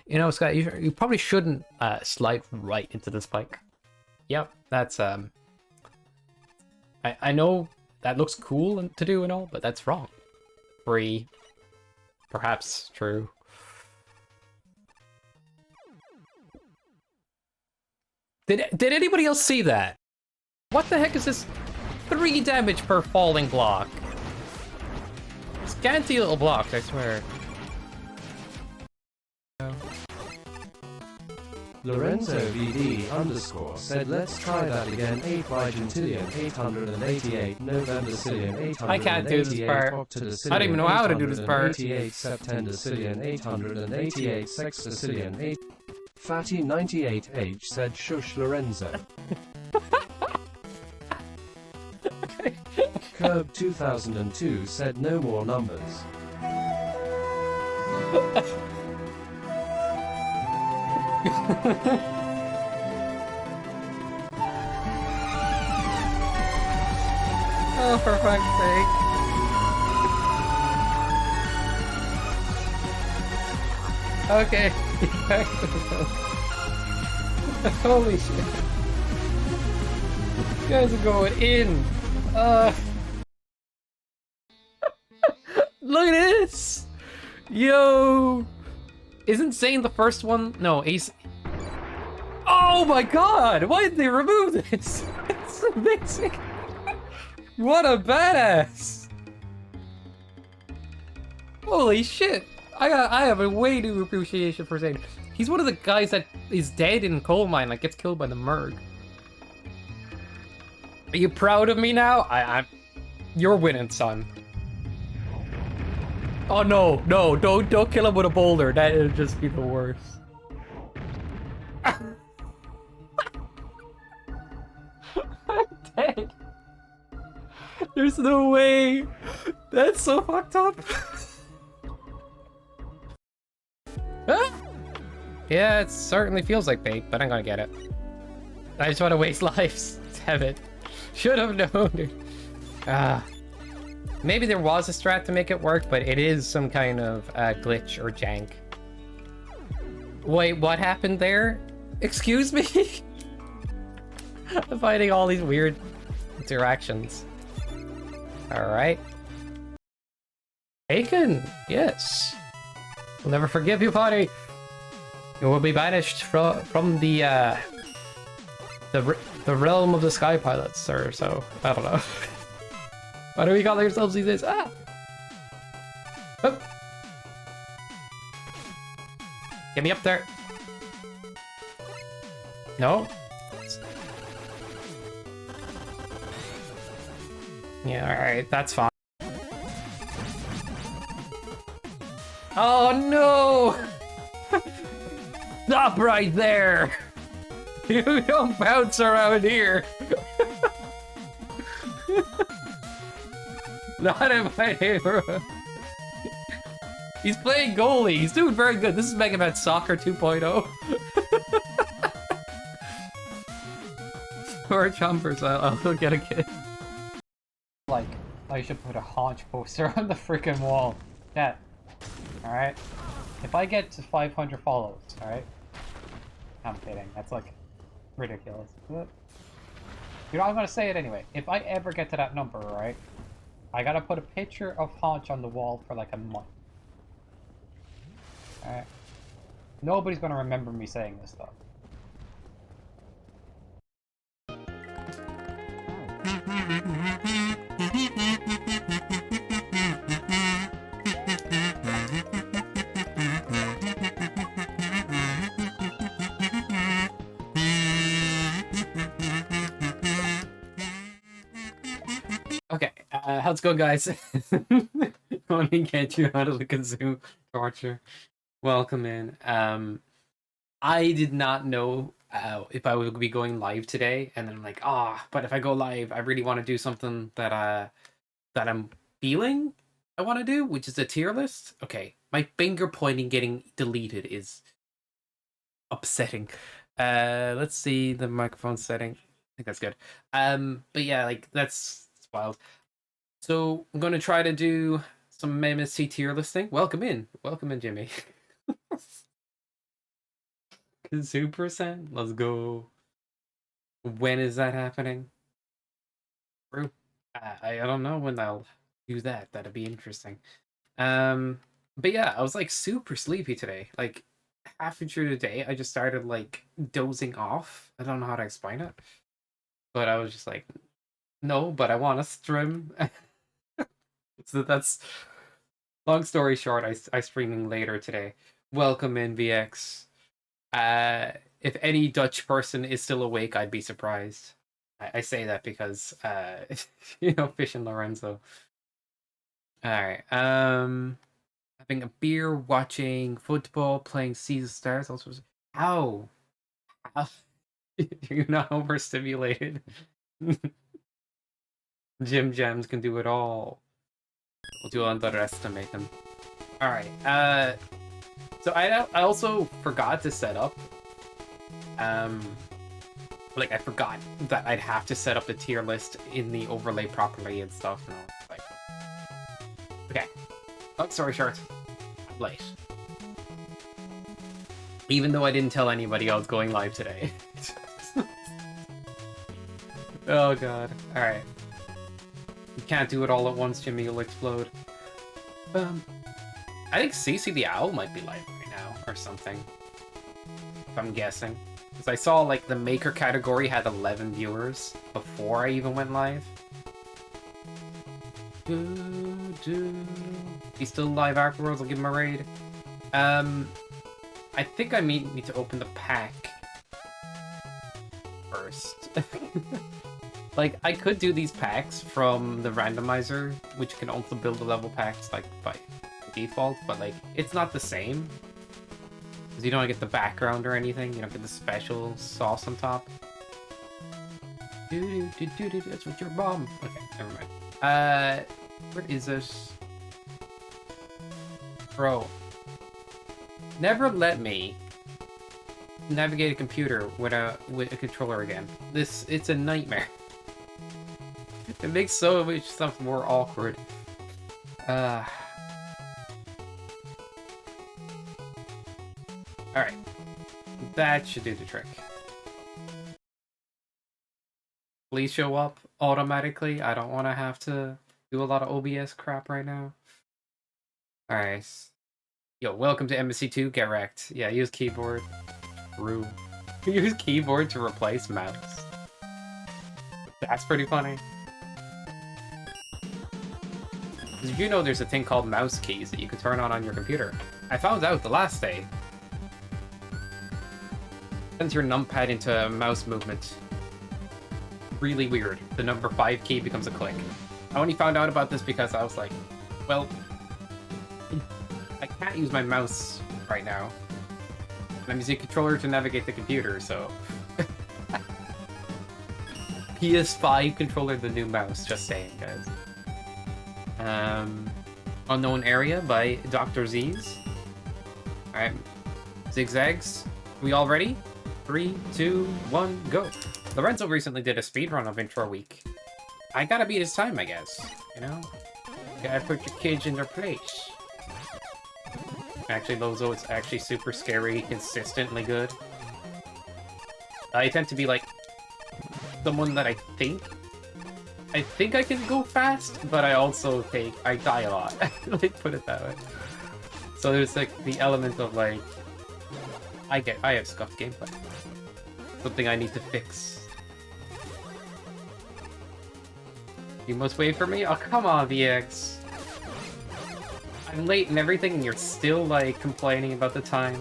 You know, Scott, you probably shouldn't slide right into the spike. Yep, that's I know that looks cool to do and all, but that's wrong. Free, perhaps true. Did anybody else see that? What the heck is this? 3 damage per falling block. Scanty little blocks, I swear. Lorenzo VD underscore said let's try that again. 8 by Gentillion 888 November Cillion 888 I can't do this part. I don't even know how to do this part. 88 September Cillion 888 Sextillion 8 Fatty 98H said shush Lorenzo. Curb 2002 said no more numbers. Oh, for fuck's sake. Okay. Holy shit. You guys are going in. Look at this. Yo. Isn't Zane the first one? No, Ace. Oh my god! Why did they remove this? It's amazing. What a badass! Holy shit! I have a way new appreciation for Zane. He's one of the guys that is dead in coal mine, like gets killed by the Merg. Are you proud of me now? I'm. You're winning, son. Oh no, no! Don't kill him with a boulder. That would just be the worst. I'm dead. There's no way. That's so fucked up. Ah! Yeah, it certainly feels like bait, but I'm gonna get it. I just want to waste lives. Damn it. Should have known. Maybe there was a strat to make it work, but it is some kind of glitch or jank. Wait, what happened there? Excuse me? I'm finding all these weird interactions. Alright. Taken! Yes. We'll never forgive you, Potty! You will be banished from the realm of the sky pilots, or so. I don't know. Why do we call ourselves these days? Ah! Oh. Get me up there. No? Yeah, alright, that's fine. Oh no! Stop right there! You don't bounce around here! Not in my neighborhood. He's playing goalie. He's doing very good. This is Mega Man Soccer 2.0. Or jumpers, I'll get a kid. Like, I should put a haunch poster on the freaking wall. That. Alright? If I get to 500 follows, alright? I'm kidding. That's like ridiculous. But, you know, I'm gonna say it anyway. If I ever get to that number, right? I gotta put a picture of Haunch on the wall for like a month. Alright? Nobody's gonna remember me saying this stuff. Okay, how's it going, guys? Let me get you out of the kazoo torture. Welcome in. I did not know if I would be going live today, and then I'm like, but if I go live, I really want to do something that that I'm feeling I want to do, which is a tier list. Okay, my finger pointing getting deleted is upsetting. Let's see the microphone setting. I think that's good. But yeah, like that's wild. So I'm gonna try to do some MST tier listing. Welcome in, Jimmy. Kazoo percent? Let's go. When is that happening? True. I don't know when I'll do that. That'd be interesting. Um, but yeah, I was like super sleepy today. Like halfway through the day, I just started like dozing off. I don't know how to explain it, but I was just like, no, but I want to stream. So that's long story short. I streaming later today. Welcome in VX. If any Dutch person is still awake, I'd be surprised. I say that because Fish and Lorenzo. All right. Having a beer, watching football, playing Seas of Stars. Also, how? How? You're not overstimulated. Jim Jams can do it all. We'll do underestimate them. All right. So I also forgot to set up. Like I forgot that I'd have to set up the tier list in the overlay properly and stuff. No, like, okay. Long story short, I'm late. Even though I didn't tell anybody I was going live today. Oh god. Alright. You can't do it all at once, Jimmy, you'll explode. I think CC the Owl might be live right now, or something. If I'm guessing. Because I saw, like, the Maker category had 11 viewers before I even went live. He's still live afterwards, I'll give him a raid. I think I need to open the pack first. Like, I could do these packs from the randomizer, which can also build the level packs, like, by default, but, like, it's not the same. Because you don't get the background or anything, you don't get the special sauce on top. That's what your bomb. Okay, never mind. Where is this? Bro. Never let me navigate a computer with a controller again. It's a nightmare. It makes so much stuff more awkward. Alright. That should do the trick. Please show up automatically. I don't want to have to do a lot of OBS crap right now. Alright. Yo, welcome to MST2. Get wrecked. Yeah, use keyboard. True. Use keyboard to replace mouse. That's pretty funny. Did you know there's a thing called mouse keys that you can turn on your computer? I found out the last day. Turns your numpad into mouse movement. Really weird. The number 5 key becomes a click. I only found out about this because I was like, well, I can't use my mouse right now. I'm using a controller to navigate the computer, so... PS5 controller, the new mouse, just saying, guys. Unknown Area by Dr. Z's. Alright. Zigzags. We all ready? 3, 2, 1, go. Lorenzo recently did a speedrun of Intro Week. I gotta beat his time, I guess. You know? Gotta put your kids in their place. Actually, Lozo, it's actually super scary, consistently good. I tend to be like someone that I think I can go fast, but I also I die a lot. Like, put it that way. So there's like the element of like I have scuffed gameplay. Something I need to fix. You must wait for me? Oh, come on, VX. I'm late and everything, and you're still, like, complaining about the time.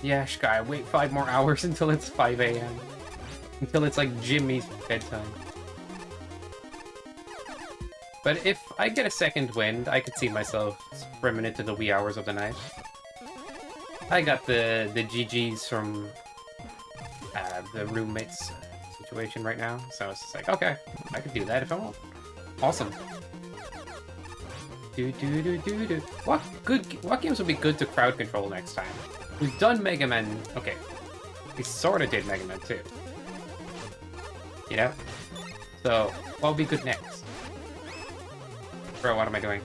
Yeah, Sky, wait 5 more hours until it's 5 a.m. Until it's, like, Jimmy's bedtime. But if I get a second wind, I could see myself swimming into the wee hours of the night. I got the GGs from the roommates situation right now, so it's just like, okay, I could do that if I want. Awesome. What games would be good to crowd control next time? We've done Mega Man. Okay, we sort of did Mega Man 2. You know? So, what would be good next? Bro, what am I doing?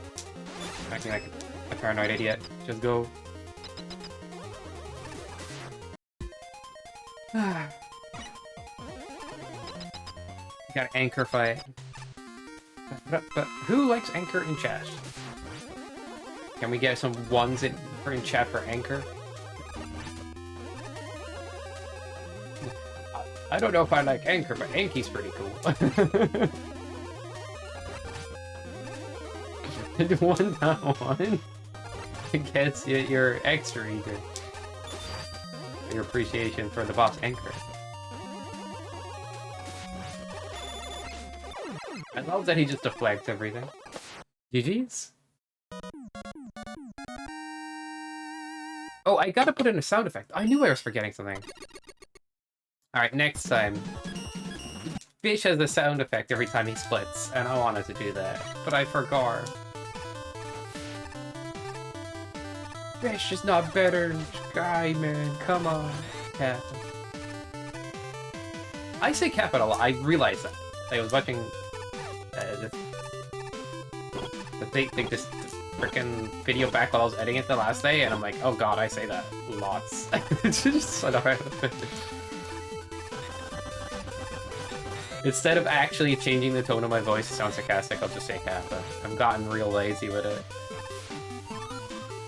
I'm acting like a paranoid idiot. Just go. Got anchor fight. But who likes anchor in chat? Can we get some ones in chat for anchor? I don't know if I like anchor, but Anki's pretty cool. One down one. I guess you're extra eager. Your appreciation for the boss anchor. I love that he just deflects everything. GG's. Oh, I gotta put in a sound effect. I knew I was forgetting something. Alright, next time. Fish has a sound effect every time he splits, and I wanted to do that, but I forgot. Fish is not better than Sky, man. Come on, Cap. I say Cap a lot. I realized that. I was watching this freaking video back while I was editing it the last day, and I'm like, oh god, I say that lots. It's just so Instead of actually changing the tone of my voice to sound sarcastic, I'll just say Kappa. I've gotten real lazy with it.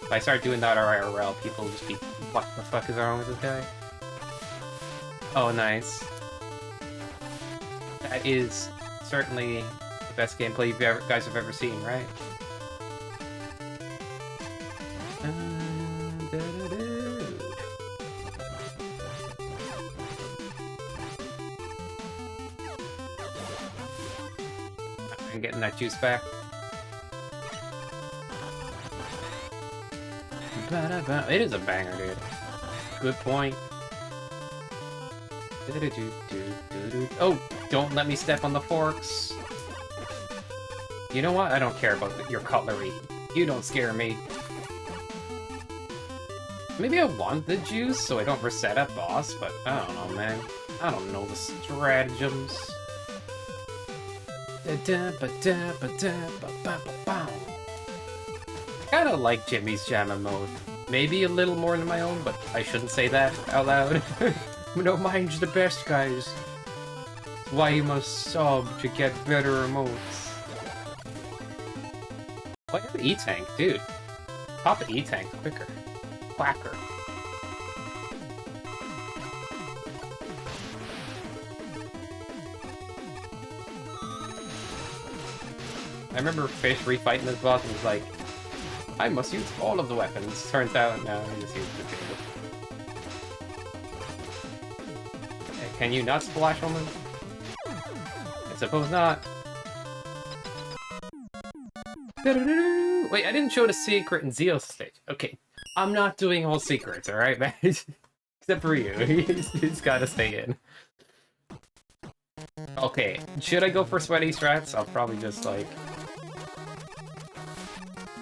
If I start doing that IRL, people will just be, what the fuck is wrong with this guy? Oh, nice. That is certainly the best gameplay you guys have ever seen, right? I'm getting that juice back. It is a banger, dude. Good point. Oh, don't let me step on the forks. You know what? I don't care about your cutlery. You don't scare me. Maybe I want the juice so I don't reset at boss, but I don't know, man. I don't know the stratagems. I kinda like Jimmy's jamming mode. Maybe a little more than my own, but I shouldn't say that out loud. No, mine's the best, guys. That's why you must sub to get better emotes. Why have E-Tank? Dude. Pop E-Tank quicker. Quacker. I remember Fish refighting this boss and was like, I must use all of the weapons. Turns out, no, he just used the two. Can you not splash on them? I suppose not. Wait, I didn't show the secret in Zeo's stage. Okay, I'm not doing all secrets, alright, man? Except for you. He's gotta stay in. Okay, should I go for sweaty strats? I'll probably just, like,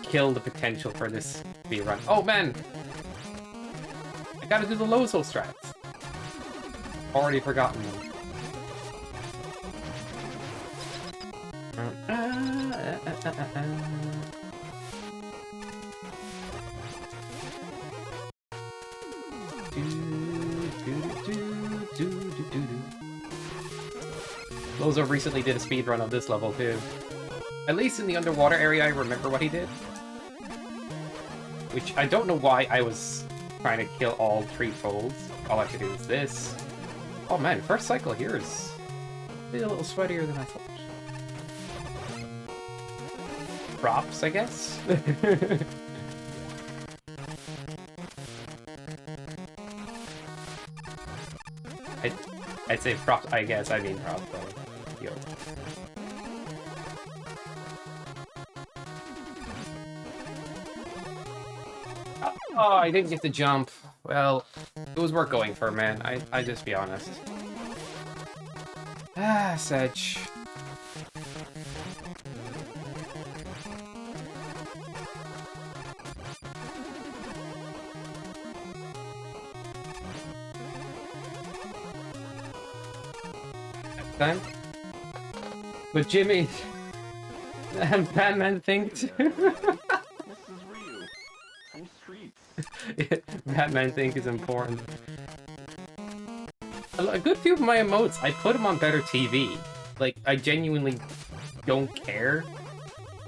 kill the potential for this to be a run. Oh, man! I gotta do the Lozo strats. Already forgotten them. Lozo recently did a speedrun of this level too. At least in the underwater area I remember what he did. Which I don't know why I was trying to kill all 3 folds. All I have to do is this. Oh man, first cycle here is a little sweatier than I thought. Props, I guess? I'd say props, I guess, I mean props, though. Yo. Oh, I didn't get the jump. Well, it was worth going for, man. I just be honest. Ah, Sedge. Time? But Jimmy... and Batman think too. Batman think is important. A good few of my emotes, I put them on better TV. Like, I genuinely don't care.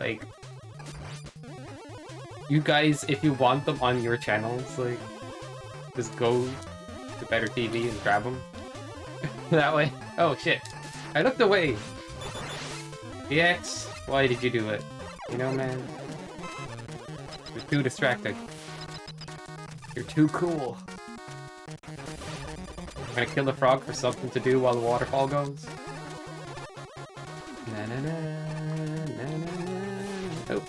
Like, you guys, if you want them on your channels, like, just go to better TV and grab them. That way. Oh, shit. I looked away. DX, why did you do it? You know, man. You're too distracting. You're too cool. I'm gonna kill the frog for something to do while the waterfall goes. Na na na na na na. Oh,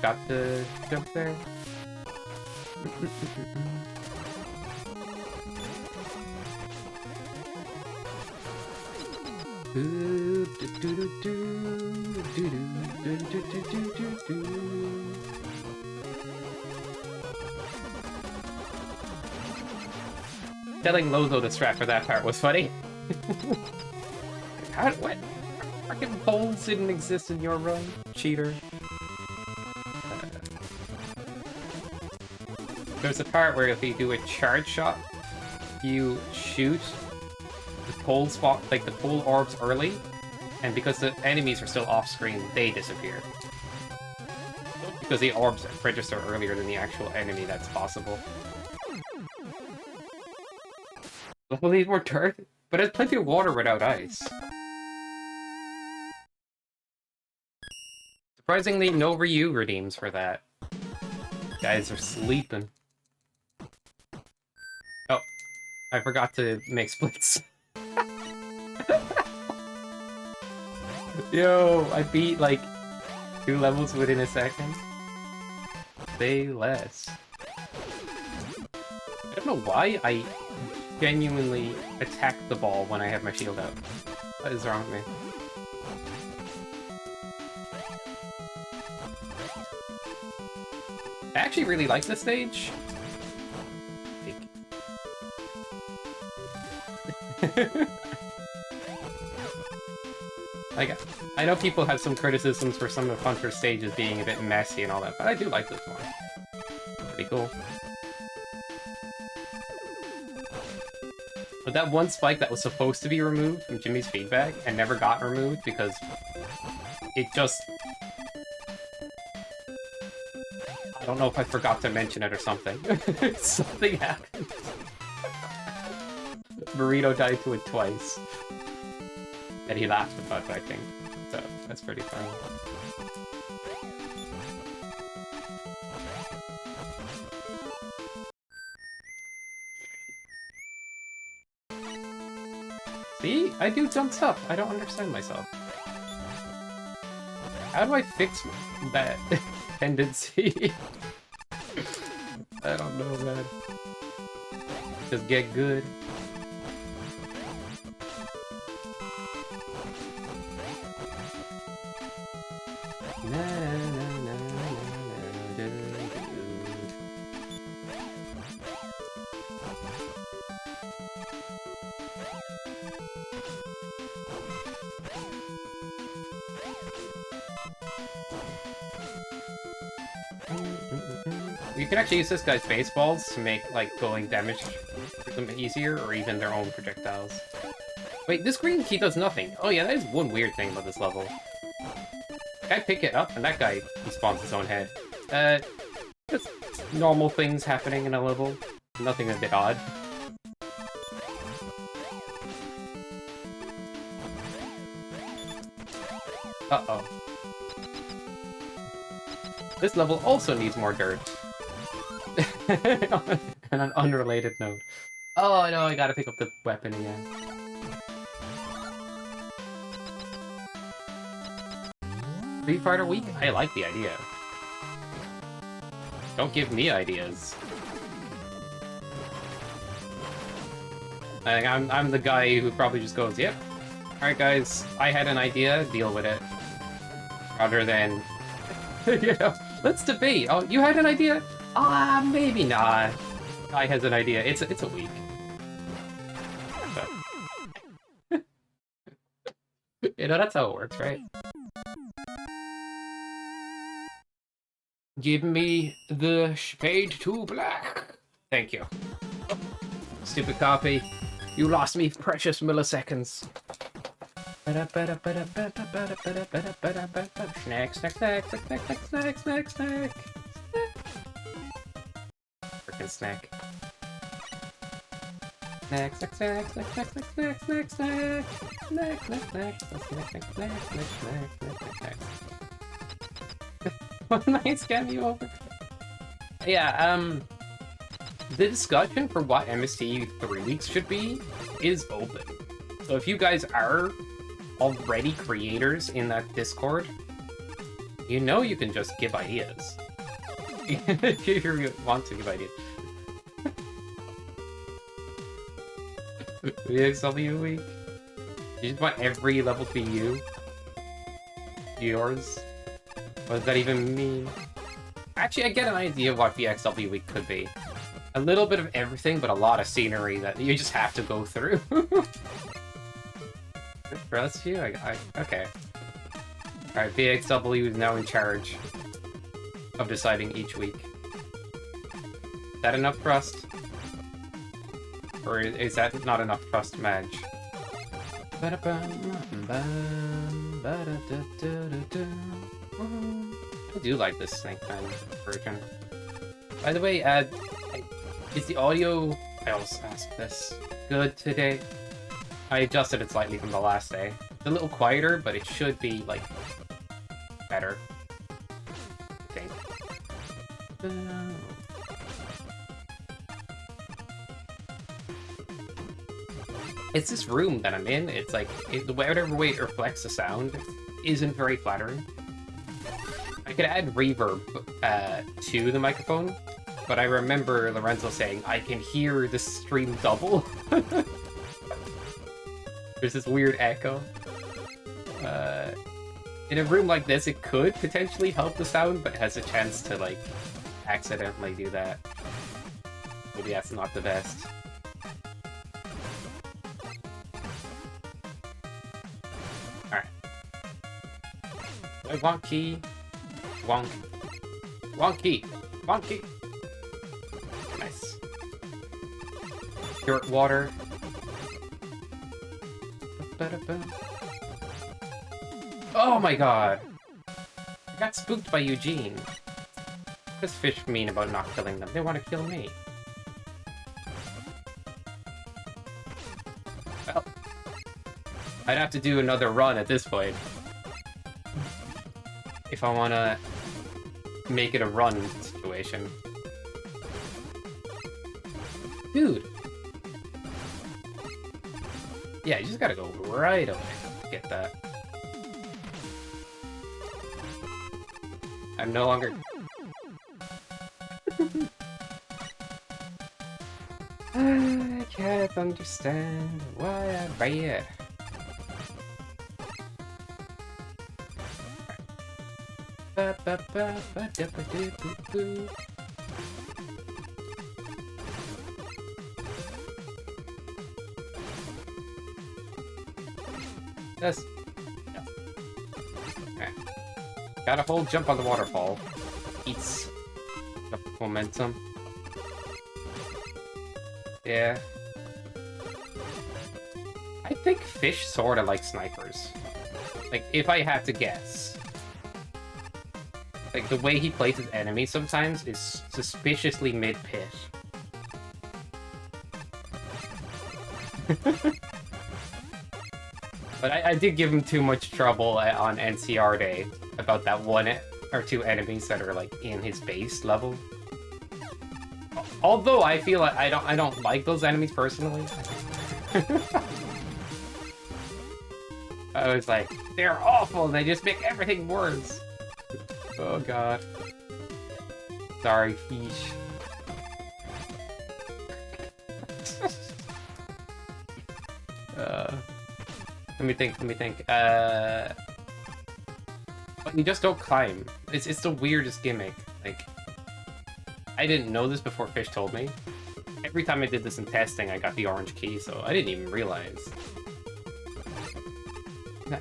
got the jump there. Telling Lozo to strap for that part was funny. What? Fucking poles didn't exist in your run, cheater. There's a part where if you do a charge shot, you shoot the pole spot, like the pole orbs early, and because the enemies are still off screen, they disappear. Because the orbs register earlier than the actual enemy, that's possible. Well, these more dirt, but there's plenty of water without ice. Surprisingly, no Ryu redeems for that. Guys are sleeping. Oh, I forgot to make splits. Yo, I beat like 2 levels within a second. Say less. I don't know why I genuinely attack the ball when I have my shield out. What is wrong with me? I actually really like this stage. Like, I know people have some criticisms for some of Hunter's stages being a bit messy and all that, but I do like this one. Pretty cool. But that one spike that was supposed to be removed from Jimmy's feedback and never got removed because it just... I don't know if I forgot to mention it or something. Something happened. Burrito died to it twice. And he laughed about it, I think. So, that's pretty funny. See? I do dumb stuff. I don't understand myself. How do I fix that tendency? I don't know, man. Just get good. You can actually use this guy's baseballs to make, like, going damage for them easier, or even their own projectiles. Wait, this green key does nothing. Oh yeah, that is one weird thing about this level. I pick it up, and that guy respawns his own head. Just normal things happening in a level. Nothing a bit odd. Uh-oh. This level also needs more dirt. On an unrelated note. Oh no, I gotta pick up the weapon again. Street Fighter Week? I like the idea. Don't give me ideas. I'm the guy who probably just goes, yep. Alright guys, I had an idea, deal with it. Rather than, you know, let's debate. Oh, you had an idea? Ah, maybe not. Guy has an idea. It's a week. You know, that's how it works, right? Give me the shade to black. Thank you. Stupid copy. You lost me precious milliseconds. Snack, snack, snack, snack, snack, snack, snack, snack. Freaking snack. Snack, snack, snack, snack, snack, snack, snack, snack, snack, snack, snack, snack, snack, snack, snack, snack, snack. What nice get you over? Yeah, the discussion for what MST3 weeks should be is open. So if you guys are already creators in that Discord, you know you can just give ideas. If you want to give ideas. VXW week? You just want every level to be you? Yours? What does that even mean? Actually, I get an idea of what VXW week could be. A little bit of everything, but a lot of scenery that you just have to go through. Trust you? Okay. Alright, VXW is now in charge of deciding each week. Is that enough trust? Or is that not enough trust, Madge? I do like this Snake Man version. By the way, is the audio... I always ask this. Good today? I adjusted it slightly from the last day. It's a little quieter, but it should be, like, better. I think. It's this room that I'm in. It's like, whatever way it reflects the sound isn't very flattering. I could add reverb to the microphone, but I remember Lorenzo saying, I can hear the stream double. There's this weird echo. In a room like this, it could potentially help the sound, but it has a chance to, like, accidentally do that. Maybe that's not the best. Alright. Wonky. Wonk. Wonky. Wonky. Nice. Pure water. Oh my god! I got spooked by Eugene. What does fish mean about not killing them? They want to kill me. Well, I'd have to do another run at this point. If I want to make it a run situation. Dude! Yeah, you just gotta go right away to get that. I'm no longer... I can't understand why I read. Yes. Yes. Okay. Got a whole jump on the waterfall. Eats the momentum. Yeah. I think fish sorta like snipers. Like, if I had to guess. Like, the way he plays his enemies sometimes is suspiciously mid-pitch. But I did give him too much trouble on NCR Day about that one or two enemies that are, like, in his base level. Although I feel like I don't like those enemies personally. I was like, they're awful, they just make everything worse. Oh god. Sorry, fish. Let me think. But you just don't climb. It's the weirdest gimmick. Like, I didn't know this before Fish told me. Every time I did this in testing, I got the orange key, so I didn't even realize. Nah.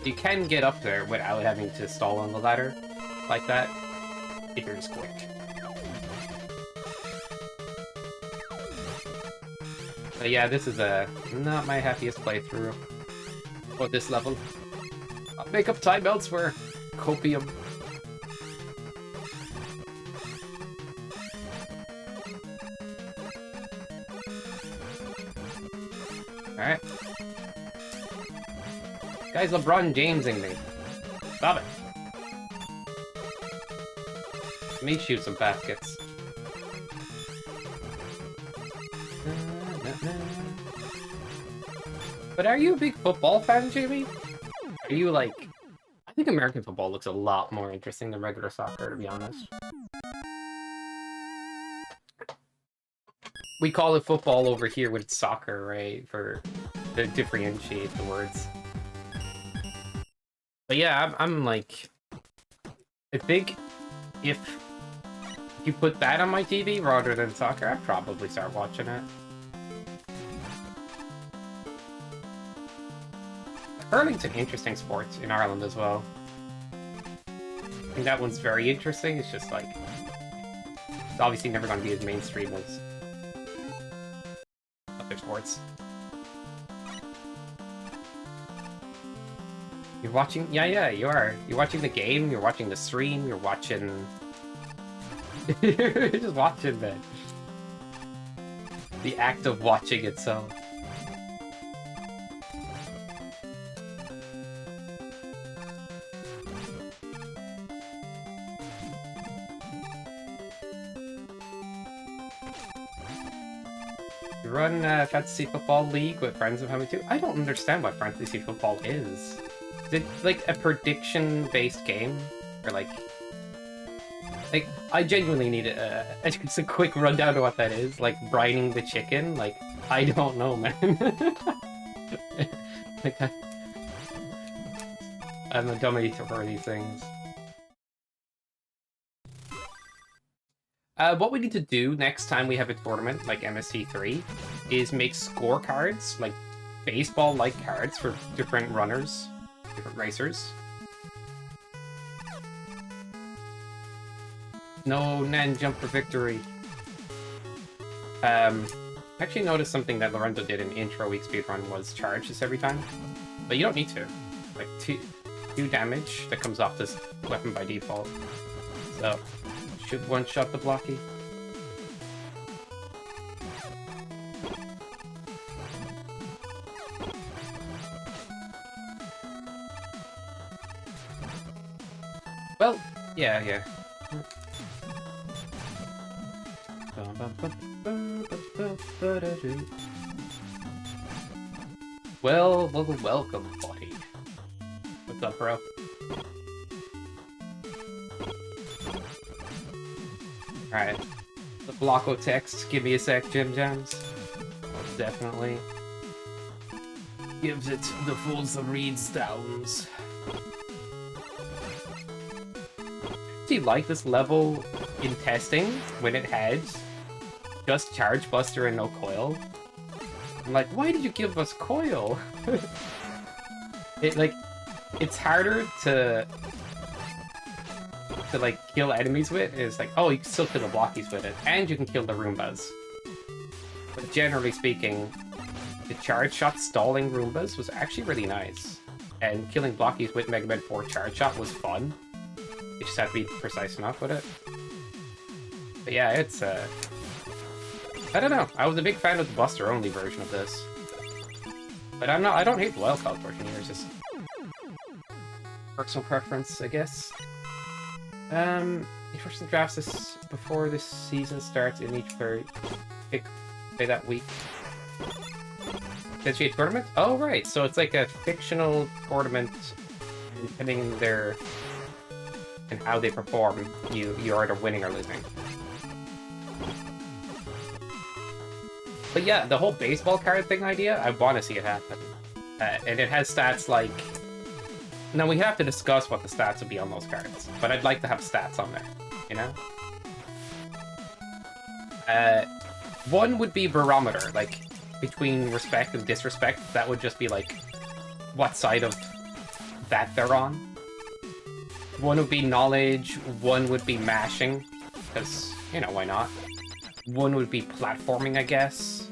You can get up there without having to stall on the ladder like that. if you're just quick. But yeah, this is not my happiest playthrough for this level. I'll make up time elsewhere. Copium. Alright. Guys, LeBron Jamesing me. Stop it. Let me shoot some baskets. But are you a big football fan, Jamie? Are you like... I think American football looks a lot more interesting than regular soccer, to be honest. We call it football over here with soccer, right? To differentiate the words. But yeah, I'm like... I think if you put that on my TV rather than soccer, I'd probably start watching it. Hurling's an interesting sport in Ireland as well. I think that one's very interesting. It's just like... It's obviously never going to be as mainstream as other sports. You're watching? Yeah, you are. You're watching the game, you're watching the stream, you're watching... You're just watching, man. The act of watching itself. You run Fantasy Football League with friends of having to? I don't understand what Fantasy Football is. Is it like a prediction-based game? Or like... Like, I genuinely need just a quick rundown of what that is. Like, brining the chicken. Like, I don't know, man. Like, I'm a dummy for these things. What we need to do next time we have a tournament, like MST3, is make scorecards, like baseball-like cards for different runners, different racers. No, Nan, jump for victory. Actually noticed something that Lorenzo did in intro week speedrun was charge this every time. But you don't need to. Like, 2 damage that comes off this weapon by default. So, should one-shot the blocky. Well, yeah. Well, welcome, buddy. What's up, bro? Alright. The Blocko text, give me a sec, Jim Jams. Definitely. Gives it the fulls and reads downs. Do you like this level in testing when it had just Charge Buster and no coil? I'm like, why did you give us coil? It's harder to like kill enemies with. It's like, oh, you can still kill the blockies with it, and you can kill the Roombas. But generally speaking, the charge shot stalling Roombas was actually really nice, and killing blockies with Mega Man 4 charge shot was fun. You just have to be precise enough with it. But yeah, it's I don't know. I was a big fan of the Buster only version of this, but I don't hate the Wildcard version here. It's just personal preference, I guess. Each person drafts this before this season starts in each pick that week. Did she a tournament? Oh, right. So it's like a fictional tournament, and depending on their and how they perform, you're either winning or losing. But yeah, the whole baseball card thing idea, I want to see it happen. And it has stats like... Now, we have to discuss what the stats would be on those cards, but I'd like to have stats on there, you know? One would be barometer, like, between respect and disrespect. That would just be, like, what side of that they're on. One would be knowledge, one would be mashing, because, you know, why not? One would be platforming, I guess.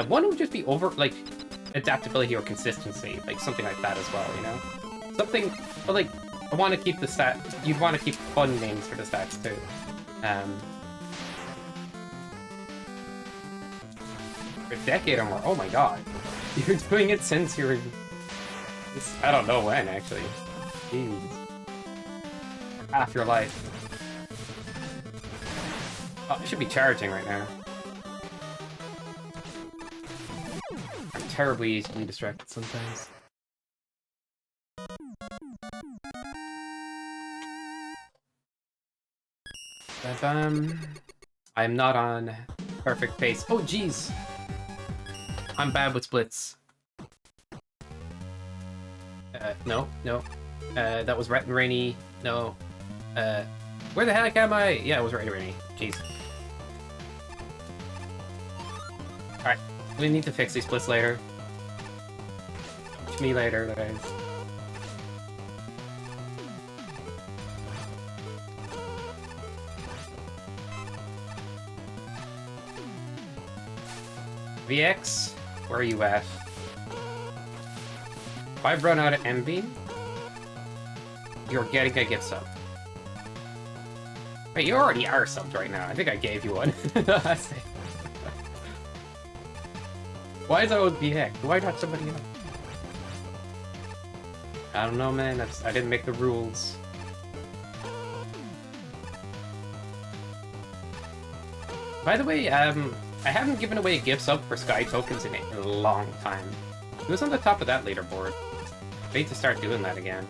One would just be like, adaptability or consistency, like something like that as well, you know? Something, but like, I want to keep the stats, you'd want to keep fun names for the stats too. For a decade or more, oh my god. You're doing it since you're, I don't know when, actually. Jeez. Half your life. Oh, I should be charging right now. I'm terribly easily distracted sometimes. I'm not on perfect pace. Oh, jeez! I'm bad with splits. No. That was Ret and Rainy. No. Where the heck am I? Yeah, it was Ret and Rainy. Jeez. Alright, we need to fix these splits later. Watch me later, guys. VX, where are you at? If I've run out of MB, you're getting a gift sub. Wait, you already are subbed right now. I think I gave you one. Why is that with VX? Why not somebody else? I don't know, man. I didn't make the rules. By the way, I haven't given away a gift sub for Sky tokens in a long time. It was on the top of that leaderboard. I need to start doing that again.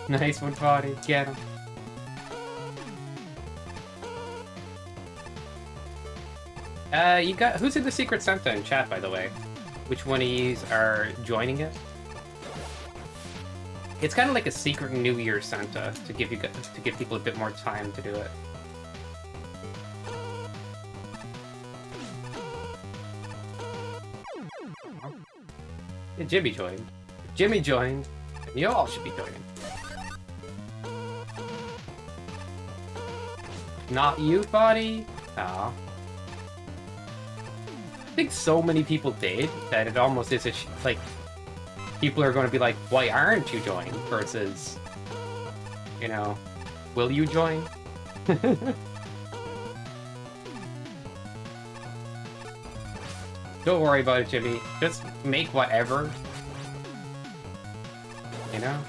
Nice one, body. Get him. You got who's in the Secret Santa in chat, by the way? Which one of yous are joining it? It's kind of like a secret New Year Santa to give people a bit more time to do it. Yeah, Jimmy joined. If Jimmy joined, then you all should be joining. Not you, buddy? Aw. I think so many people did that it almost is like people are going to be like, why aren't you joining? Versus, you know, will you join? Don't worry about it, Jimmy. Just make whatever. You know?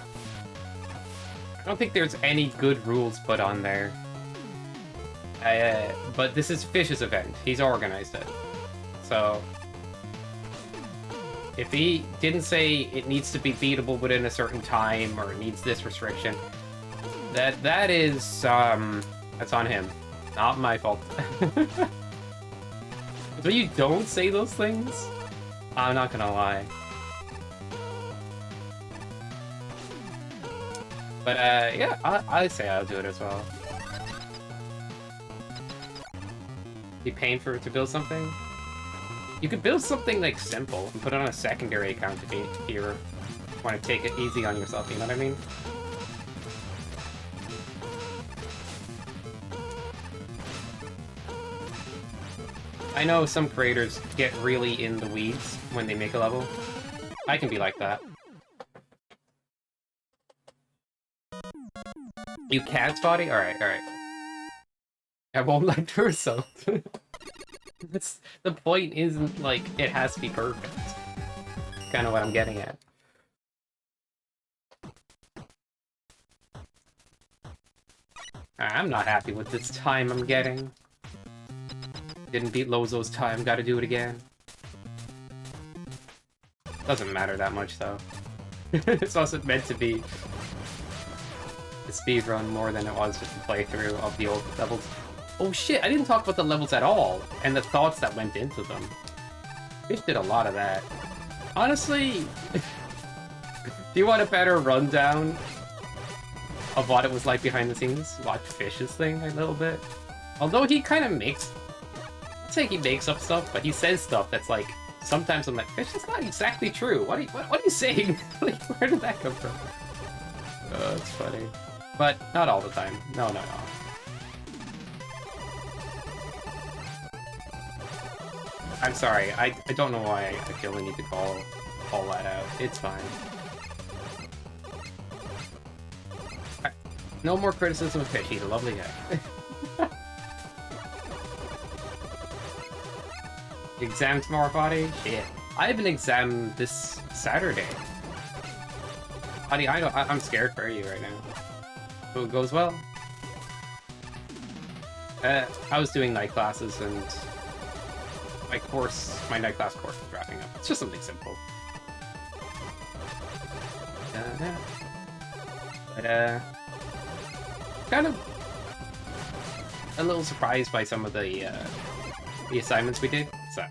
I don't think there's any good rules put on there. But this is Fish's event. He's organized it. So, if he didn't say it needs to be beatable within a certain time or it needs this restriction, that is that's on him, not my fault. So you don't say those things? I'm not gonna lie. But yeah, I say I'll do it as well. Be paying for it to build something? You could build something like simple and put it on a secondary account if you want to take it easy on yourself, you know what I mean? I know some creators get really in the weeds when they make a level. I can be like that. You can't, Spotty? Alright. I won't like the result. The point isn't like it has to be perfect. That's kind of what I'm getting at. I'm not happy with this time I'm getting. Didn't beat Lozo's time, gotta do it again. Doesn't matter that much though. It's also meant to be a speedrun more than it was just a playthrough of the old levels. Oh shit, I didn't talk about the levels at all, and the thoughts that went into them. Fish did a lot of that. Honestly, do you want a better rundown of what it was like behind the scenes? Watch Fish's thing a little bit. Although he kind of makes... I'd say he makes up stuff, but he says stuff that's like... Sometimes I'm like, this is not exactly true. What are you saying? Like, where did that come from? Oh, it's funny. But not all the time. No. I'm sorry. I don't know why I feel the need to call that out. It's fine. No more criticism of Pitch. He's a lovely guy. Exam tomorrow, buddy? Shit. I have an exam this Saturday. Buddy, I'm scared for you right now. Hope it goes well. I was doing night classes and my night class course is wrapping up. It's just something simple. But, kind of a little surprised by some of the assignments we did. So,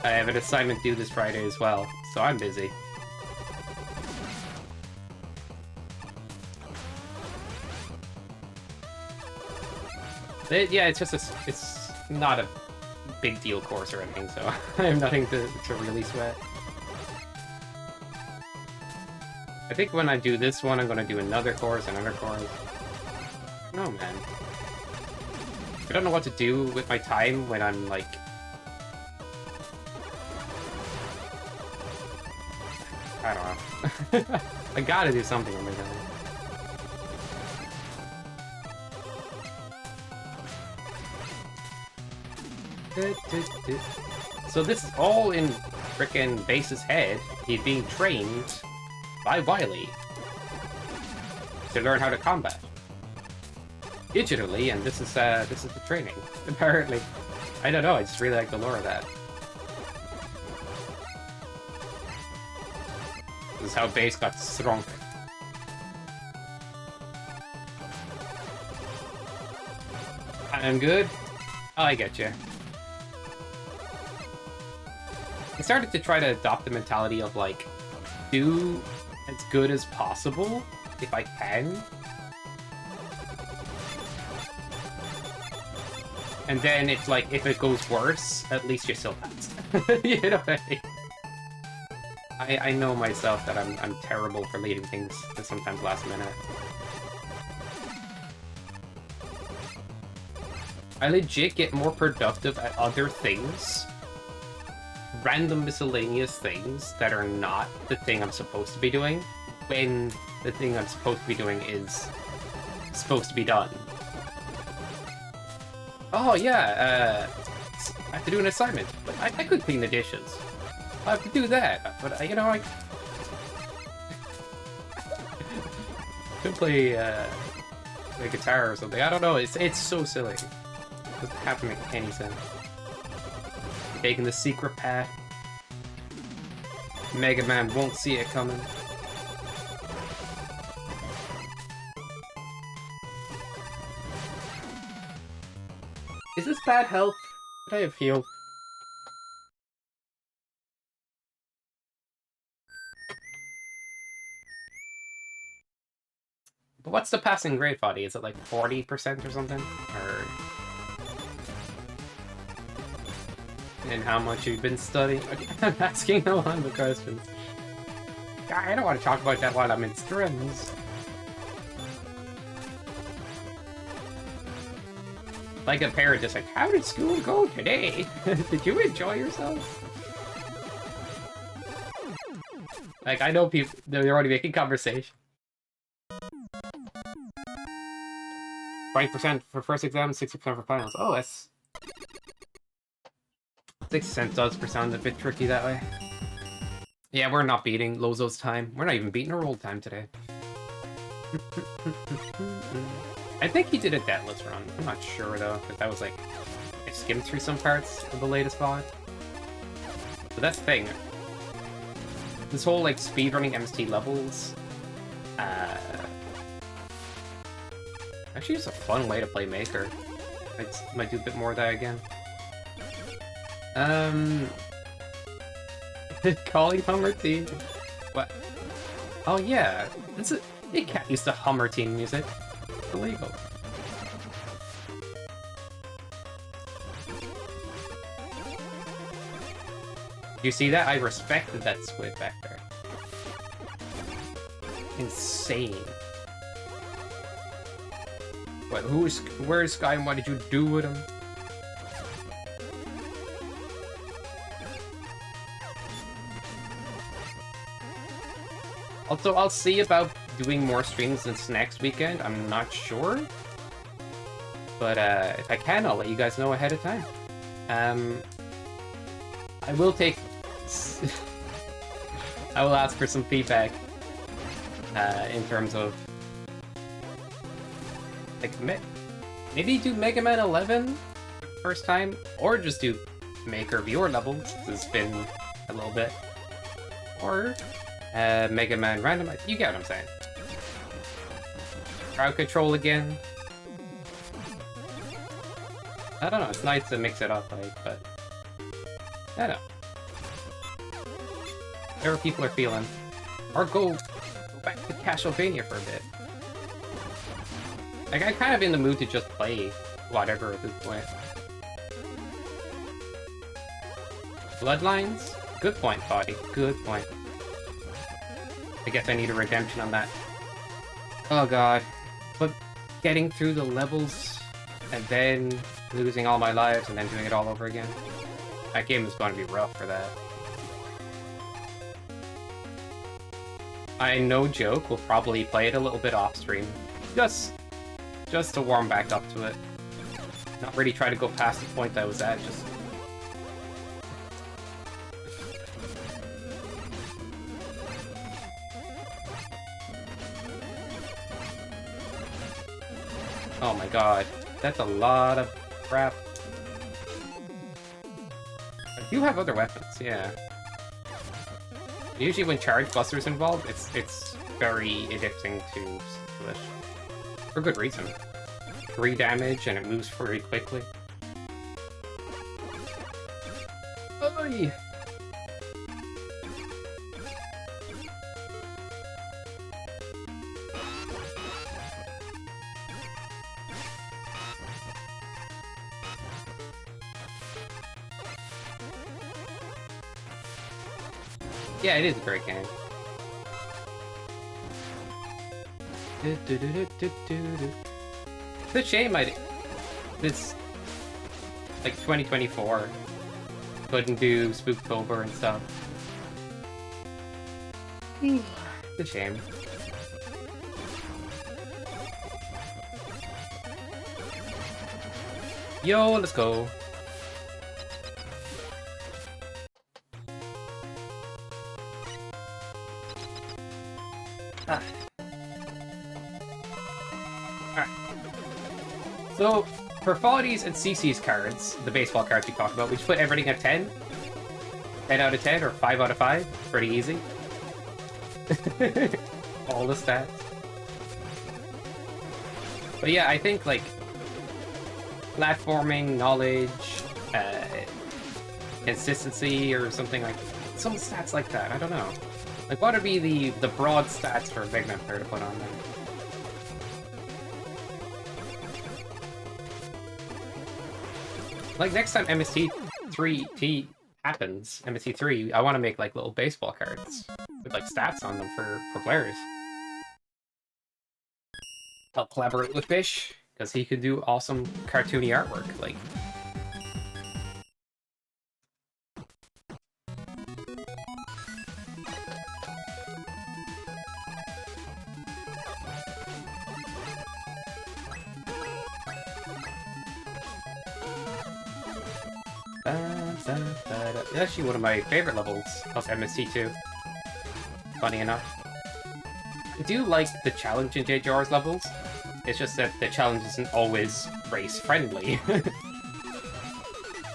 I have an assignment due this Friday as well, so I'm busy. Yeah, it's not a big deal course or anything, so I have nothing to really sweat. I think when I do this one, I'm gonna do another course. No, man. I don't know what to do with my time when I'm like... I don't know. I gotta do something on my time. So this is all in frickin' Base's head. He's being trained by Wily to learn how to combat digitally, and this is the training. Apparently, I don't know. I just really like the lore of that. This is how Base got strong. I'm good. Oh, I get you. I started to try to adopt the mentality of like, do as good as possible if I can. And then it's like, if it goes worse, at least you're still passed. You know what I mean? I know myself that I'm terrible for leaving things to sometimes last minute. I legit get more productive at other things. Random miscellaneous things that are not the thing I'm supposed to be doing when the thing I'm supposed to be doing is supposed to be done. Oh yeah, I have to do an assignment, but I could clean the dishes. I have to do that, but you know, I could play the guitar or something. I don't know. It's so silly. It doesn't have to make any sense. Taking the secret path. Mega Man won't see it coming. Is this bad health? Did I have healed? But what's the passing grade, Foddy? Is it like 40% or something? Or... And how much you've been studying? I'm asking a lot of questions. I don't want to talk about that while I'm in streams. Like a parent just like, how did school go today? Did you enjoy yourself? Like, I know people, they're already making conversation. 20% for first exam, 60% for finals. Oh, that's... 60% does sound a bit tricky that way. Yeah, we're not beating Lozo's time. We're not even beating her old time today. I think he did a deathless run. I'm not sure though, because that was like... I skimmed through some parts of the latest VOD. But that's the thing. This whole like speedrunning MST levels... Actually, it's a fun way to play Maker. I might do a bit more of that again. Calling Hummer Teen. What? Oh yeah, you can't use the Hummer Teen music. It's illegal. You see that? I respected that squid back there. Insane. What? Where's Sky and what did you do with him? Also, I'll see about doing more streams this next weekend. I'm not sure. But if I can, I'll let you guys know ahead of time. I will take... I will ask for some feedback in terms of... like, maybe do Mega Man 11 first time, or just do Maker Viewer levels. It's been a little bit. Or Mega Man Randomize. You get what I'm saying. Crowd control again. I don't know, it's nice to mix it up, like, but... I don't know. Whatever people are feeling. Or go back to Castlevania for a bit. Like, I'm kind of in the mood to just play whatever at this point. Bloodlines? Good point, Body. Good point. I guess I need a redemption on that. Oh god. But getting through the levels and then losing all my lives and then doing it all over again. That game is going to be rough for that. I, no joke, will probably play it a little bit off stream. Just to warm back up to it. Not really try to go past the point I was at, just... Oh my god, that's a lot of crap. I do have other weapons, yeah. Usually when Charge Buster's involved, it's very addicting to Splish. For good reason. 3 damage and it moves very quickly. Oy! Yeah, it is a great game. It's a shame this, like, 2024 couldn't do Spooktober and stuff. It's a shame. Yo, let's go. Alright. So, for Qualities and CC's cards, the baseball cards we talked about, we just put everything at 10. 10 out of 10, or 5 out of 5. Pretty easy. All the stats. But yeah, I think, like, platforming, knowledge, consistency, or something like... some stats like that, I don't know. Like, what would be the broad stats for a Big Man player to put on there? Like, next time MST3 happens, MST3, I want to make, like, little baseball cards with, like, stats on them for players. I'll collaborate with Fish, because he could do awesome cartoony artwork, like... It's actually one of my favorite levels of MST2. Funny enough. I do like the challenge in JJR's levels. It's just that the challenge isn't always race-friendly.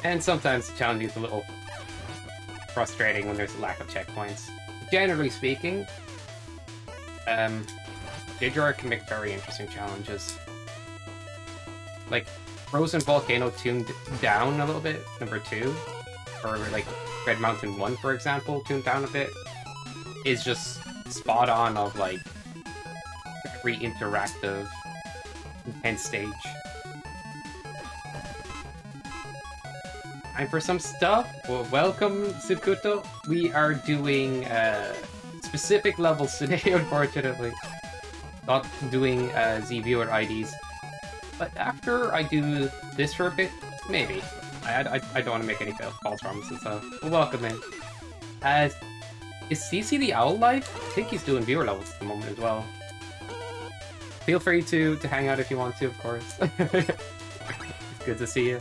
And sometimes the challenge is a little frustrating when there's a lack of checkpoints. Generally speaking, JJR can make very interesting challenges. Like, Frozen Volcano tuned down a little bit, number 2, or like Red Mountain 1, for example, tuned down a bit, is just spot on of like every interactive, intense stage. time for some stuff. Well, welcome, Sukuto. We are doing specific levels today, unfortunately. Not doing Z viewer IDs. But after I do this for a bit, maybe. I don't want to make any false promises, so well, welcome in. Is CC the Owl live? I think he's doing viewer levels at the moment as well. Feel free to hang out if you want to, of course. It's good to see you.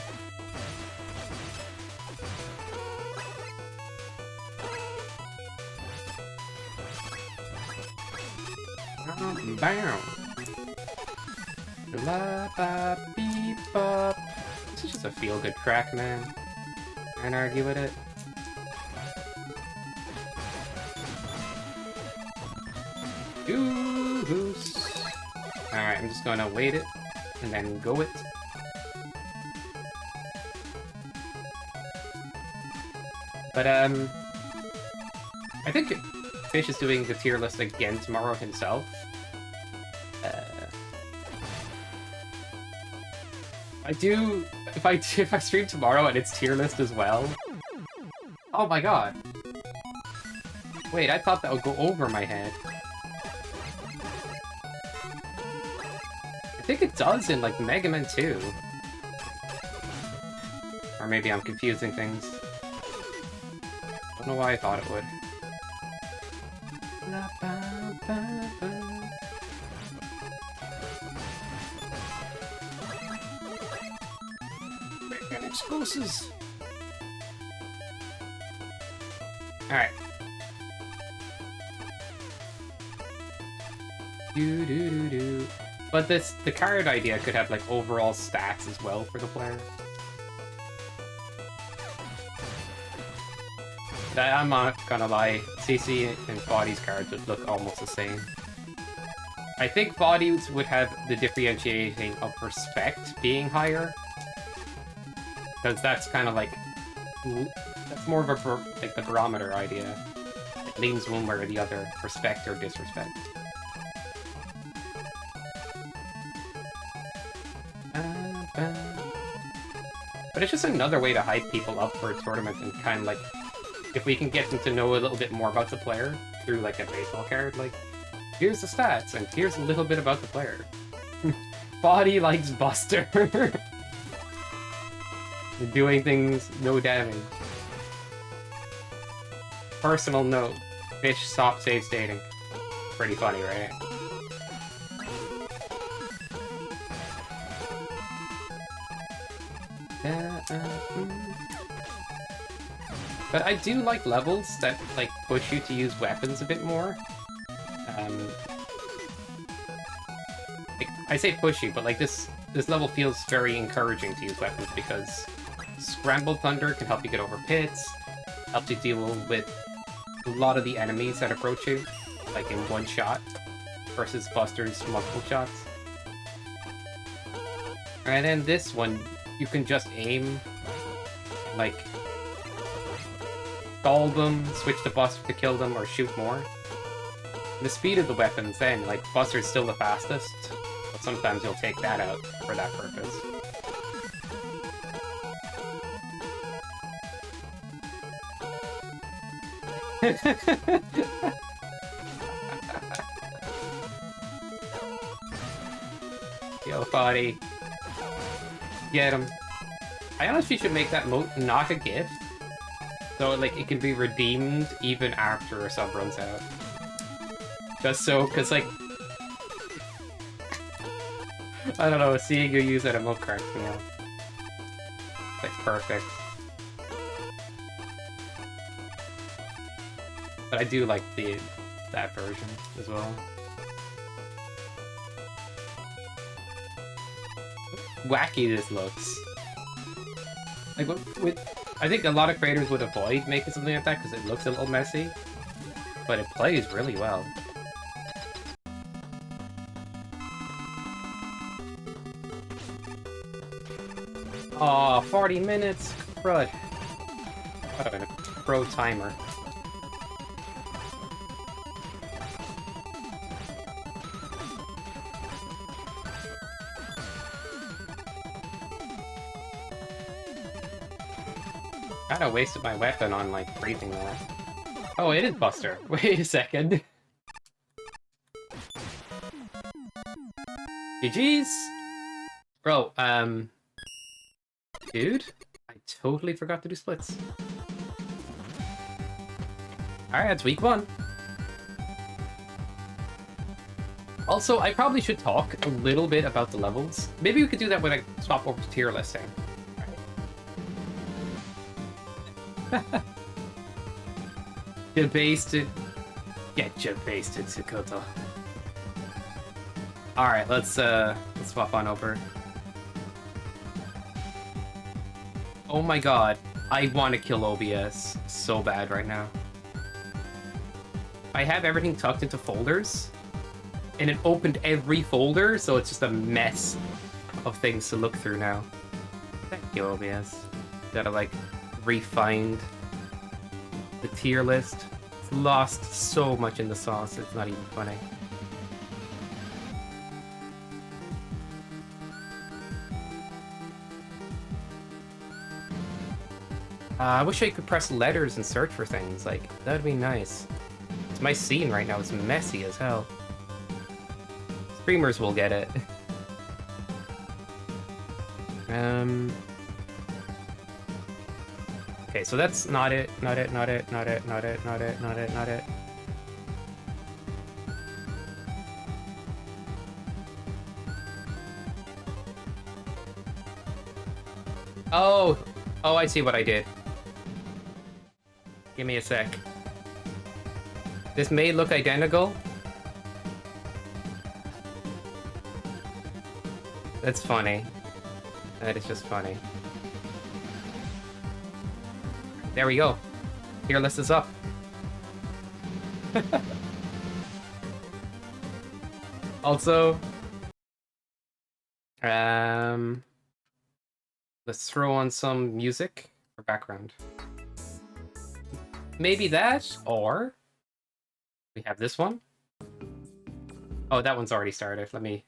Bam! La ba beep bop. This is just a feel-good track, man. Can't argue with it. Goose. Alright, I'm just gonna wait it and then go it. But I think Fish is doing the tier list again tomorrow himself. If I stream tomorrow and it's tier list as well. Oh my god. Wait, I thought that would go over my head. I think it does in like Mega Man 2. Or maybe I'm confusing things. Don't know why I thought it would. La ba ba ba. Exclusives. Alright. Do. But the card idea could have like overall stats as well for the player. I'm not gonna lie, CC and Body's cards would look almost the same. I think Body's would have the differentiating of respect being higher. Because that's kind of like... That's more of a like the barometer idea. It leans one way or the other, respect or disrespect. But it's just another way to hype people up for a tournament and kind of like... If we can get them to know a little bit more about the player through like a baseball card, like, here's the stats and here's a little bit about the player. Body likes Buster. Doing things, no damage. Personal note, Fish stop save stating. Pretty funny, right? But I do like levels that like push you to use weapons a bit more. Like, I say push you, but like this level feels very encouraging to use weapons because Scrambled Thunder can help you get over pits, helps you deal with a lot of the enemies that approach you, like in one shot, versus Buster's multiple shots. And then this one, you can just aim, like, stall them, switch to Buster to kill them, or shoot more. The speed of the weapons then, like, Buster's still the fastest, but sometimes you'll take that out for that purpose. Yo, buddy. Get him. I honestly should make that moat not a gift. So, like, it can be redeemed even after a sub runs out. Just so, because, like... I don't know, seeing you use that emote cracks me up. Like, perfect. But I do like that version as well. Wacky this looks. Like, I think a lot of creators would avoid making something like that because it looks a little messy, but it plays really well. Aw, 40 minutes? Crud. What a pro timer. kind of wasted my weapon on, like, breathing there. Oh, it is Buster. Wait a second. GG's! Bro, dude, I totally forgot to do splits. Alright, that's week 1. Also, I probably should talk a little bit about the levels. Maybe we could do that when I swap over to tier listing. Right. Debasted. Get debasted, Sakoto. Alright, let's swap on over. Oh my god, I want to kill OBS so bad right now. I have everything tucked into folders, and it opened every folder, so it's just a mess of things to look through now. Thank you, OBS. Gotta, like, refind the tier list. It's lost so much in the sauce, it's not even funny. I wish I could press letters and search for things. Like, that'd be nice. My scene right now is messy as hell. Streamers will get it. Okay, so that's not it. Not it. Oh, I see what I did. Give me a sec. This may look identical. That's funny. That is just funny. There we go. Tier list is up. Also, let's throw on some music for background. Maybe that, or we have this one. Oh, that one's already started. Let me...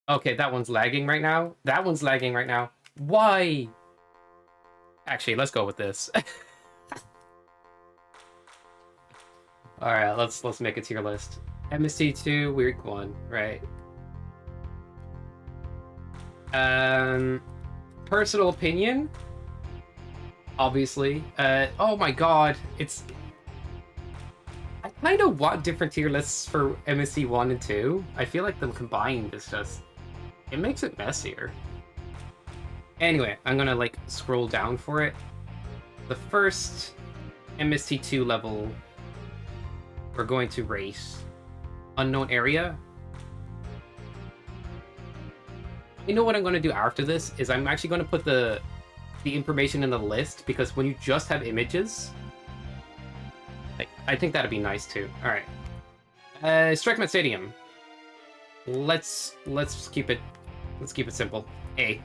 Okay, that one's lagging right now. That one's lagging right now. Why? Actually, let's go with this. Alright, let's make a tier list. MST2, week 1, right. Personal opinion, obviously. Oh my god, it's... I kind of want different tier lists for MST 1 and 2. I feel like them combined is just... It makes it messier. Anyway, I'm gonna, like, scroll down for it. The first MST2 level we're going to rate Unknown Area. You know what I'm going to do after this is I'm actually going to put the information in the list, because when you just have images, like, I think that'd be nice too. All right, Strikemat Stadium. Let's keep it simple. A.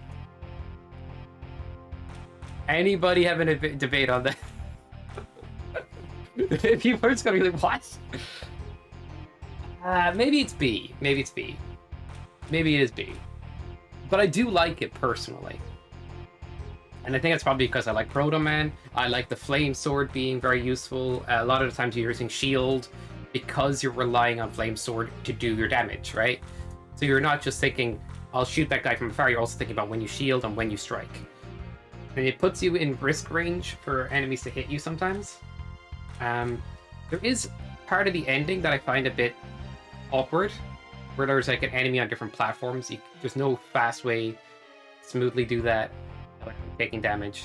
Anybody having a debate on that? People are just gonna be like, what? Maybe it's B. Maybe it's B. Maybe it is B. But I do like it personally. And I think it's probably because I like Proto Man. I like the Flame Sword being very useful. A lot of the times you're using Shield because you're relying on Flame Sword to do your damage, right? So you're not just thinking, I'll shoot that guy from afar, you're also thinking about when you shield and when you strike. And it puts you in risk range for enemies to hit you sometimes. There is part of the ending that I find a bit awkward, where there's like an enemy on different platforms. There's no fast way to smoothly do that without taking damage.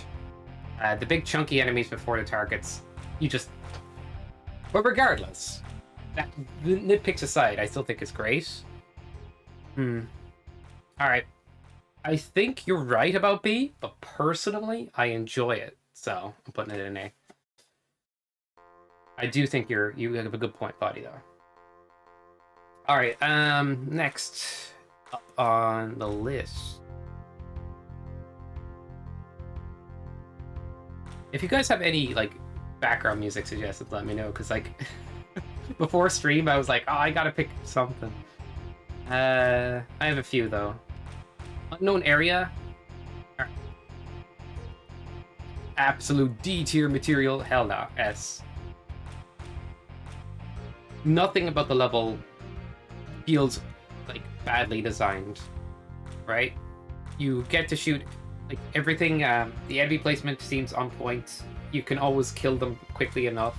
The big chunky enemies before the targets, you just... But regardless, the nitpicks aside, I still think it's great. Alright. I think you're right about B, but personally, I enjoy it. So, I'm putting it in A. I do think you have a good point, Buddy, though. Alright, next up on the list. If you guys have any, like, background music suggested, let me know, because, like, before stream, I was like, oh, I gotta pick something. I have a few, though. Unknown Area. absolute D tier material. Hell no, S. Nothing about the level feels like badly designed, right? You get to shoot like everything. The enemy placement seems on point. You can always kill them quickly enough.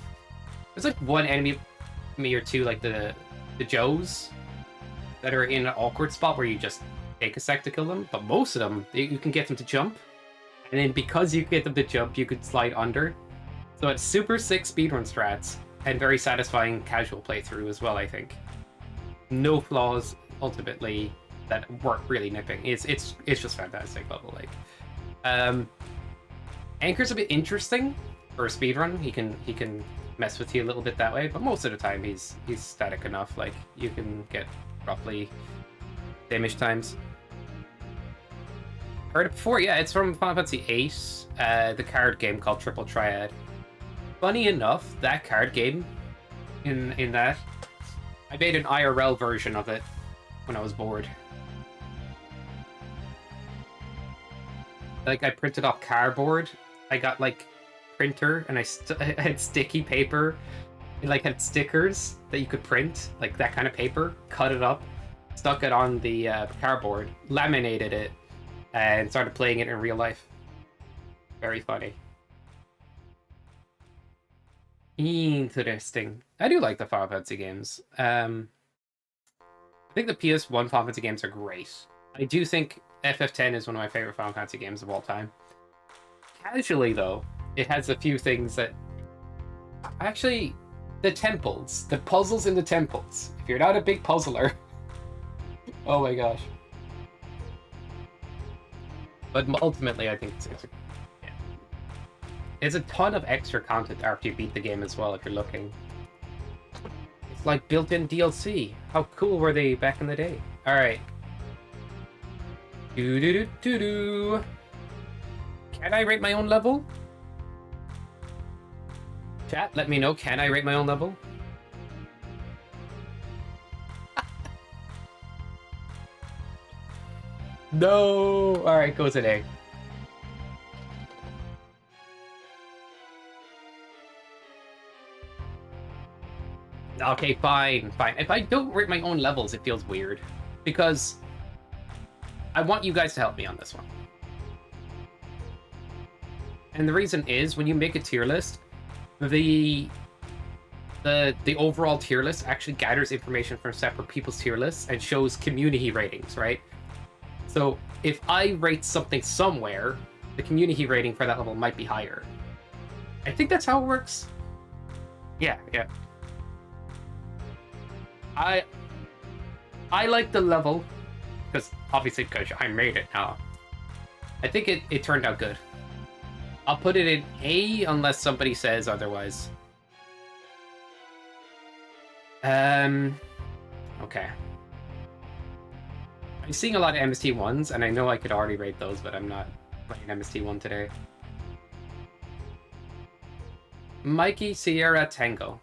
There's like one enemy, me or two, like the Joes, that are in an awkward spot where you just take a sec to kill them. But most of them, you can get them to jump, and then because you get them to jump, you could slide under. So it's super sick speedrun strats and very satisfying casual playthrough as well. I think no flaws ultimately that work really nipping. It's just fantastic level. Like, Anchor's a bit interesting for a speedrun. He can mess with you a little bit that way, but most of the time he's static enough. Like, you can get roughly damage times. Heard it before, yeah. It's from Final Fantasy VIII, the card game called Triple Triad. Funny enough, that card game, in that, I made an IRL version of it when I was bored. Like, I printed off cardboard. I got like printer, and I had sticky paper. It like had stickers that you could print, like that kind of paper. Cut it up, stuck it on the cardboard, laminated it, and started playing it in real life. Very funny. Interesting. I do like the Final Fantasy games. I think the PS1 Final Fantasy games are great. I do think FF10 is one of my favorite Final Fantasy games of all time. Casually, though, it has a few things that... Actually, the temples. The puzzles in the temples. If you're not a big puzzler... oh my gosh. But ultimately, I think it's there's a ton of extra content after you beat the game as well, if you're looking. It's like built-in DLC. How cool were they back in the day? Alright. Do-do-do-do-do. Can I rate my own level? Chat, let me know. Can I rate my own level? No! Alright, goes an A. Okay, fine. If I don't rate my own levels, it feels weird. Because I want you guys to help me on this one. And the reason is, when you make a tier list, the overall tier list actually gathers information from separate people's tier lists and shows community ratings, right? So if I rate something somewhere, the community rating for that level might be higher. I think that's how it works. Yeah. I like the level, because obviously because I made it now. I think it turned out good. I'll put it in A unless somebody says otherwise. Okay. I'm seeing a lot of MST1s, and I know I could already rate those, but I'm not playing MST1 today. Mikey Sierra Tango.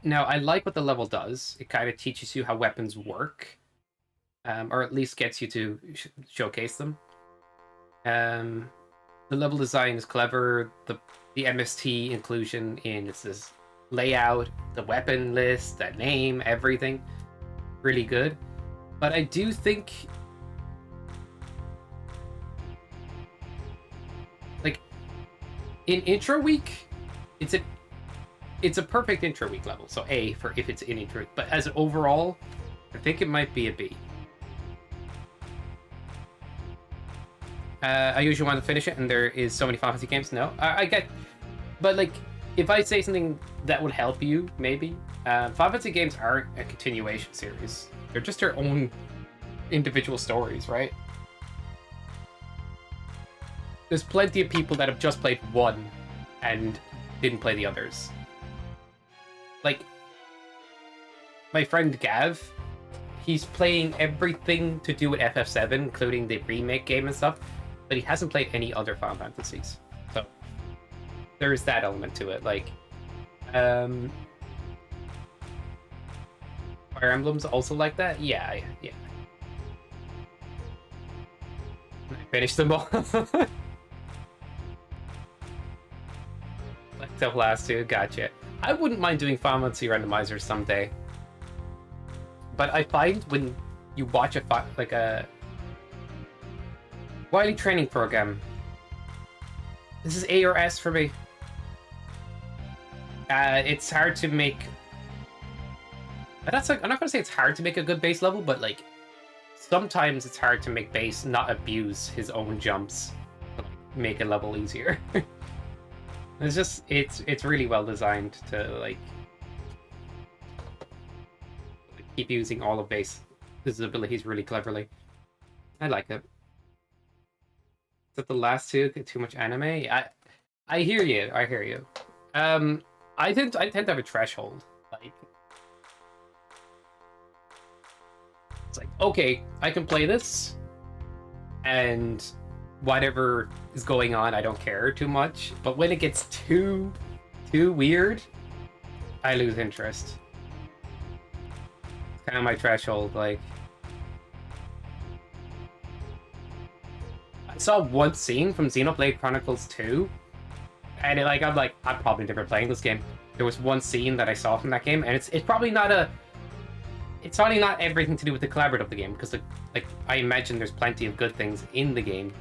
Now, I like what the level does. It kind of teaches you how weapons work, or at least gets you to showcase them. The level design is clever. The MST inclusion in this layout, the weapon list, the name, everything, really good. But I do think, like, in intro week, it's a perfect intro week level. So A for if it's in intro week. But as an overall, I think it might be a B. I usually want to finish it, and there is so many Final Fantasy games. No, I get, but like, if I say something that would help you, maybe. Final Fantasy games aren't a continuation series. They're just their own individual stories, right? There's plenty of people that have just played one and didn't play the others. Like, my friend Gav, he's playing everything to do with FF7, including the remake game and stuff, but he hasn't played any other Final Fantasies. So, there's that element to it. Like, Fire Emblem's also like that? Yeah. I finished them all. Except last two, gotcha. I wouldn't mind doing pharmacy randomizers someday. But I find when you watch like a Wiley training program, this is A or S for me. It's hard to make. That's like, I'm not gonna say it's hard to make a good base level, but like sometimes it's hard to make base not abuse his own jumps to like, make a level easier. It's just it's really well designed to like keep using all of base his abilities really cleverly. I like it. Is that the last two get too much anime? I hear you. I hear you. I tend to have a threshold. Like it's like, okay, I can play this, and whatever is going on, I don't care too much. But when it gets too weird, I lose interest. It's kind of my threshold. Like, I saw one scene from Xenoblade Chronicles 2, and I'm probably never playing this game. There was one scene that I saw from that game, and it's probably not it's probably not everything to do with the collaborative of the game, because like I imagine there's plenty of good things in the game.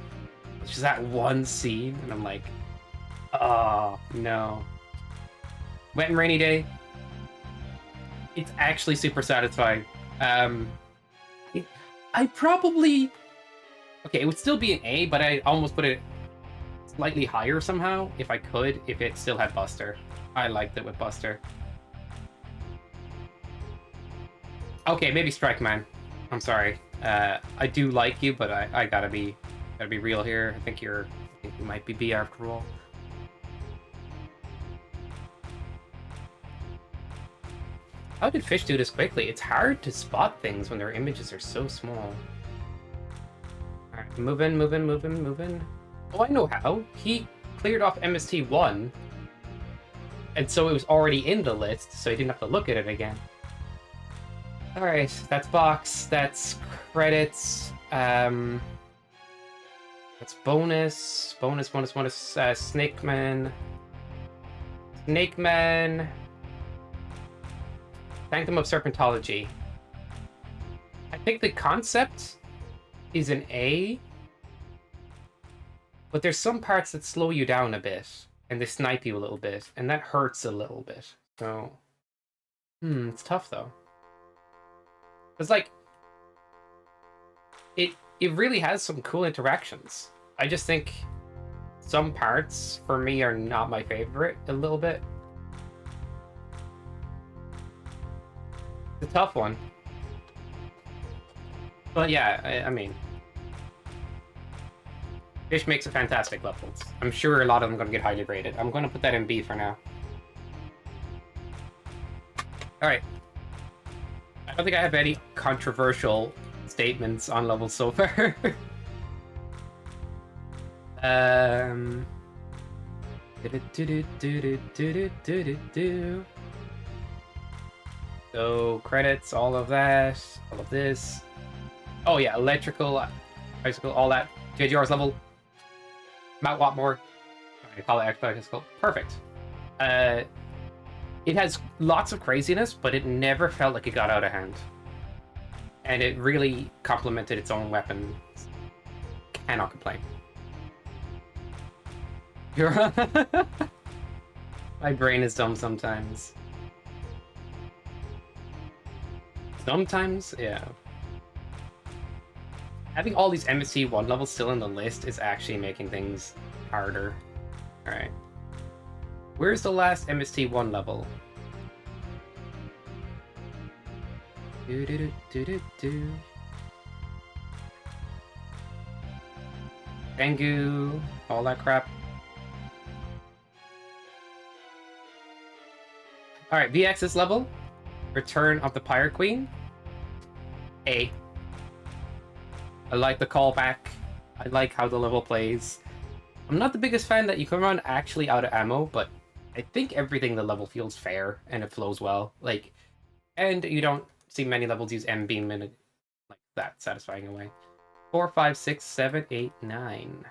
It's just that one scene, and I'm like, oh no. Wet and Rainy Day. It's actually super satisfying. I probably okay. It would still be an A, but I almost put it slightly higher somehow if I could. If it still had Buster, I liked it with Buster. Okay, maybe Strike Man. I'm sorry. I do like you, but I gotta be real here. I think you might be B after all. How did Fish do this quickly? It's hard to spot things when their images are so small. Alright, move in. Oh, I know how. He cleared off MST1, and so it was already in the list, so he didn't have to look at it again. Alright, that's box, that's credits, that's bonus, Snake Man. Sanctum of Serpentology. I think the concept is an A, but there's some parts that slow you down a bit, and they snipe you a little bit, and that hurts a little bit. So, it's tough though. It's like, it really has some cool interactions. I just think some parts, for me, are not my favorite a little bit. It's a tough one. But yeah, I mean, Fish makes a fantastic levels. I'm sure a lot of them are going to get highly rated. I'm going to put that in B for now. Alright. I don't think I have any controversial statements on levels so far. So, credits, all of that, all of this. Oh yeah, electrical, bicycle, all that. JGR's level. Mount Watmore. I call it bicycle. Perfect. It has lots of craziness, but it never felt like it got out of hand. And it really complemented its own weapon. Cannot complain. My brain is dumb sometimes. Sometimes, yeah. Having all these MST1 levels still in the list is actually making things harder. Alright. Where's the last MST1 level? Tengu, all that crap. Alright, VX's level. Return of the Pirate Queen. A. I like the callback. I like how the level plays. I'm not the biggest fan that you can run actually out of ammo, but I think everything in the level feels fair and it flows well. Like, and you don't see many levels use M beam in like that satisfying a way. 4, 5, 6, 7, 8, 9.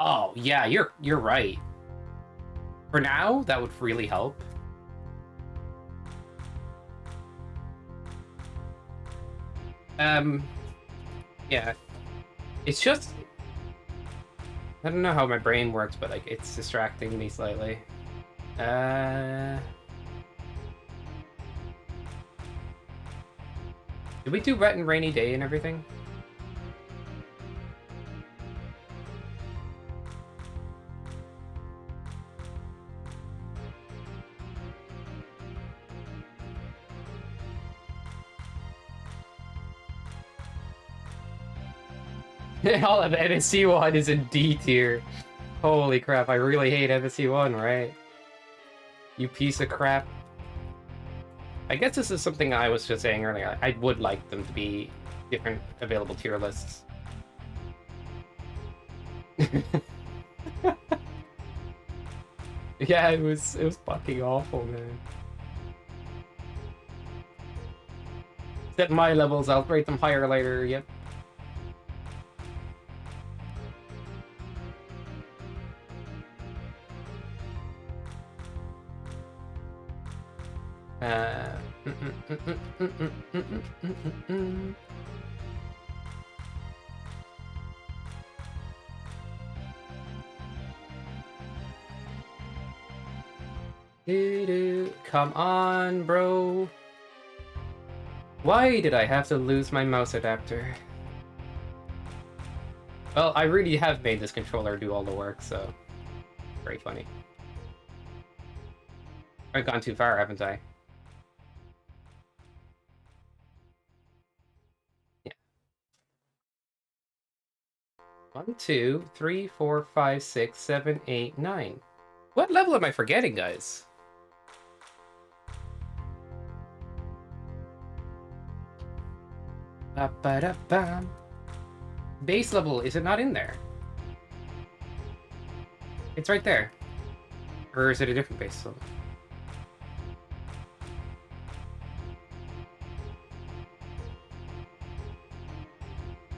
Oh, yeah, you're right. For now, that would really help. Yeah. It's just I don't know how my brain works, but like it's distracting me slightly. Did we do wet and rainy day and everything? All of MST1 is in D tier. Holy crap, I really hate MST1, right? You piece of crap. I guess this is something I was just saying earlier. I would like them to be different available tier lists. Yeah, it was fucking awful, man. Set my levels, I'll rate them higher later, yep. Come on, bro. Why did I have to lose my mouse adapter? Well, I really have made this controller do all the work, so... Very funny. I've gone too far, haven't I? Yeah. 1, 2, 3, 4, 5, 6, 7, 8, 9. What level am I forgetting, guys? Ba-ba-da-bam. Base level, is it not in there? It's right there. Or is it a different base level?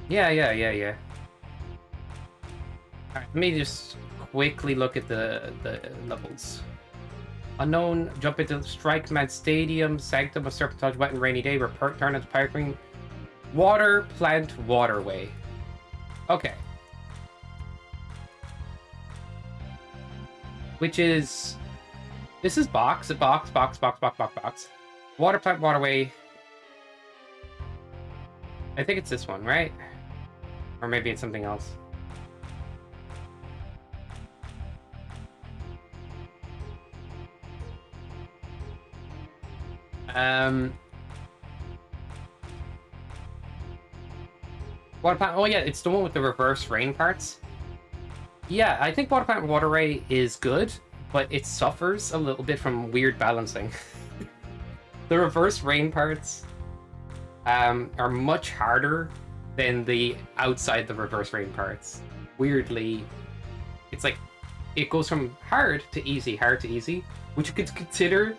Yeah. Alright, let me just quickly look at the levels. Unknown, jump into Strike Mad Stadium, Sanctum of Serpentage, Wet and Rainy Day, return into Pirate Queen, Water Plant Waterway. Okay. Which is... This is box. Water Plant Waterway. I think it's this one, right? Or maybe it's something else. Water Plant... Oh yeah, it's the one with the reverse rain parts. Yeah, I think Water Plant Waterway is good, but it suffers a little bit from weird balancing. The reverse rain parts are much harder than the outside the reverse rain parts. Weirdly, it's like it goes from hard to easy, which you could consider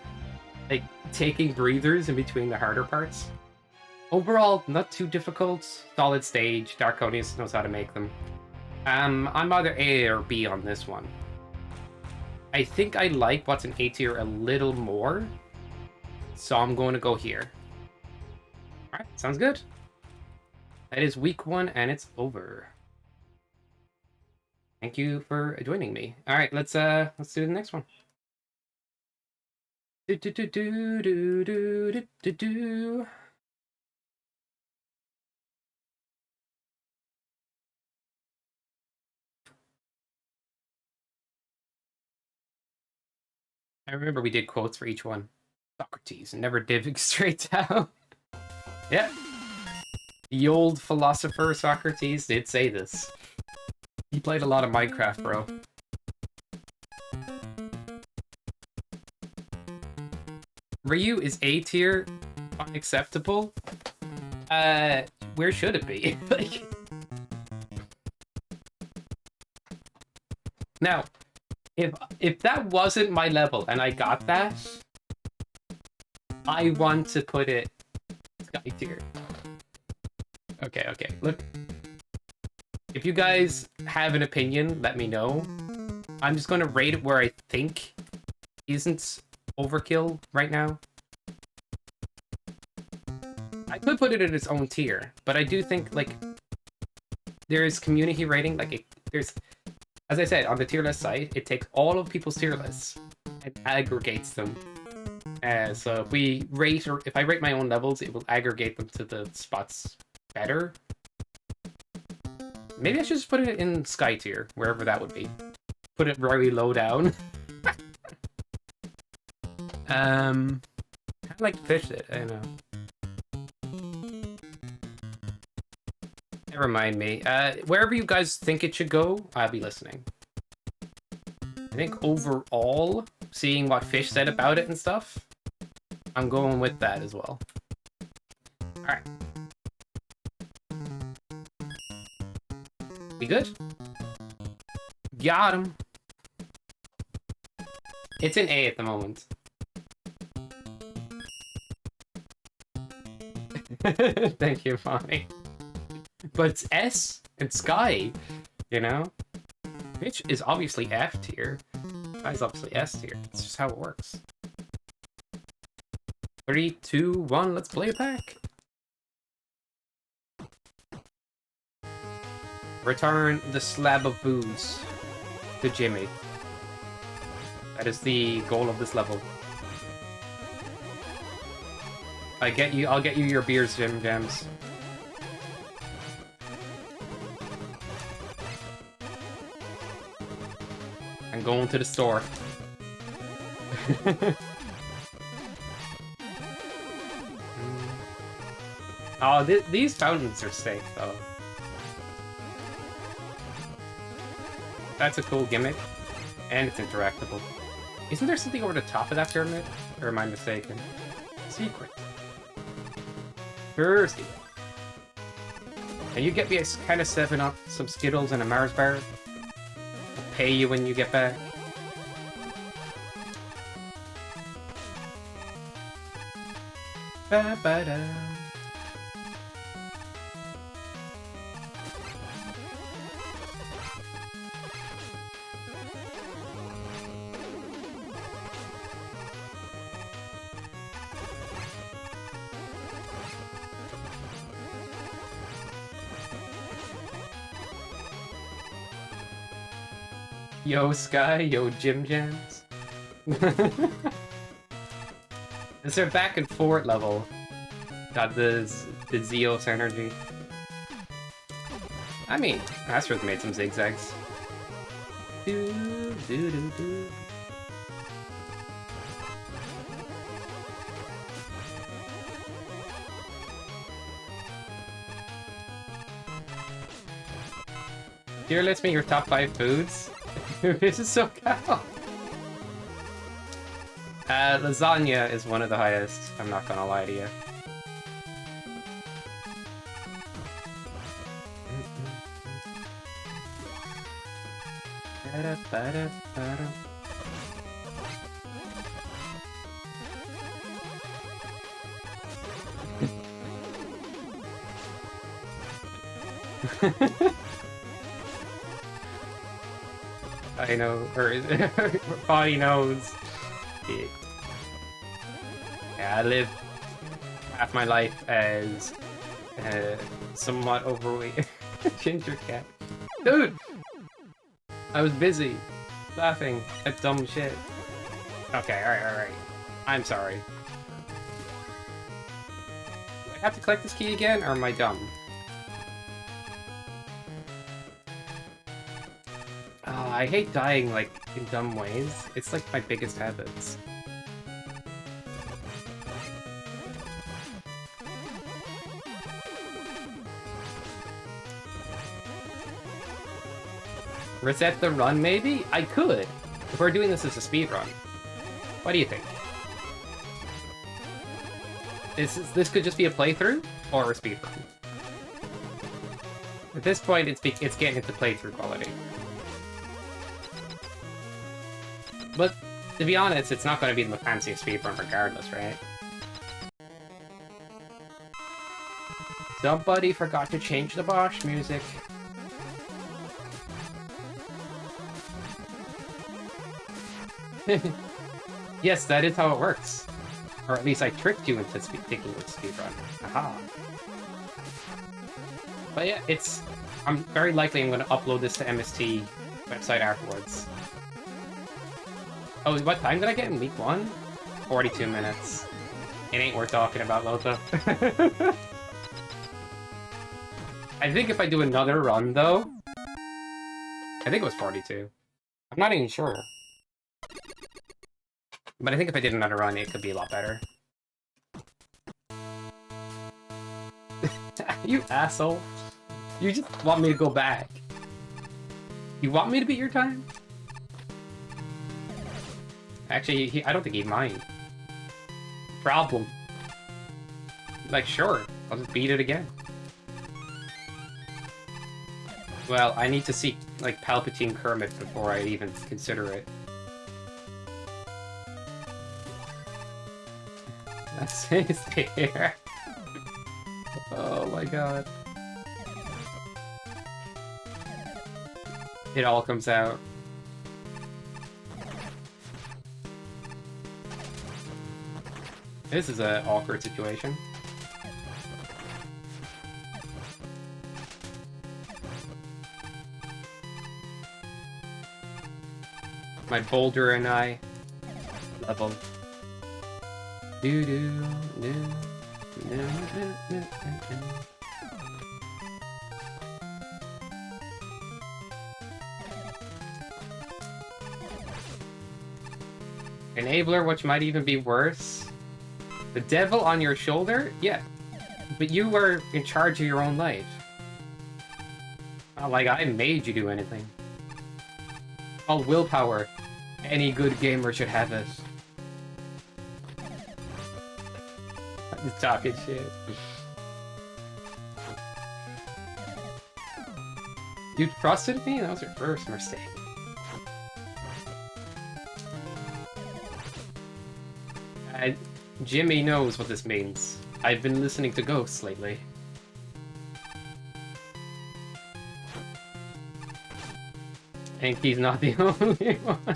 like taking breathers in between the harder parts. Overall, not too difficult. Solid stage. Darkonius knows how to make them. I'm either A or B on this one. I think I like what's in A tier a little more, so I'm going to go here. Alright, sounds good. That is week 1, and it's over. Thank you for joining me. Alright, let's do the next one. I remember we did quotes for each one. Socrates never diving straight down. Yeah. The old philosopher Socrates did say this. He played a lot of Minecraft, bro. Ryu is A tier, unacceptable. Where should it be? Like, now, if that wasn't my level and I got that, I want to put it Sky tier. Okay, look. If you guys have an opinion, let me know. I'm just going to rate it where I think isn't overkill right now. I could put it in its own tier, but I do think, like, there's community rating, like, there's, as I said, on the tier list site, it takes all of people's tier lists and aggregates them. So if we rate, or if I rate my own levels, it will aggregate them to the spots better. Maybe I should just put it in Sky tier, wherever that would be. Put it very low down. Kind of like fish it, I know. Never mind me. Wherever you guys think it should go, I'll be listening. I think overall, seeing what Fish said about it and stuff, I'm going with that as well. Alright. We good? Got him. It's an A at the moment. Thank you, Bonnie. But it's S and Sky, you know? Which is obviously F tier. Sky's obviously S tier. It's just how it works. 3, 2, 1, let's play a pack. Return the slab of booze to Jimmy. That is the goal of this level. I'll get you your beers, Jim Jams. I'm going to the store. Oh, these fountains are safe, though. That's a cool gimmick. And it's interactable. Isn't there something over the top of that pyramid? Or am I mistaken? Secret. Thirsty. Can you get me a kind of 7-Up, some Skittles, and a Mars bar? I'll pay you when you get back. Ba-ba-da. Yo, Sky, yo, Jim Jams. Is there back and forth level? Got the Zeos energy. I mean, Astro's made some zigzags. Do, do, do, do. Here, let's meet your top 5 foods. This is so cool. Lasagna is one of the highest. I'm not gonna lie to you. I know, or body knows. Yeah, I live half my life as somewhat overweight ginger cat. Dude! I was busy laughing at dumb shit. Okay, alright. I'm sorry. Do I have to collect this key again, or am I dumb? I hate dying, like, in dumb ways. It's like my biggest habits. Reset the run, maybe? I could, if we're doing this as a speed run. What do you think? This could just be a playthrough, or a speed run. At this point, it's getting into playthrough quality. But, to be honest, it's not going to be the fanciest speedrun regardless, right? Somebody forgot to change the Bosch music. Yes, that is how it works. Or at least I tricked you into thinking it was speedrun. Aha. But yeah, I'm very likely I'm going to upload this to MST website afterwards. Oh, what time did I get in week 1? 42 minutes. It ain't worth talking about, Lota. I think if I do another run, though... I think it was 42. I'm not even sure. But I think if I did another run, it could be a lot better. You asshole. You just want me to go back. You want me to beat your time? Actually, I don't think he'd mind. Problem. Like, sure. I'll just beat it again. Well, I need to see, like, Palpatine Kermit before I even consider it. That's his hair. Oh my god. It all comes out. This is an awkward situation. My boulder and I level. Do do do do do do do. Enabler, which might even be worse. The devil on your shoulder? Yeah. But you were in charge of your own life. Not like I made you do anything. All willpower. Any good gamer should have it. I'm just talking shit. You trusted me? That was your first mistake. Jimmy knows what this means. I've been listening to ghosts lately. And he's not the only one.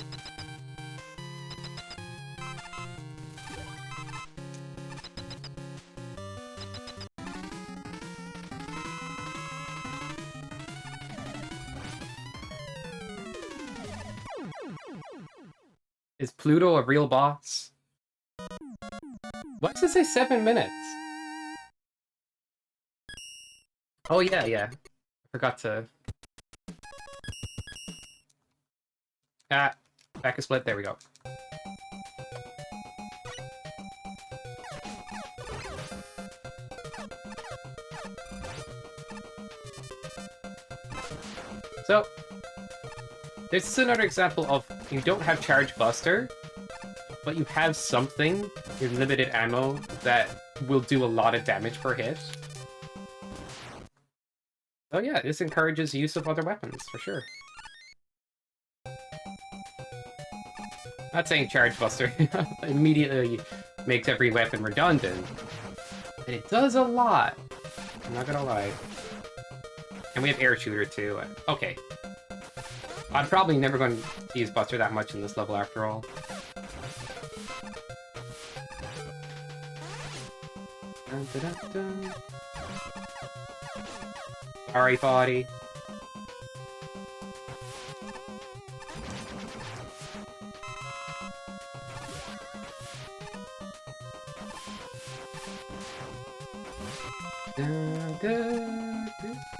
Is Pluto a real boss? Why does it say 7 minutes? Oh yeah, yeah. I forgot to... Ah, back a split, there we go. So, this is another example of you don't have Charge Buster, but you have something with limited ammo that will do a lot of damage per hit. Oh yeah, this encourages use of other weapons, for sure. Not saying Charge Buster immediately makes every weapon redundant, but it does a lot. I'm not gonna lie. And we have Air Shooter too. Okay. I'm probably never going to use Buster that much in this level after all. Dun, dun, dun, dun. Sorry, body. Dun, dun, dun.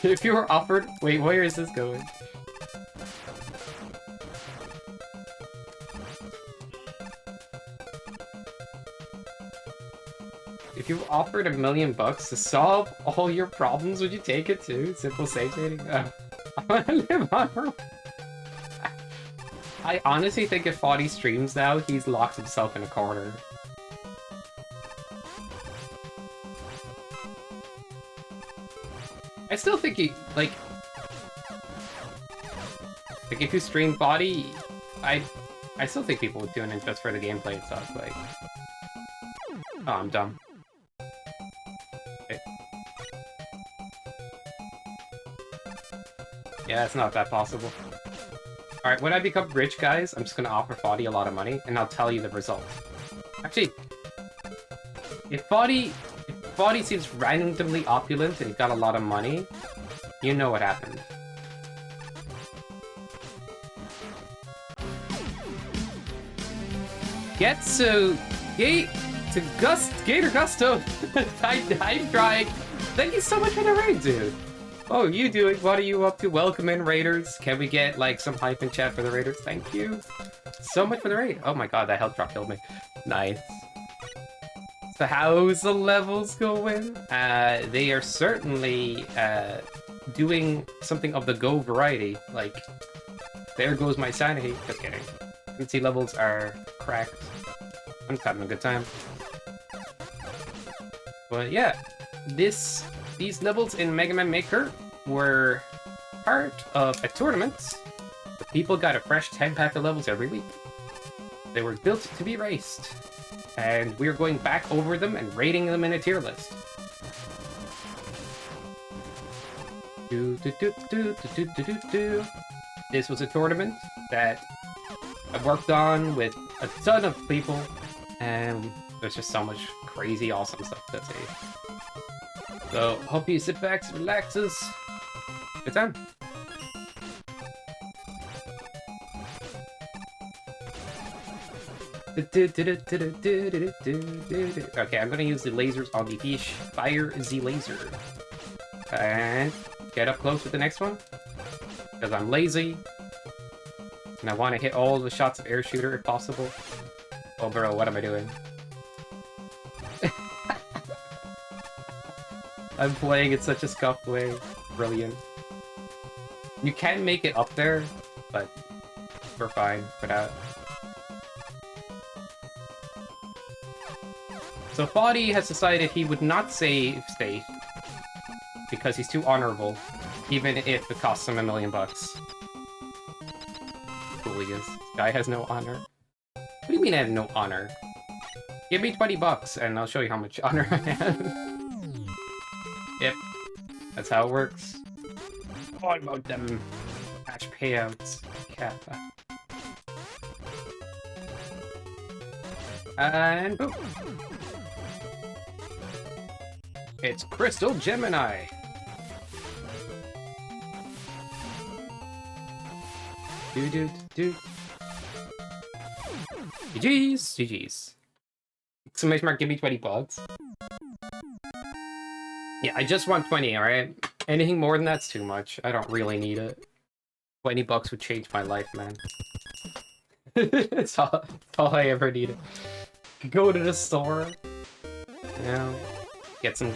If you were offered... Wait, where is this going? If you were offered $1 million to solve all your problems, would you take it too? Simple save stating? Oh. I wanna live on... I honestly think if Foddy streams now, he's locked himself in a corner. I still think he, like if you stream Foddy, I still think people would tune in just for the gameplay itself. Like, oh, I'm dumb. Okay. Yeah, it's not that possible. Alright, when I become rich, guys, I'm just gonna offer Foddy a lot of money, and I'll tell you the result. Actually, if Foddy seems randomly opulent and he got a lot of money, you know what happened. Gator Gusto! I'm trying. Thank you so much for the raid, dude. Oh, you doing? What are you up to? Welcome in, Raiders. Can we get, like, some hype in chat for the Raiders? Thank you so much for the raid. Oh my god, that health drop killed me. Nice. So how's the levels going? They are certainly, doing something of the Go variety. Like, there goes my sanity. Just kidding. You can see levels are cracked. I'm just having a good time. But yeah, these levels in Mega Man Maker were part of a tournament. The people got a fresh 10-pack of levels every week. They were built to be raced. And we're going back over them and rating them in a tier list. This was a tournament that I worked on with a ton of people, and there's just so much crazy awesome stuff to see. So, hope you sit back, relaxes. Good time. Okay, I'm gonna use the lasers on the fish. Fire the laser. And get up close with the next one. Because I'm lazy. And I want to hit all the shots of air shooter if possible. Oh bro, what am I doing? I'm playing in such a scuffed way. Brilliant. You can make it up there, but we're fine for that. So Foddy has decided he would not save state because he's too honorable, even if it costs him $1 million. Cool he is. This guy has no honor. What do you mean I have no honor? Give me $20 and I'll show you how much honor I have. Yep, that's how it works. All about them match payouts. Kappa. And boom. It's Crystal Gemini. Do. GG's. Exclamation mark, give me $20. Yeah, I just want 20, alright? Anything more than that's too much. I don't really need it. $20 would change my life, man. It's all I ever needed. Go to the store. You know, get some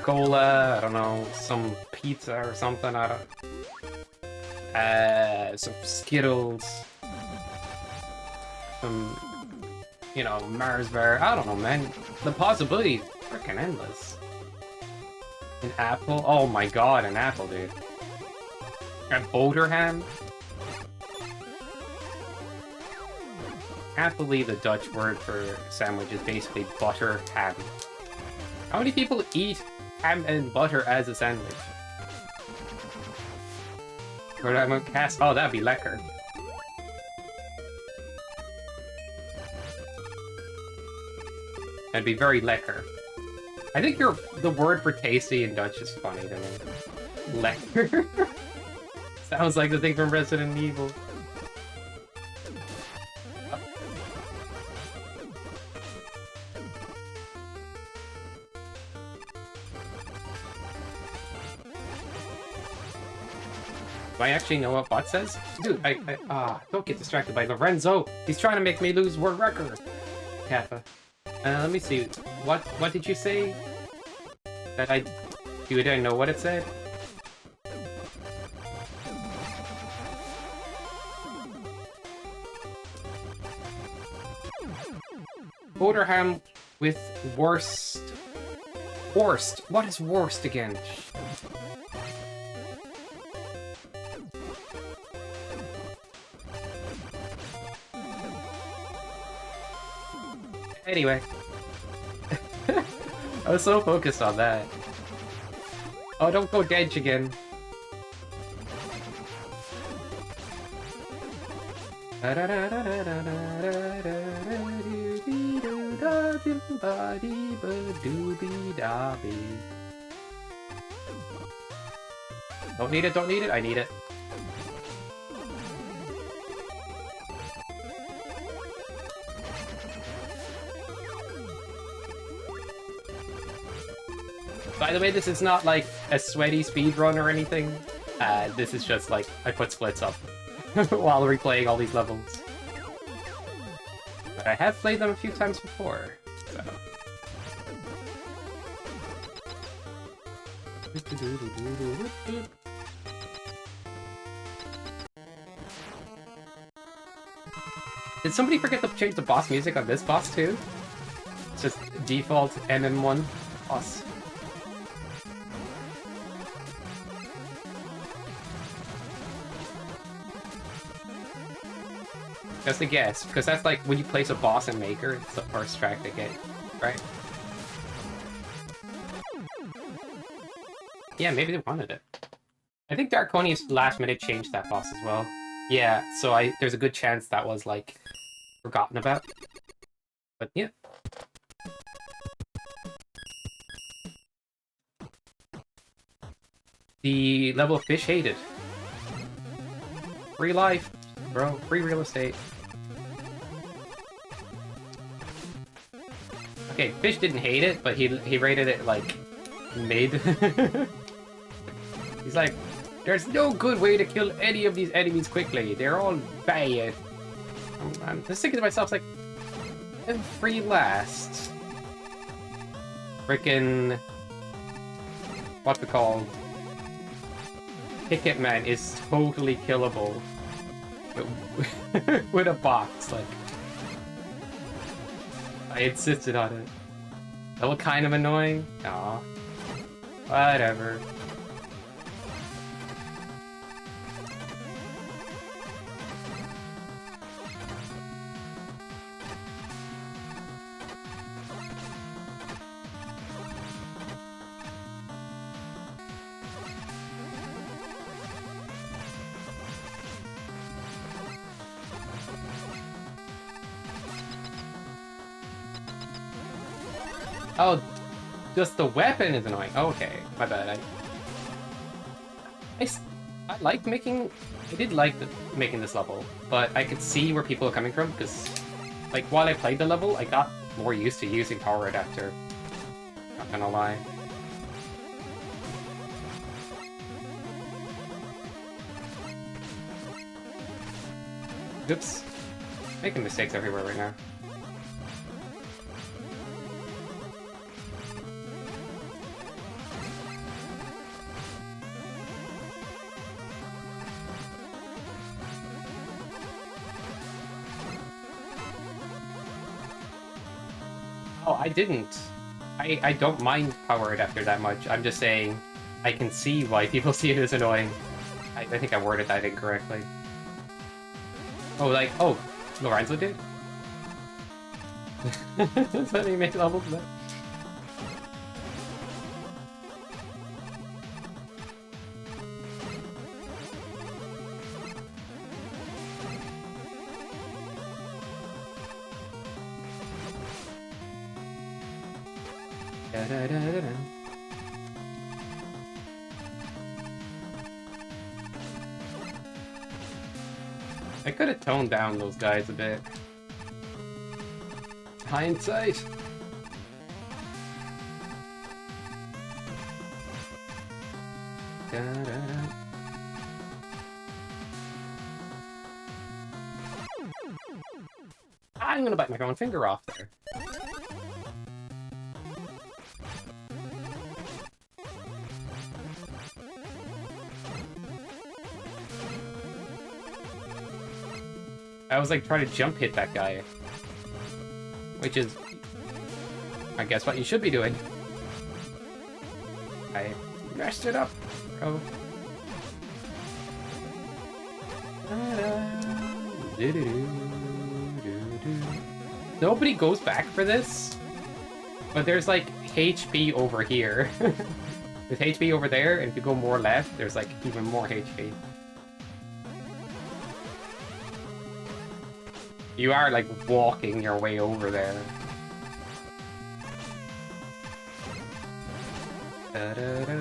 cola, I don't know, some pizza or something, I don't... some Skittles. Some, you know, Mars bar. I don't know, man. The possibilities are freaking endless. An apple? Oh my god, an apple, dude. An older ham? Can't believe the Dutch word for sandwich is basically butter ham. How many people eat ham and butter as a sandwich? Or I'm gonna cast. Oh, that'd be lekker. That'd be very lekker. I think the word for tasty in Dutch is funny to me. Lekker. Sounds like the thing from Resident Evil. Do I actually know what bot says? Dude, don't get distracted by Lorenzo. He's trying to make me lose world record. Kappa. Let me see. What did you say? Dude, I know what it said. Border ham with worst. Worst. What is worst again? Anyway. I was so focused on that. Oh, don't go Dench again. Don't need it, don't need it, I need it. By the way, this is not like a sweaty speedrun or anything. This is just like, I put splits up while replaying all these levels. But I have played them a few times before, so... Did somebody forget to change the boss music on this boss too? It's just default MM1 boss. Just a guess, because that's like when you place a boss in Maker, it's the first track they get, right? Yeah, maybe they wanted it. I think Darkonius last minute changed that boss as well. Yeah, so there's a good chance that was like forgotten about. But yeah. The level of fish hated. Free life, bro. Free real estate. Okay, fish didn't hate it, but he rated it like mid. He's like, there's no good way to kill any of these enemies quickly. They're all bad. I'm just thinking to myself, like, every last frickin' what's it called? Ticket Man is totally killable with a box. Like, I insisted on it. That was kind of annoying. Aw, whatever. Oh, just the weapon is annoying. Oh, okay, my bad. I like making... I did like making this level, but I could see where people are coming from, because, like, while I played the level, I got more used to using Power Adapter. Not gonna lie. Oops. Making mistakes everywhere right now. Oh, I didn't. I don't mind Power Adapter that much. I'm just saying I can see why people see it as annoying. I think I worded that incorrectly. Oh, like, oh, Lorenzo did? That's how you make levels of that? I could have toned down those guys a bit. Hindsight. I'm gonna bite my own finger off there. I was like trying to jump hit that guy. Which is, I guess, what you should be doing. I messed it up, bro. nobody goes back for this, but there's like HP over here. There's HP over there, and if you go more left, there's like even more HP. You are like walking your way over there. Da-da-da.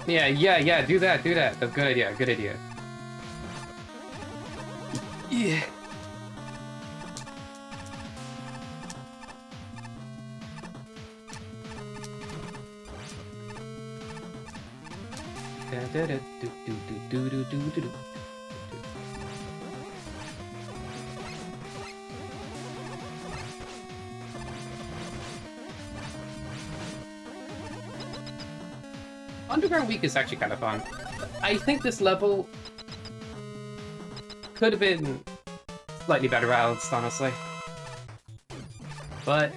Yeah, do that. That's a good idea, Yeah. Underground Week is actually kind of fun. I think this level could have been slightly better balanced, honestly. But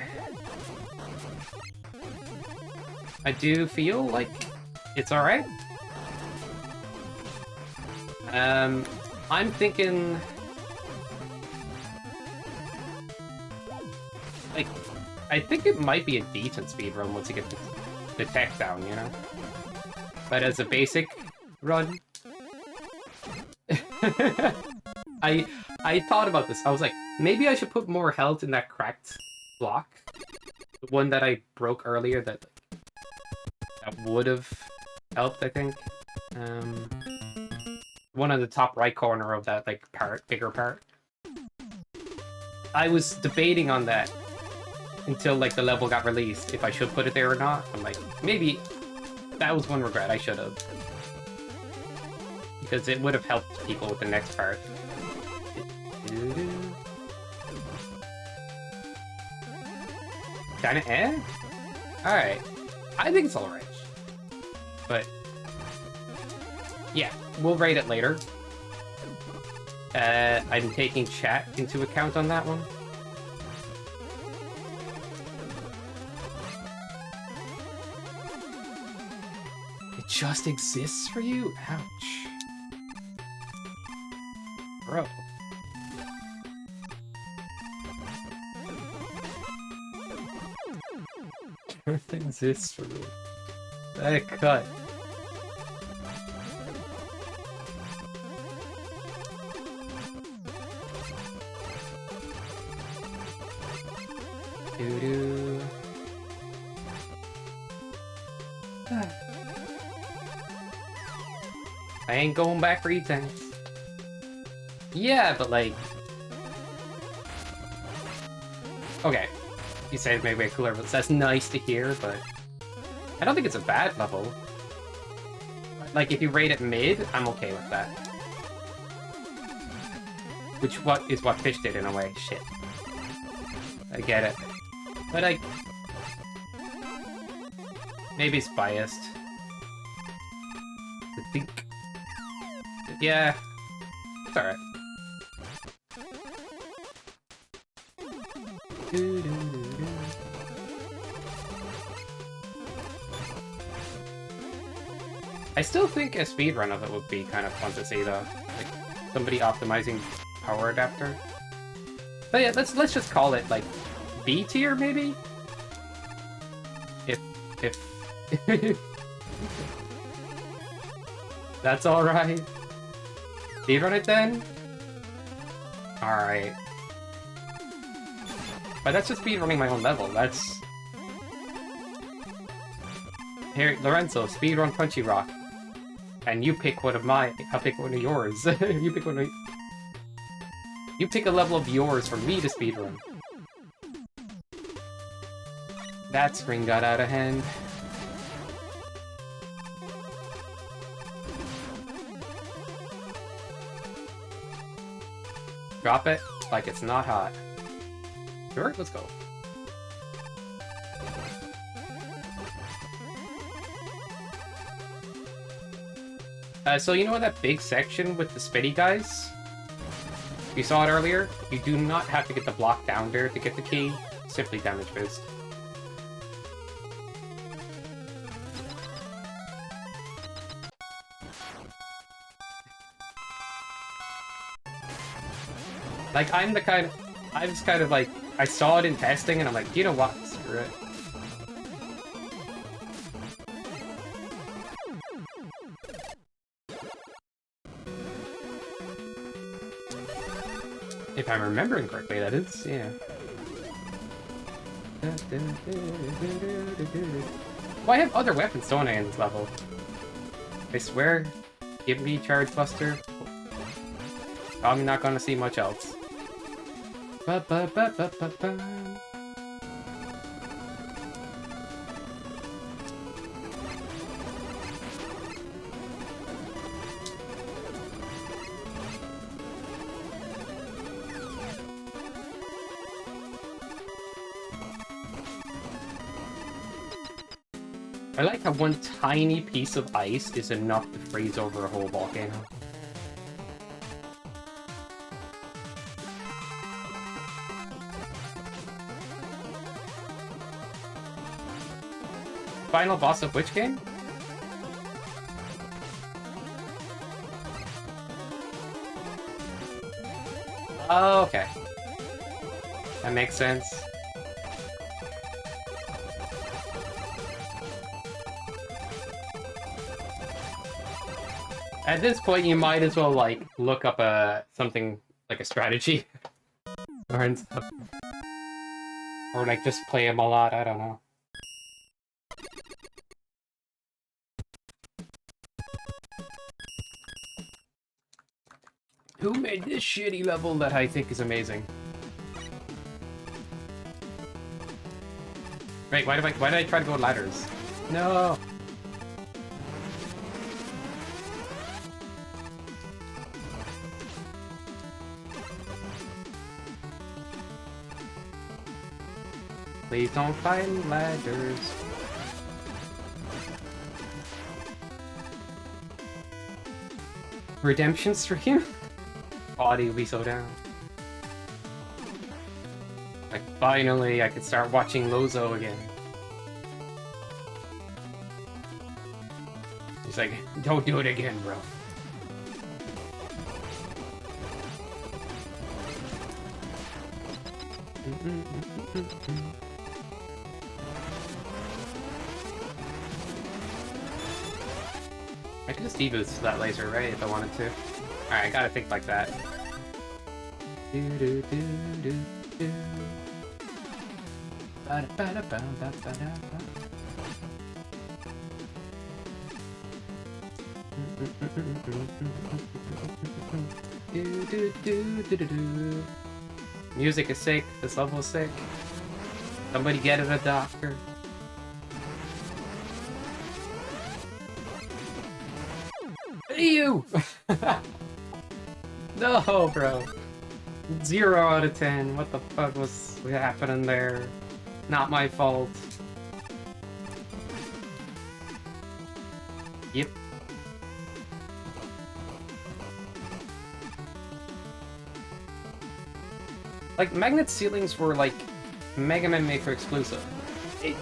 I do feel like it's alright. I'm thinking like I think it might be a decent speedrun once you get the tech down, you know? But as a basic run, I thought about this. I was like, maybe I should put more health in that cracked block, the one that I broke earlier. That would have helped, I think. One on the top right corner of that like bigger part. I was debating on that until like the level got released, if I should put it there or not. I'm like, maybe. That was one regret. I should have. Because it would have helped people with the next part. Kinda eh? Alright. I think it's alright. But yeah, we'll rate it later. I'm taking chat into account on that one. Just exists for you? Ouch. Bro. Just exists for me. That cut. Doo-doo. I ain't going back for E-tanks. Yeah, but like... Okay. You say it may be cooler, but that's nice to hear, but... I don't think it's a bad level. Like, if you rate it mid, I'm okay with that. Which is what Fish did in a way. Shit. I get it. But I... Maybe it's biased. I think... Yeah, it's alright. I still think a speedrun of it would be kind of fun to see though. Like somebody optimizing power adapter. But yeah, let's just call it like B tier maybe? If that's alright. Speedrun it then? Alright. But that's just speedrunning my own level, that's... Here, Lorenzo, speedrun Punchy Rock. And you pick one of mine, I'll pick one of yours. You pick one of... You pick a level of yours for me to speedrun. That screen got out of hand. Drop it like it's not hot. Sure, let's go. So you know that big section with the spitty guys? You saw it earlier? You do not have to get the block down there to get the key. simply damage boost. Like, I was kind of like, I saw it in testing and I'm like, you know what, screw it. If I'm remembering correctly, that is, yeah. Well, I have other weapons, don't I, in this level? I swear, give me Charge Buster. Probably not gonna see much else. Ba -ba -ba -ba -ba -ba. I like how one tiny piece of ice is enough to freeze over a whole volcano. Final boss of which game? Oh, okay. That makes sense. At this point, you might as well, like, look up something like a strategy. Or stuff. Or, like, just play him a lot, I don't know. Who made this shitty level that I think is amazing? Wait, why did I try to go ladders? No! Please don't find ladders. Redemption stream? Body will be so down. Like, finally, I could start watching Lozo again. He's like, don't do it again, bro. I could just deboost that laser, right, if I wanted to. Alright, I gotta think like that. Music is sick, this level is sick. Somebody get it a doctor. You! No, bro. 0 out of 10. What the fuck was happening there? Not my fault. Yep. Like, magnet ceilings were like Mega Man Maker exclusive.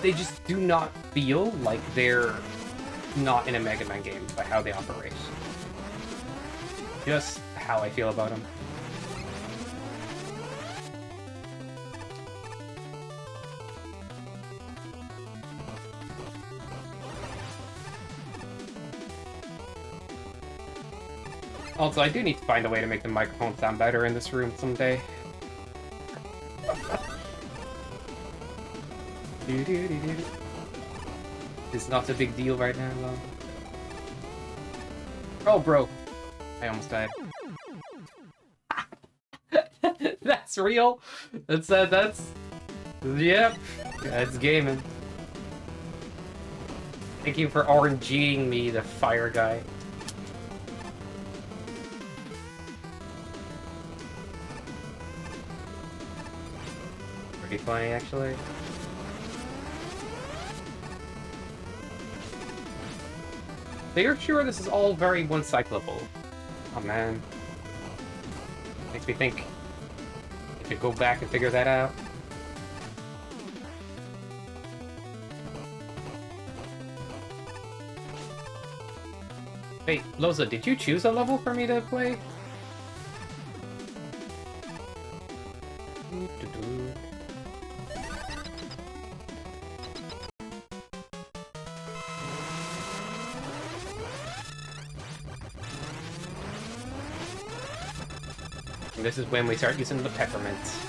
They just do not feel like they're not in a Mega Man game by how they operate. Just how I feel about them. Also, I do need to find a way to make the microphone sound better in this room someday. It's not a big deal right now, though. Oh, bro. I almost died. That's real? That's... Yep. That's gaming. Thank you for RNGing me, the fire guy. Pretty funny, actually. So you're sure this is all very one-cyclable? Oh man. Makes me think I could go back and figure that out. Wait, Loza, did you choose a level for me to play? And this is when we start using the peppermints.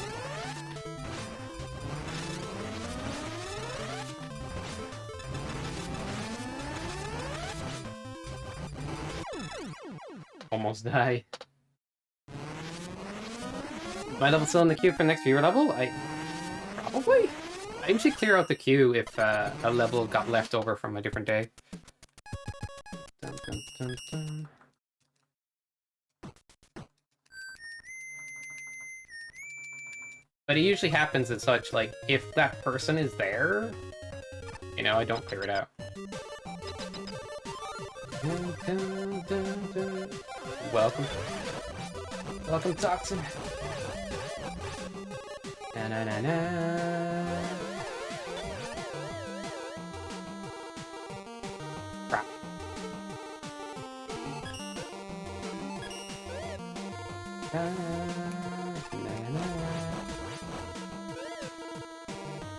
Almost die. My level still in the queue for the next viewer level? Probably? I usually clear out the queue if a level got left over from a different day. Dun, dun, dun, dun. But it usually happens as such, like, if that person is there, you know, I don't clear it out. Dun, dun, dun, dun. Welcome. Welcome, Toxin. Na na na na. Crap. Na, na, na.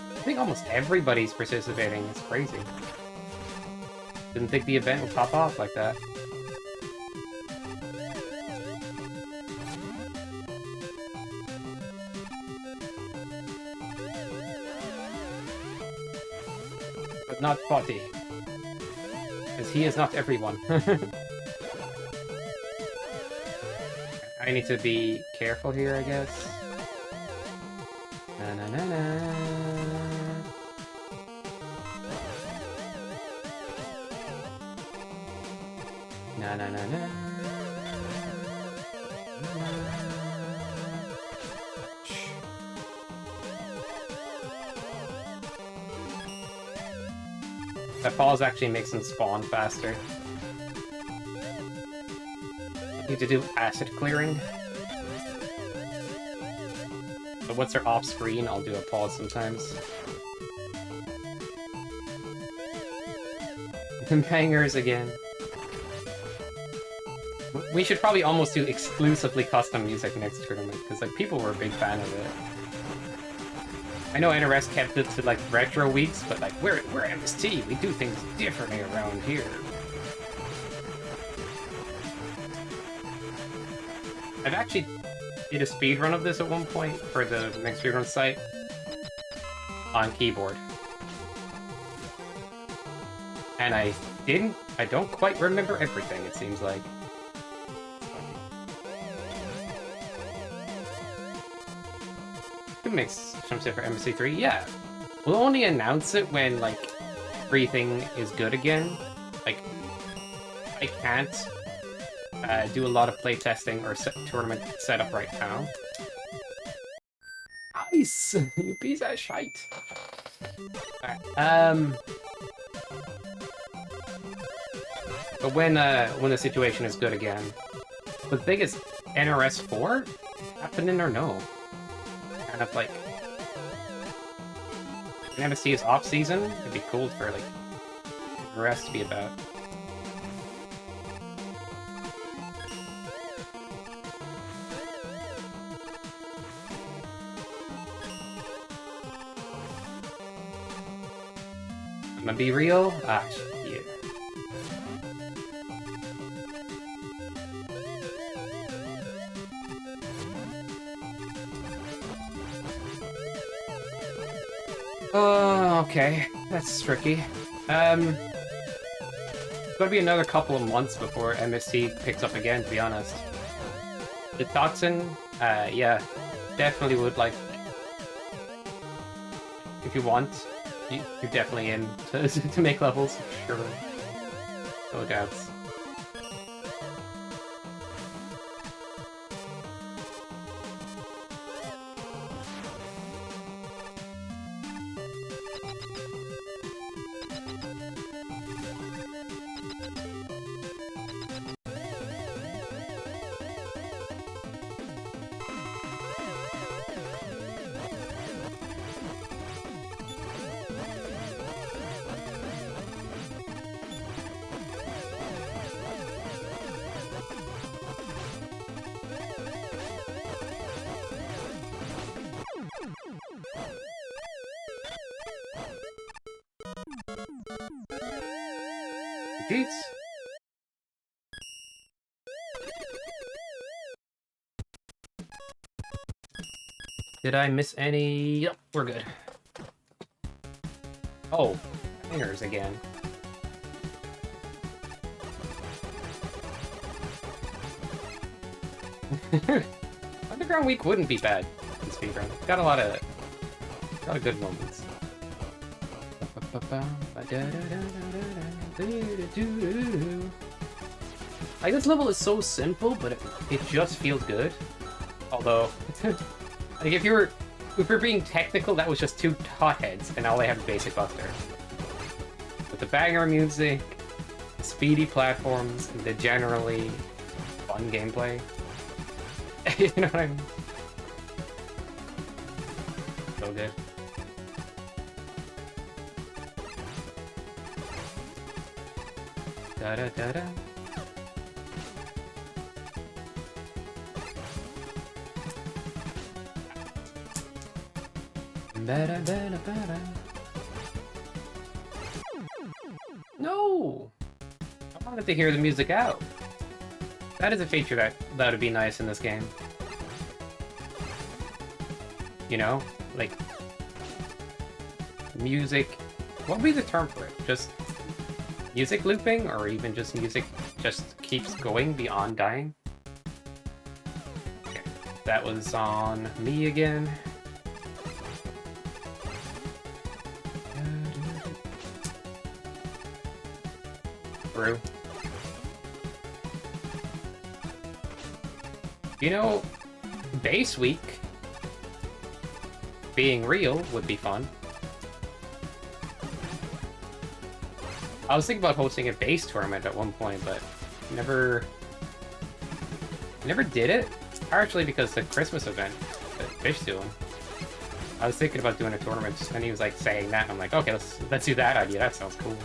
I think almost everybody's participating. It's crazy. Didn't think the event would pop off like that. But not Spotty. Because he is not everyone. I need to be careful here, I guess. Na na na na. Na na na na. That pause actually makes them spawn faster. Need to do acid clearing. But once they're off screen, I'll do a pause sometimes. Bangers again. We should probably almost do exclusively custom music next tournament, because like people were a big fan of it. I know NRS kept it to like retro weeks, but like we're MST, we do things differently around here. I've actually did a speedrun of this at one point for the next speedrun site on keyboard. And I don't quite remember everything, it seems like. Could make some shit for MST3, yeah. We'll only announce it when, like, everything is good again. Like, I can't do a lot of playtesting or tournament setup right now. Nice! You piece of shite. Alright, but when the situation is good again. The thing is, NRS 4? Happening or no? Kind of like... When MST is off season, it'd be cool for, like, NRS to be about. I'm gonna be real? Ah, yeah. Okay. That's tricky. It's gonna be another couple of months before MST picks up again, to be honest. The Toxin, yeah, definitely would like... If you want, you're definitely in to make levels, sure. No doubts. Jeez. Did I miss any? Yep, we're good. Oh, hangers again. Underground Week wouldn't be bad in speedrun. It's got a lot of good moments. Like, this level is so simple, but it just feels good. Although, like, if we're being technical, that was just two hotheads, and all they have is basic Buster. But the banger music, the speedy platforms, and the generally fun gameplay. You know what I mean? So good. Da da da da. No! I wanted to hear the music out. That is a feature that would be nice in this game. You know? Like, music... What would be the term for it? Just music looping? Or even just music just keeps going beyond dying? Okay. That was on me again. Through. You know, base week being real would be fun. I was thinking about hosting a base tournament at one point, but never did it. Partially because the Christmas event that Fish doing. I was thinking about doing a tournament, and he was like saying that, and I'm like, okay, let's do that idea. That sounds cool.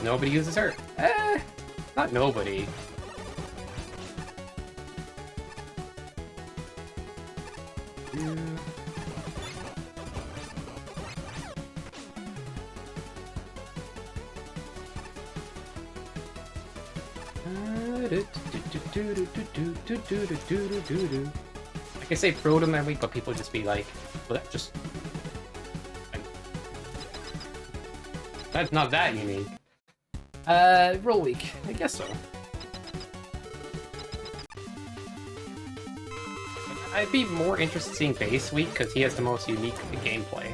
Nobody uses her. Not nobody. I can say Proto Man Week, but people just be like, well, that just... That's not that unique. Roll Week. I guess so. I'd be more interested in seeing Base Week, because he has the most unique gameplay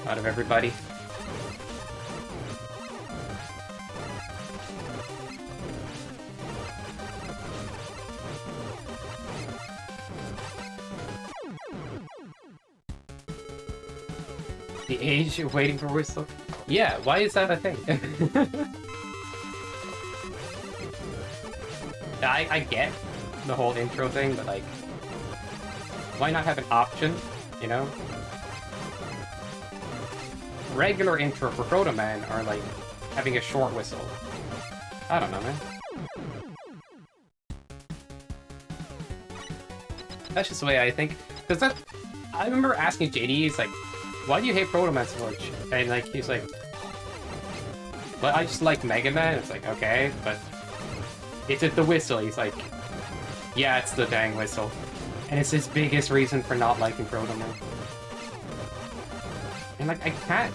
out of everybody. The age of waiting for whistle? Yeah, why is that a thing? I get the whole intro thing, but like, why not have an option, you know? Regular intro for Proto Man are like having a short whistle. I don't know, man. That's just the way I think. Because that, I remember asking JD, he's like, why do you hate Proto Man so much? And like, he's like, well, I just like Mega Man. It's like, okay, but is it the whistle? He's like, yeah, it's the dang whistle. And it's his biggest reason for not liking Proto Man. And like, I can't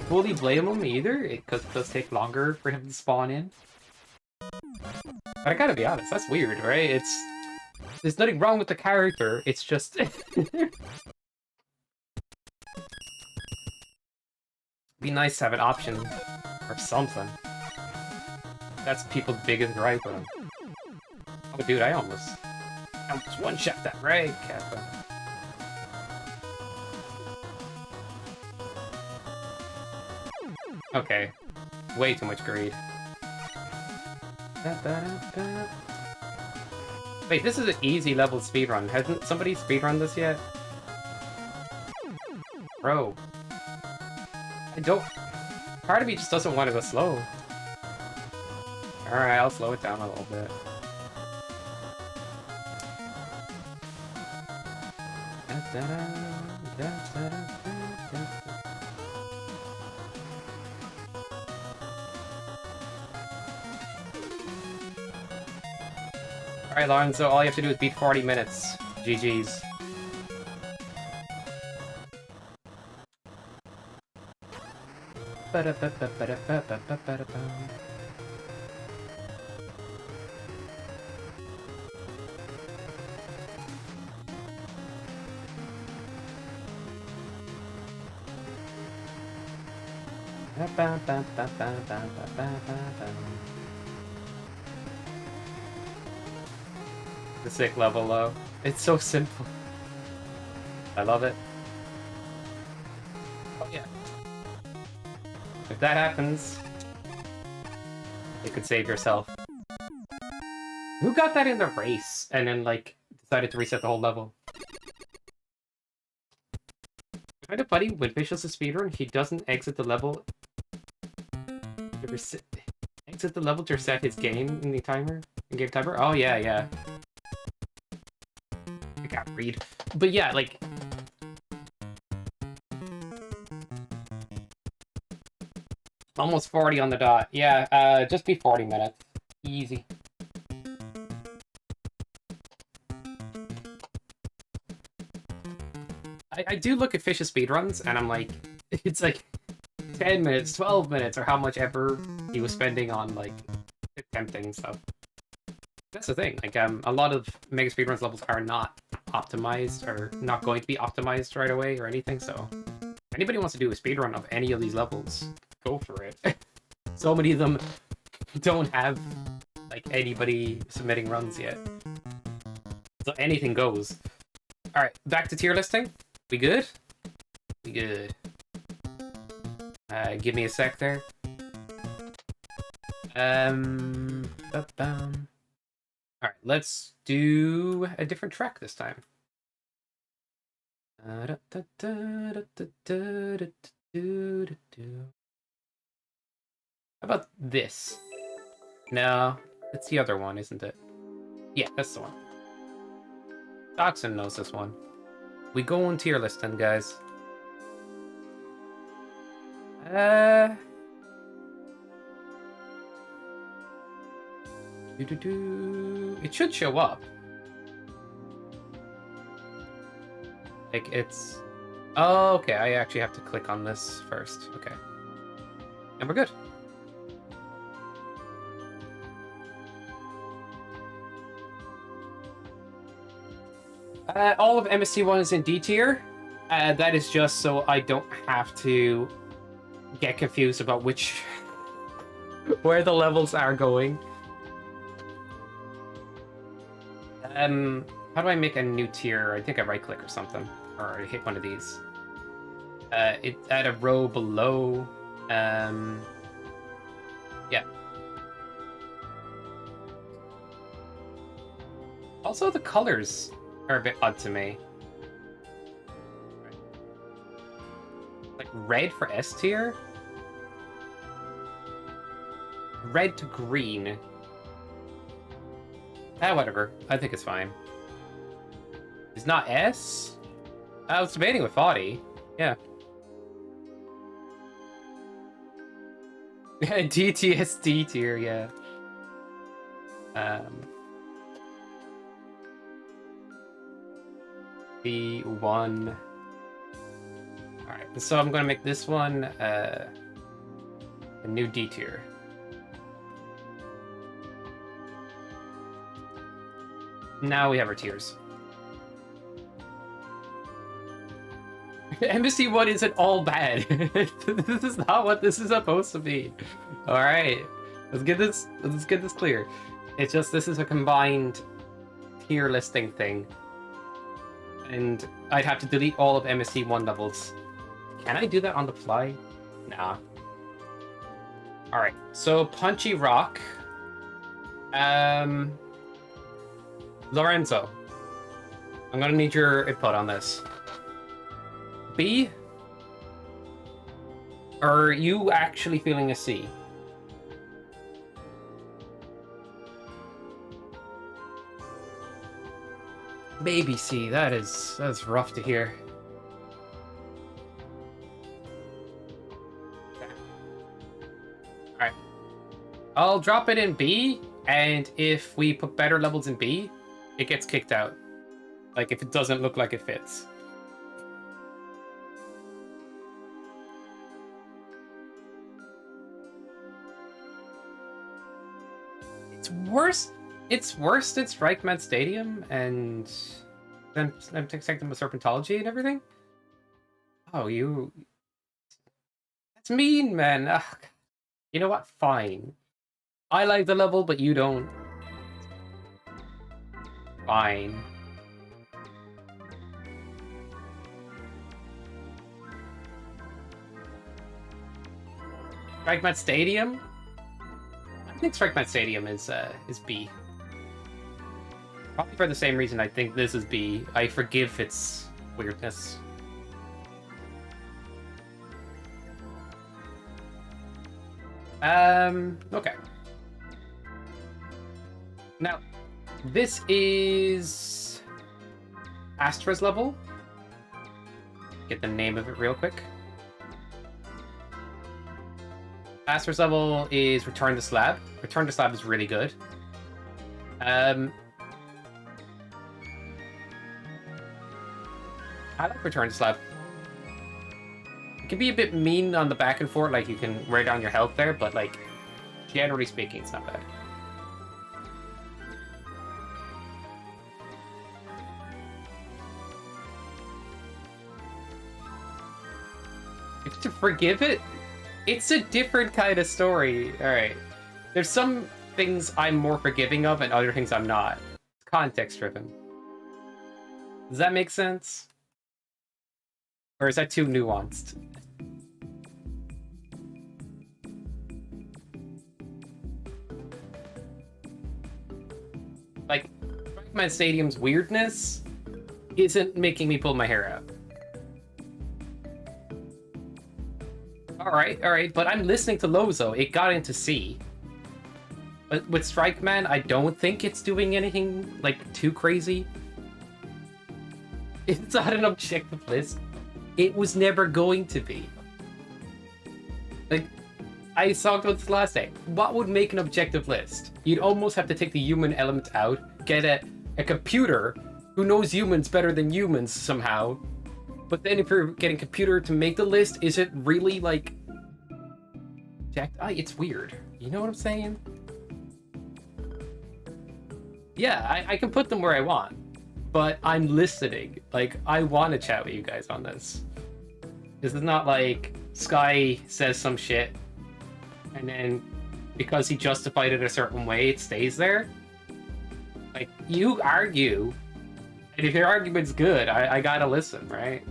fully blame him either, because it does take longer for him to spawn in. But I gotta be honest, that's weird, right? There's nothing wrong with the character, it's just... Be nice to have an option or something. That's people's biggest gripe with him. Oh, dude, I almost one-shot that right, Kappa. Okay, way too much greed. Wait, this is an easy level speedrun. Hasn't somebody speedrun this yet? Bro. I don't... Part of me just doesn't want to go slow. Alright, I'll slow it down a little bit. Alright, Lauren, so all you have to do is beat 40 minutes. GG's. The sick level low. It's so simple. I love it. Oh yeah. If that happens, you could save yourself. Who got that in the race and then like decided to reset the whole level? I find it funny when Fish does a speedrun, he doesn't exit the level. Exit the level to reset his game in the timer? In-game timer? Oh yeah, yeah. I can't read. But yeah, like... almost 40 on the dot. Yeah, just be 40 minutes. Easy. I do look at Fish's speedruns, and I'm like... it's like 10 minutes, 12 minutes, or how much ever he was spending on, like, attempting stuff. That's the thing. Like, a lot of Mega Speedruns levels are not optimized, or not going to be optimized right away, or anything, so... if anybody wants to do a speedrun of any of these levels, go for it. So many of them don't have, like, anybody submitting runs yet. So anything goes. Alright, back to tier listing. We good? We good. Give me a sec there. Alright, let's do a different track this time. How about this? No, it's the other one, isn't it? Yeah, that's the one. Doxon knows this one. We go on tier listing, guys. It should show up. Like, it's... oh, okay, I actually have to click on this first. Okay. And we're good. All of MST1 is in D tier. That is just so I don't have to get confused about which... where the levels are going. How do I make a new tier? I think I right-click or something. Or I hit one of these. It's at a row below. Yeah. Also, the colors are a bit odd to me. Like red for S tier? Red to green. Whatever. I think it's fine. It's not S? I was debating with Foddy. Yeah. DTSD tier, yeah. B1. Alright, so I'm gonna make this one a new D tier. Now we have our tiers. MST1 isn't all bad. This is not what this is supposed to be. Alright. Let's get this clear. It's just this is a combined tier listing thing. And I'd have to delete all of MST1 levels. Can I do that on the fly? Nah. Alright, so Punchy Rock. Lorenzo. I'm gonna need your input on this. B? Or are you actually feeling a C? Maybe C. That's rough to hear. I'll drop it in B, and if we put better levels in B, it gets kicked out. Like, if it doesn't look like it fits. It's worse than Strike Man Stadium and then Sectum of Serpentology and everything. Oh, that's mean, man. Ugh. You know what? Fine. I like the level, but you don't. Fine. Strike Man Stadium? I think Strike Man Stadium is B. Probably for the same reason I think this is B. I forgive its weirdness. Okay. Now, this is Astra's level. Get the name of it real quick. Astra's level is Return to Slab. Return to Slab is really good. I like Return to Slab. It can be a bit mean on the back and forth, like you can wear down your health there, but like, generally speaking, it's not bad. To forgive it? It's a different kind of story. Alright. There's some things I'm more forgiving of and other things I'm not. It's context driven. Does that make sense? Or is that too nuanced? Like, my stadium's weirdness isn't making me pull my hair out. Alright, but I'm listening to Lozo. It got into C. But with Strike Man, I don't think it's doing anything, like, too crazy. It's not an objective list. It was never going to be. Like, I talked about this last day. What would make an objective list? You'd almost have to take the human element out, get a computer who knows humans better than humans somehow. But then if you're getting a computer to make the list, is it really, like... It's weird. You know what I'm saying? Yeah, I can put them where I want. But I'm listening. Like, I want to chat with you guys on this. This is not like Sky says some shit, and then because he justified it a certain way, it stays there. Like, you argue, and if your argument's good, I gotta listen, right?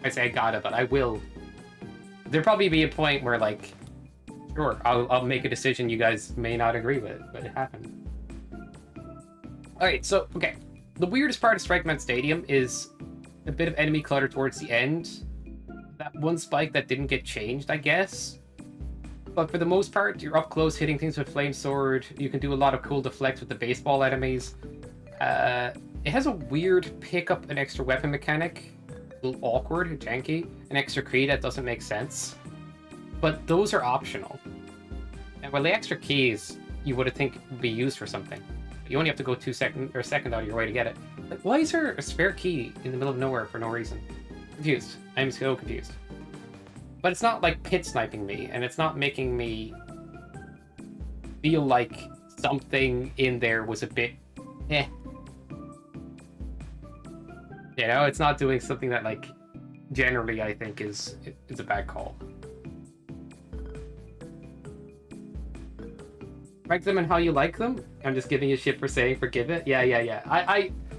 I say I gotta, but I will. There'll probably be a point where, like, sure, I'll make a decision you guys may not agree with, but it happened. Alright, so, okay. The weirdest part of Strike Man Stadium is a bit of enemy clutter towards the end. That one spike that didn't get changed, I guess. But for the most part, you're up close hitting things with Flame Sword. You can do a lot of cool deflects with the baseball enemies. It has a weird pick up an extra weapon mechanic. A little awkward, janky. An extra key that doesn't make sense. But those are optional. And while the extra keys you would think would be used for something. You only have to go 2 seconds or a second out of your way to get it. Like, why is there a spare key in the middle of nowhere for no reason? Confused. I'm so confused. But it's not like pit sniping me, and it's not making me feel like something in there was a bit eh. You know, it's not doing something that, like, generally I think is a bad call. Rank them and how you like them? I'm just giving you shit for saying forgive it? Yeah.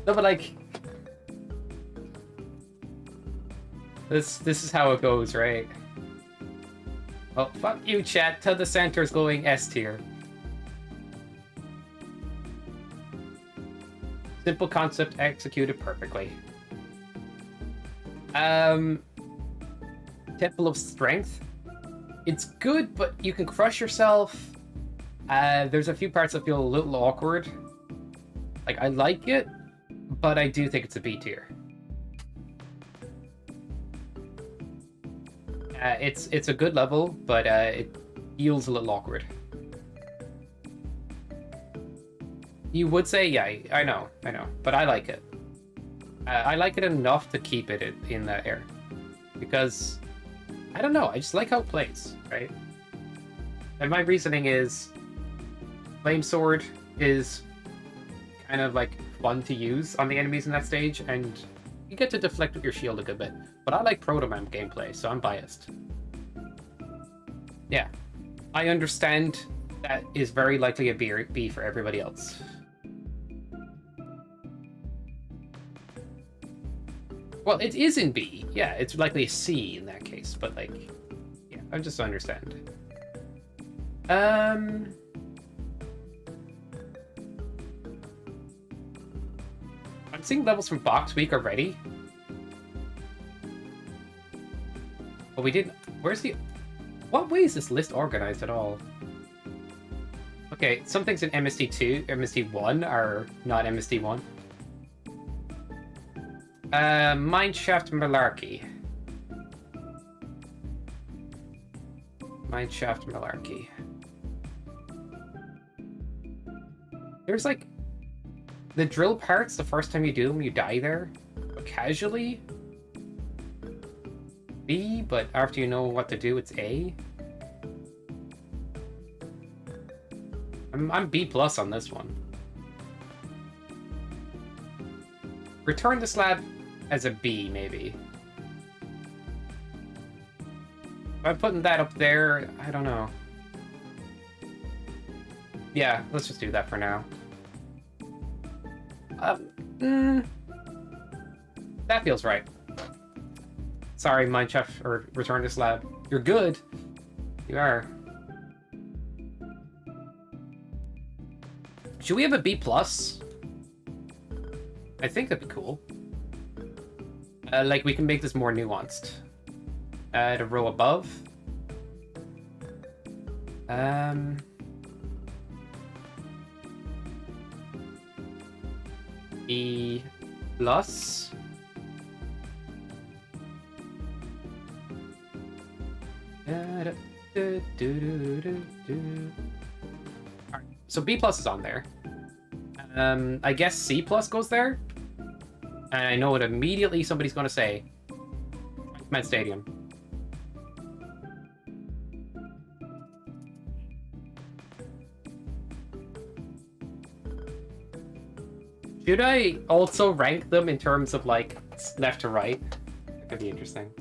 No, but like... This is how it goes, right? Oh, fuck you, chat. Tell the center's going S tier. Simple concept executed perfectly. Temple of Strength. It's good, but you can crush yourself. There's a few parts that feel a little awkward. Like, I like it, but I do think it's a B tier. It's a good level, but it feels a little awkward. You would say, yeah, I know, but I like it. I like it enough to keep it in that air. Because, I don't know, I just like how it plays, right? And my reasoning is, Flame Sword is kind of like fun to use on the enemies in that stage, and you get to deflect with your shield a good bit. But I like Proto-Man gameplay, so I'm biased. Yeah. I understand that is very likely a B for everybody else. Well, it is in B. Yeah, it's likely a C in that case, but like, yeah, I just don't understand. I'm seeing levels from Box Week already. But we didn't... Where's the... What way is this list organized at all? Okay, some things in MST2, MST1 are not MST1. Mineshaft Malarkey. Mineshaft Malarkey. There's like... The drill parts, the first time you do them, you die there. But casually... B, but after you know what to do, it's A. I'm B+ on this one. Return the slab as a B, maybe. If I'm putting that up there, I don't know. Yeah, let's just do that for now. That feels right. Sorry, Mineshaft, or Return to Slab. You're good. You are. Should we have a B+? I think that'd be cool. Like, we can make this more nuanced. The row above. B+. Alright, so B+ is on there. I guess C+ goes there. And I know what immediately somebody's going to say. Met Stadium. Should I also rank them in terms of, like, left to right? That could be interesting.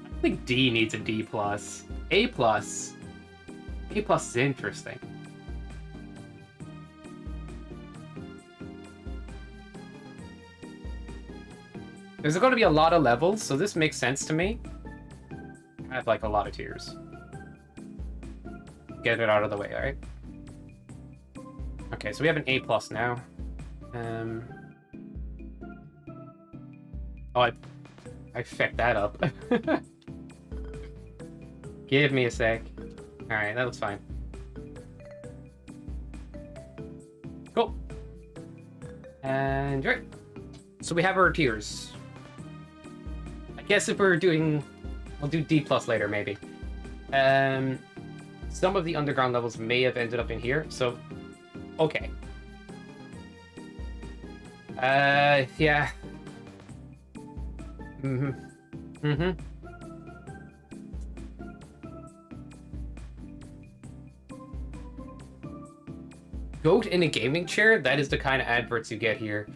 I think D needs a D+. A+. A+ is interesting. There's going to be a lot of levels, so this makes sense to me. I have, like, a lot of tiers. Get it out of the way, alright? Okay, so we have an A+ now. Oh, I fucked that up. Give me a sec. Alright, that looks fine. Cool. And right. So we have our tiers. I guess if we're doing... We'll do D+ later, maybe. Some of the underground levels may have ended up in here, so... Okay. Yeah. Goat in a gaming chair? That is the kind of adverts you get here.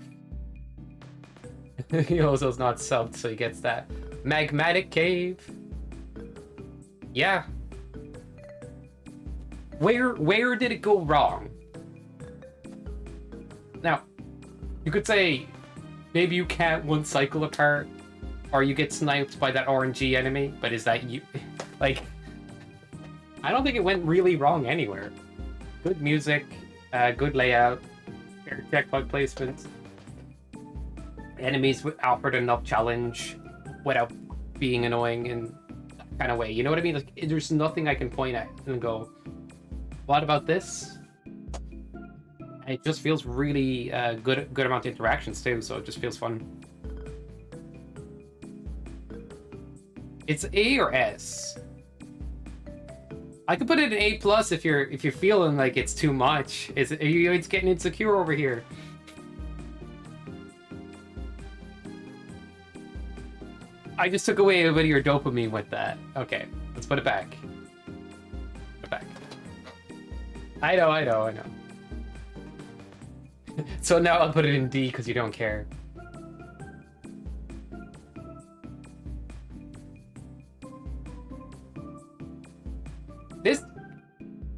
Yozo's not subbed, so he gets that. Magmatic Cave. Yeah. Where did it go wrong? Now, you could say maybe you can't one cycle apart, or you get sniped by that RNG enemy, but is that you? Like, I don't think it went really wrong anywhere. Good music, good layout, fair checkpoint placement. Enemies offered enough challenge without being annoying in that kind of way. You know what I mean? Like, there's nothing I can point at and go, what about this? It just feels really good amount of interactions too, so it just feels fun. It's A or S? I could put it in A plus if you're feeling like it's too much. It's getting insecure over here. I just took away a bit of your dopamine with that. Okay, let's put it back. Put it back. I know. So now I'll put it in D because you don't care.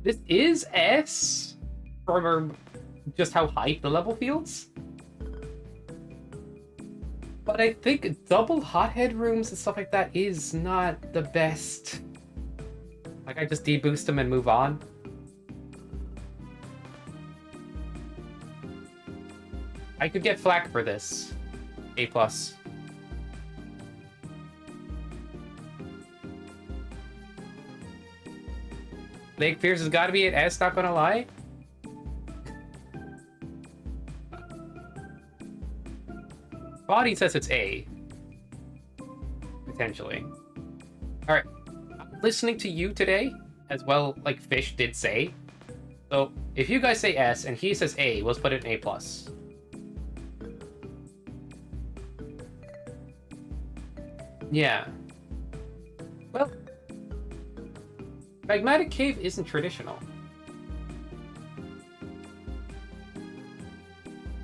This is S for just how hype the level feels. But I think double hothead rooms and stuff like that is not the best. Like, I just deboost them and move on. I could get flack for this. A plus. Lake Pierce has got to be an S, not gonna lie. Body says it's A. Potentially. Alright. I'm listening to you today, as well, like Fish did say. So, if you guys say S and he says A, let's put it in A+. Yeah. Well, Magmatic Cave isn't traditional.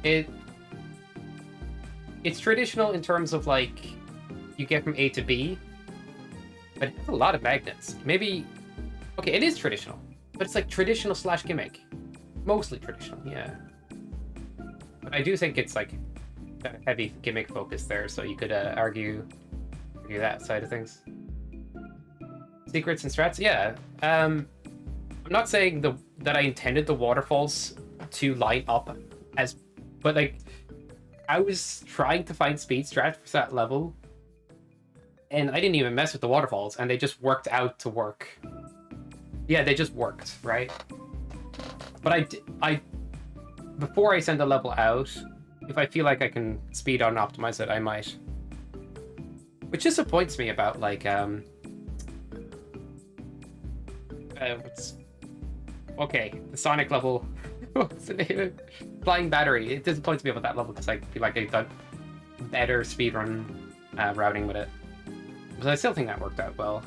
It's traditional in terms of, like, you get from A to B, but it has a lot of magnets. Maybe... Okay, it is traditional, but it's like traditional slash gimmick. Mostly traditional, yeah. But I do think it's, like, a heavy gimmick focus there, so you could argue that side of things. Secrets and strats, yeah. I'm not saying that I intended the waterfalls to line up as, but like, I was trying to find speed strats for that level, and I didn't even mess with the waterfalls, and they just worked out to work. Yeah, they just worked, right? But I before I send a level out, if I feel like I can speed on and optimize it, I might. Which disappoints me about, like, okay, the Sonic level. What's the name? Flying Battery. It disappoints me about that level because I feel like they've done better speedrun routing with it. But I still think that worked out well.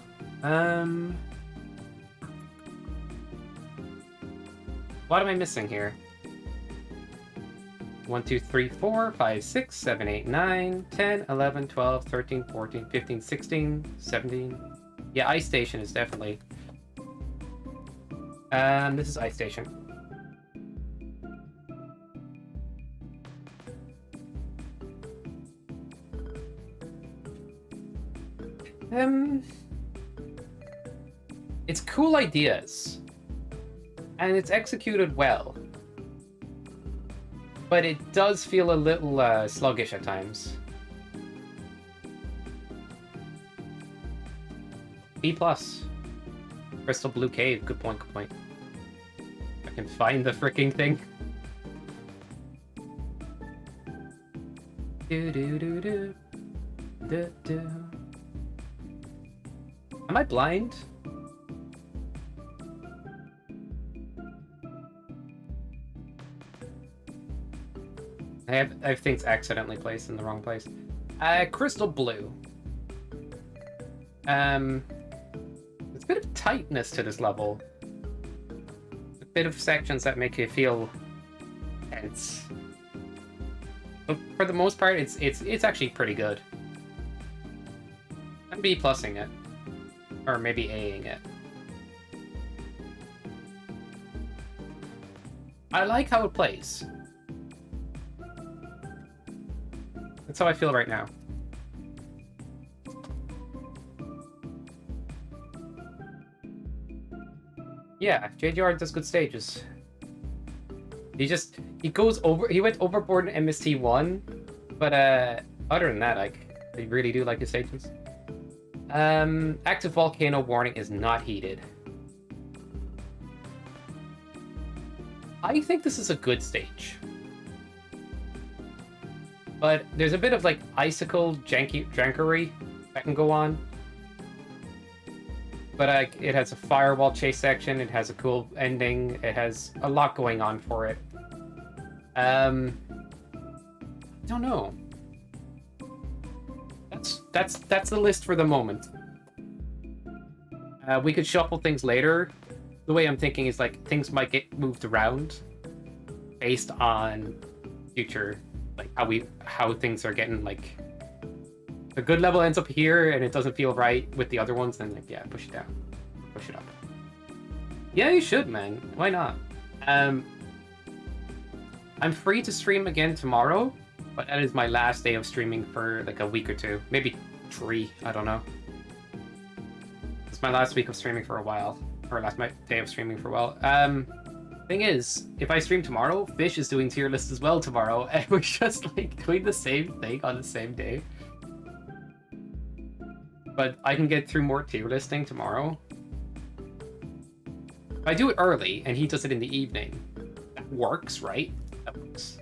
What am I missing here? 1, 2, 3, 4, 5, 6, 7, 8, 9, 10, 11, 12, 13, 14, 15, 16, 17. Yeah, Ice Station is definitely... this is Ice Station. It's cool ideas. And it's executed well. But it does feel a little sluggish at times. B+. Crystal Blue Cave. Good point, good point. I can find the freaking thing. Am I blind? I have things accidentally placed in the wrong place. Crystal Blue. There's a bit of tightness to this level. A bit of sections that make you feel tense. But for the most part, it's actually pretty good. I'm B+ing it. Or maybe A-ing it. I like how it plays. That's how I feel right now. Yeah, JDR does good stages. He went overboard in MST1, but other than that, like, I really do like his stages. Active volcano warning is not heated. I think this is a good stage. But there's a bit of, like, icicle jankery that can go on. But it has a firewall chase section. It has a cool ending. It has a lot going on for it. I don't know. That's the list for the moment. We could shuffle things later. The way I'm thinking is like things might get moved around based on future, like how things are getting, like the good level ends up here and it doesn't feel right with the other ones, then like, yeah, push it down, push it up. Yeah, you should, man. Why not? I'm free to stream again tomorrow, but that is my last day of streaming for like a week or two, maybe 3. I don't know. It's my last week of streaming for a while, or last day of streaming for a while. Thing is, if I stream tomorrow, Fish is doing tier list as well tomorrow, and we're just like doing the same thing on the same day. But I can get through more tier listing tomorrow. If I do it early and he does it in the evening, that works, right? That works.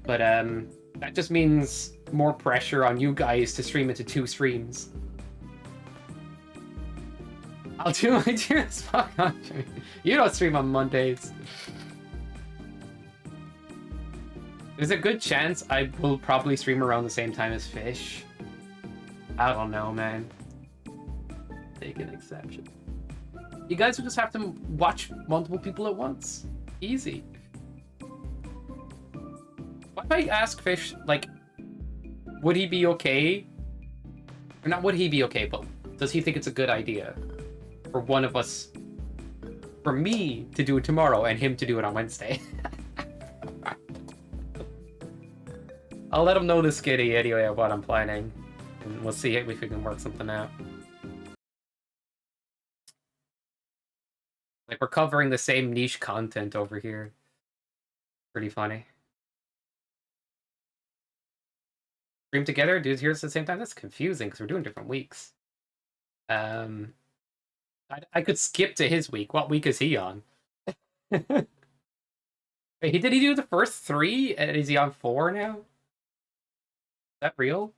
But that just means more pressure on you guys to stream into 2 streams. I'll do my tier list. Fuck on. You don't stream on Mondays. There's a good chance I will probably stream around the same time as Fish. I don't know, man. Take an exception. You guys will just have to watch multiple people at once. Easy. What if I ask Fish, like, would he be okay? Or not would he be okay, but does he think it's a good idea for one of us, for me to do it tomorrow and him to do it on Wednesday? I'll let him know this kitty anyway of what I'm planning. And we'll see if we can work something out. Like, we're covering the same niche content over here. Pretty funny. Stream together, do tiers at the same time? That's confusing because we're doing different weeks. I could skip to his week. What week is he on? Wait, did he do the first 3? And is he on 4 now? Is that real?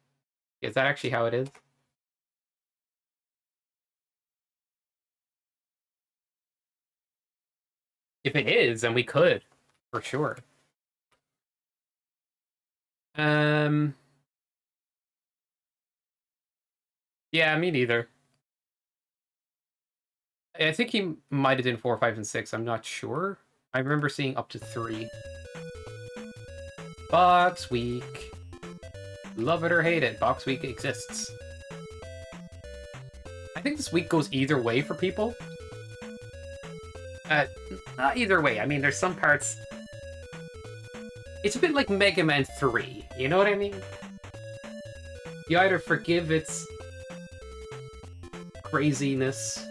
Is that actually how it is? If it is, then we could, for sure. Yeah, me neither. I think he might have done 4, 5, and 6. I'm not sure. I remember seeing up to 3. Box week. Love it or hate it, Box week exists. I think this week goes either way for people. Not either way. I mean, there's some parts... It's a bit like Mega Man 3. You know what I mean? You either forgive its craziness,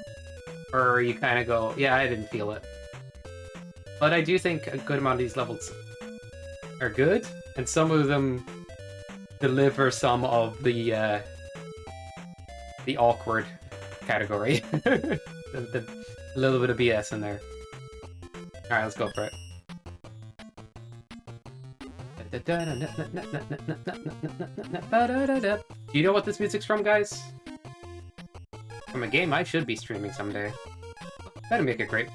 or you kind of go, yeah, I didn't feel it. But I do think a good amount of these levels are good, and some of them deliver some of the awkward category. the little bit of BS in there. Alright, let's go for it. Do you know what this music's from, guys? From a game I should be streaming someday. That'd make it great.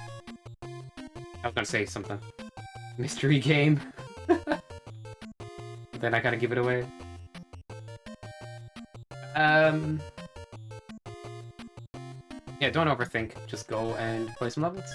I was gonna say something. Mystery game. Then I gotta give it away. Yeah, don't overthink. Just go and play some levels.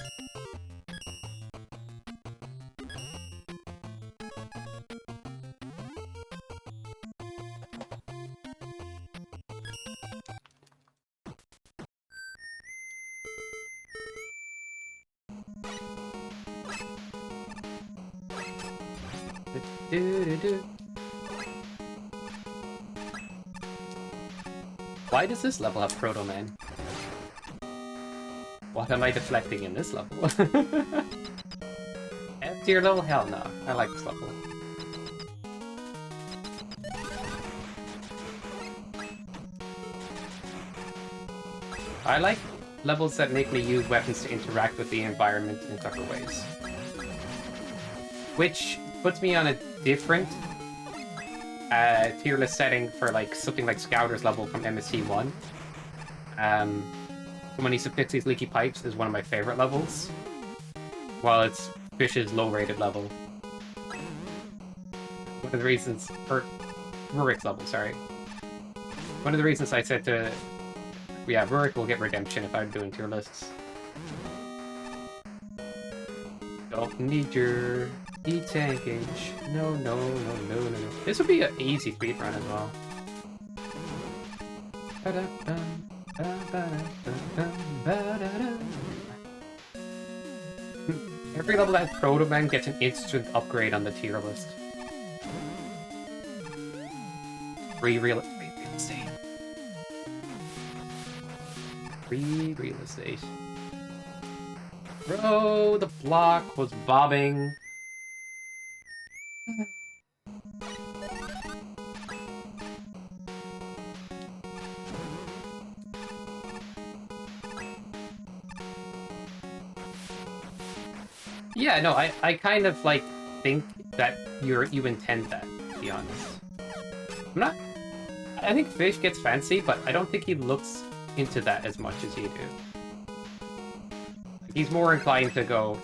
Why does this level have Proto Man? What am I deflecting in this level? F tier level? Hell no. I like this level. I like levels that make me use weapons to interact with the environment in tougher ways. Which puts me on a different tier list setting for like something like Scouter's level from MST2. So when he fix these leaky pipes is one of my favorite levels. While it's Fish's low-rated level. One of the reasons... Or... Rurik's level, sorry. One of the reasons I said to... Yeah, Rurik will get redemption if I'm doing tier lists. Don't need your E-tankage. No, no, no, no, no. This would be an easy speedrun as well. Every level that has Proto Man gets an instant upgrade on the tier list. Free real estate. Free real estate. Bro, the block was bobbing. Yeah, no, I kind of, like, think that you intend that, to be honest. I think Fish gets fancy, but I don't think he looks into that as much as you do. He's more inclined to go,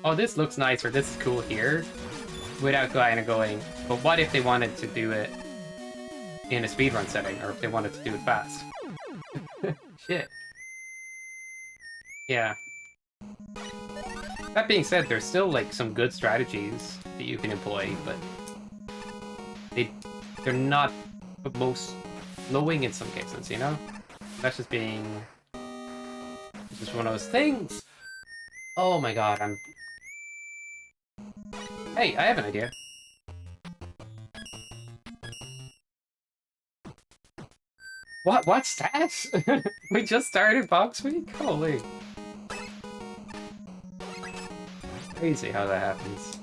oh, this looks nice, or this is cool here, without kind of going, but what if they wanted to do it in a speedrun setting, or if they wanted to do it fast? Shit. Yeah. That being said, there's still, like, some good strategies that you can employ, but they're not the most flowing in some cases, you know? That's just being... It's just one of those things! Oh my god, Hey, I have an idea. What's that? We just started Box Week? Holy. Crazy how that happens.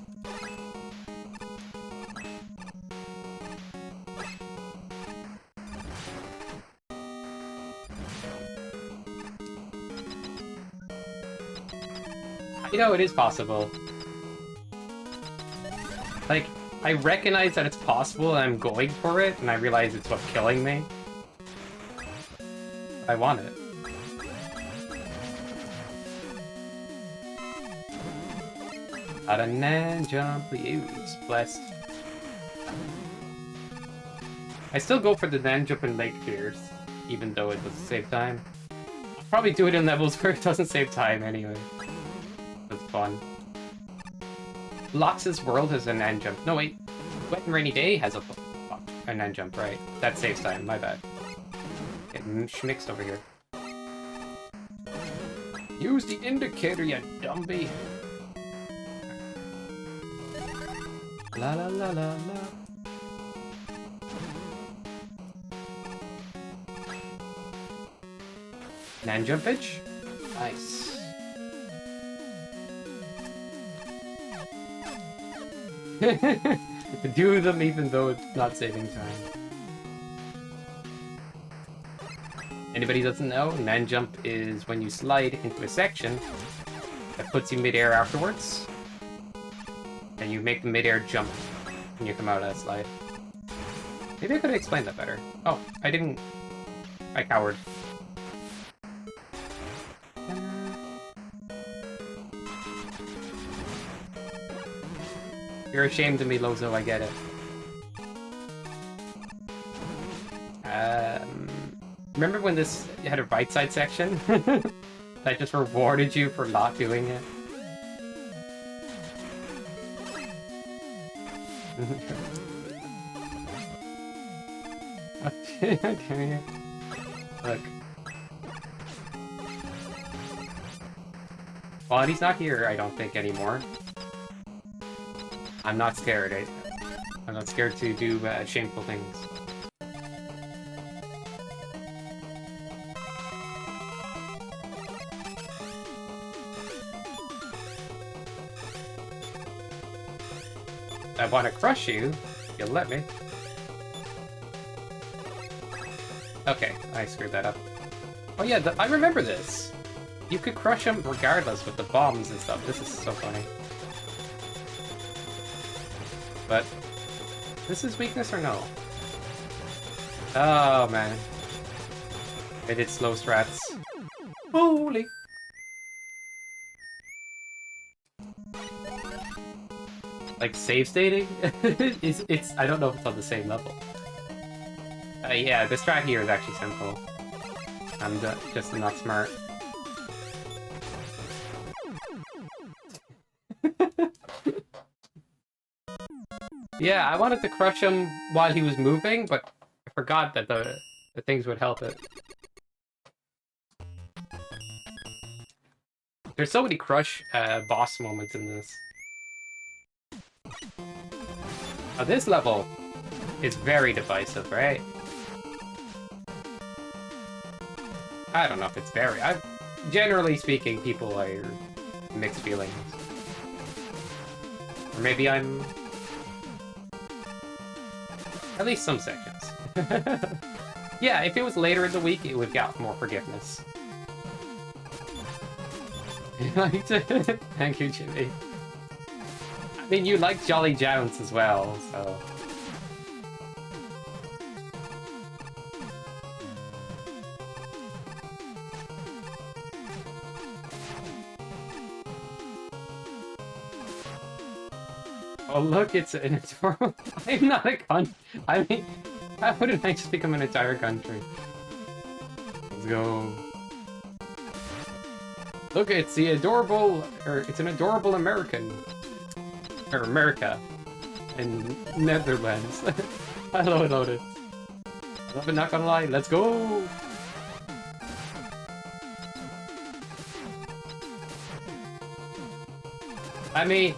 You know, it is possible. Like, I recognize that it's possible and I'm going for it, and I realize it's what's killing me. I want it. Out of nan jump, please. Blessed. I still go for the nan jump in Lake Pierce, even though it doesn't save time. I'll probably do it in levels where it doesn't save time anyway. That's fun. Lox's World has a nan jump. No, wait. Wet and Rainy Day has a nan jump, right? That saves time, my bad. Getting schmixed over here. Use the indicator, you dumby. La la la la la. Nan jumpage? Nice. Do them even though it's not saving time. Anybody doesn't know, nan jump is when you slide into a section that puts you mid-air afterwards. And you make the mid-air jump when you come out of that slide. Maybe I could have explained that better. Oh, I didn't... I cowered. You're ashamed of me, Lozo, I get it. Remember when this had a right side section? That just rewarded you for not doing it? Okay. Look. Well, he's not here, I don't think, anymore. I'm not scared. I'm not scared to do shameful things. I want to crush you. You'll let me. Okay, I screwed that up. Oh yeah, I remember this. You could crush him regardless with the bombs and stuff. This is so funny. But, this is weakness or no? Oh man. I did slow strats. Holy. Like save stating? it's I don't know if it's on the same level. Yeah, this track here is actually simple. I'm just not smart. Yeah, I wanted to crush him while he was moving, but I forgot that the things would help it. There's so many crush boss moments in this. Now this level is very divisive, right? I don't know if it's very... generally speaking, people are mixed feelings. Or maybe I'm... At least some sections. Yeah, if it was later in the week, it would get more forgiveness. Thank you, Jimmy. I mean, you like Jolly Jounce as well, so... Oh look, it's an adorable... I'm not a I mean, how wouldn't I just become an entire country? Let's go. Look, it's the adorable... it's an adorable American. Or America. In Netherlands. Hello, Lotus. I'm not gonna lie, let's go! I mean...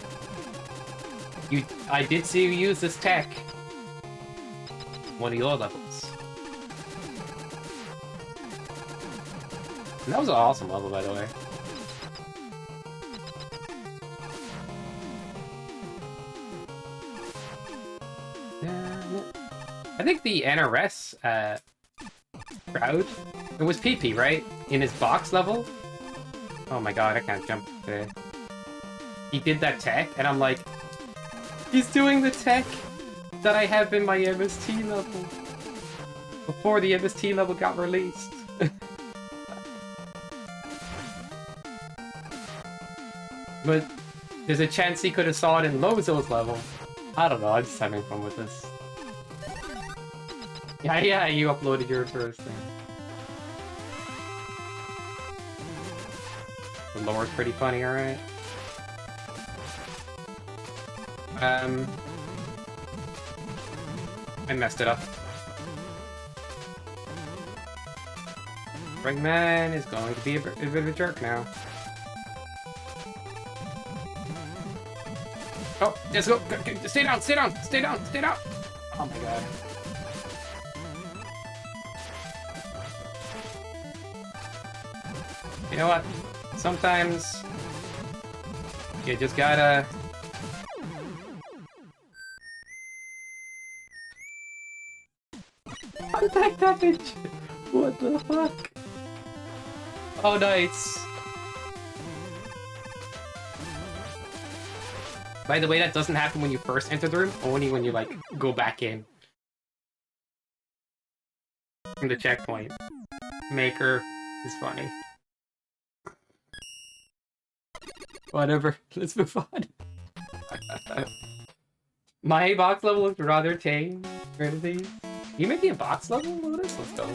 I did see you use this tech. One of your levels. And that was an awesome level, by the way. I think the NRS crowd, it was PP, right? In his box level. Oh my god, I can't jump today. He did that tech, and I'm like, he's doing the tech that I have in my MST level before the MST level got released. But there's a chance he could have saw it in Lozo's level. I don't know, I'm just having fun with this. Yeah, you uploaded your first thing. The lore's pretty funny, alright. I messed it up. Ringman is going to be a bit of a jerk now. Oh, let's go. Stay down, stay down, stay down, stay down. Oh my god. You know what? Sometimes you just gotta... Contact damage! What the fuck? Oh, nice. By the way, that doesn't happen when you first enter the room, only when you, like, go back in. From the checkpoint. Maker is funny. Whatever, let's move on. My box level is rather tame. Trinity. You make me a box level? Lotus? Let's go.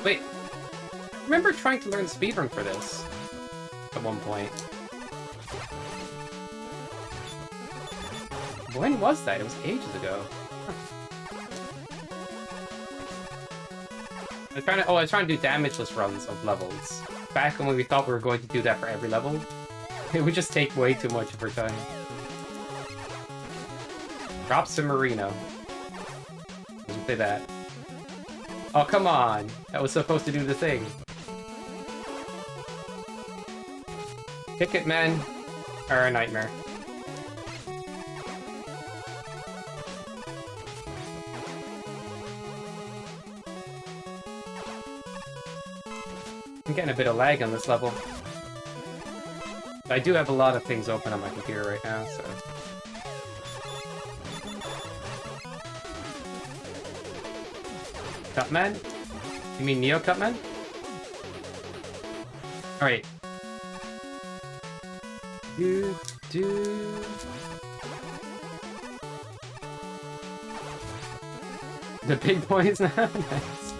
Wait. I remember trying to learn speedrun for this. At one point. When was that? It was ages ago. I was trying to do damageless runs of levels. Back when we thought we were going to do that for every level. It would just take way too much of our time. Drop some Marino. Didn't say that. Oh, come on! That was supposed to do the thing. Ticket men are a nightmare. I'm getting a bit of lag on this level. I do have a lot of things open on my computer right now, so... Cutman? You mean Neo Cutman? Alright. The big boys now? Nice.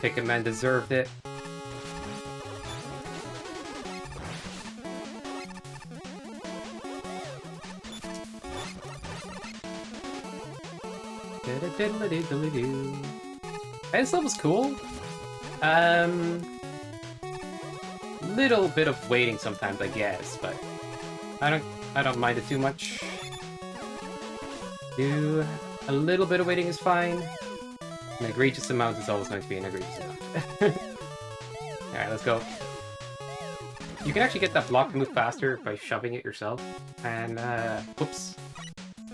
Picket Man deserved it. This level's cool. Little bit of waiting sometimes, I guess, but I don't mind it too much. A little bit of waiting is fine. An egregious amount is always going to be an egregious amount. Alright, let's go. You can actually get that block to move faster by shoving it yourself. And, whoops.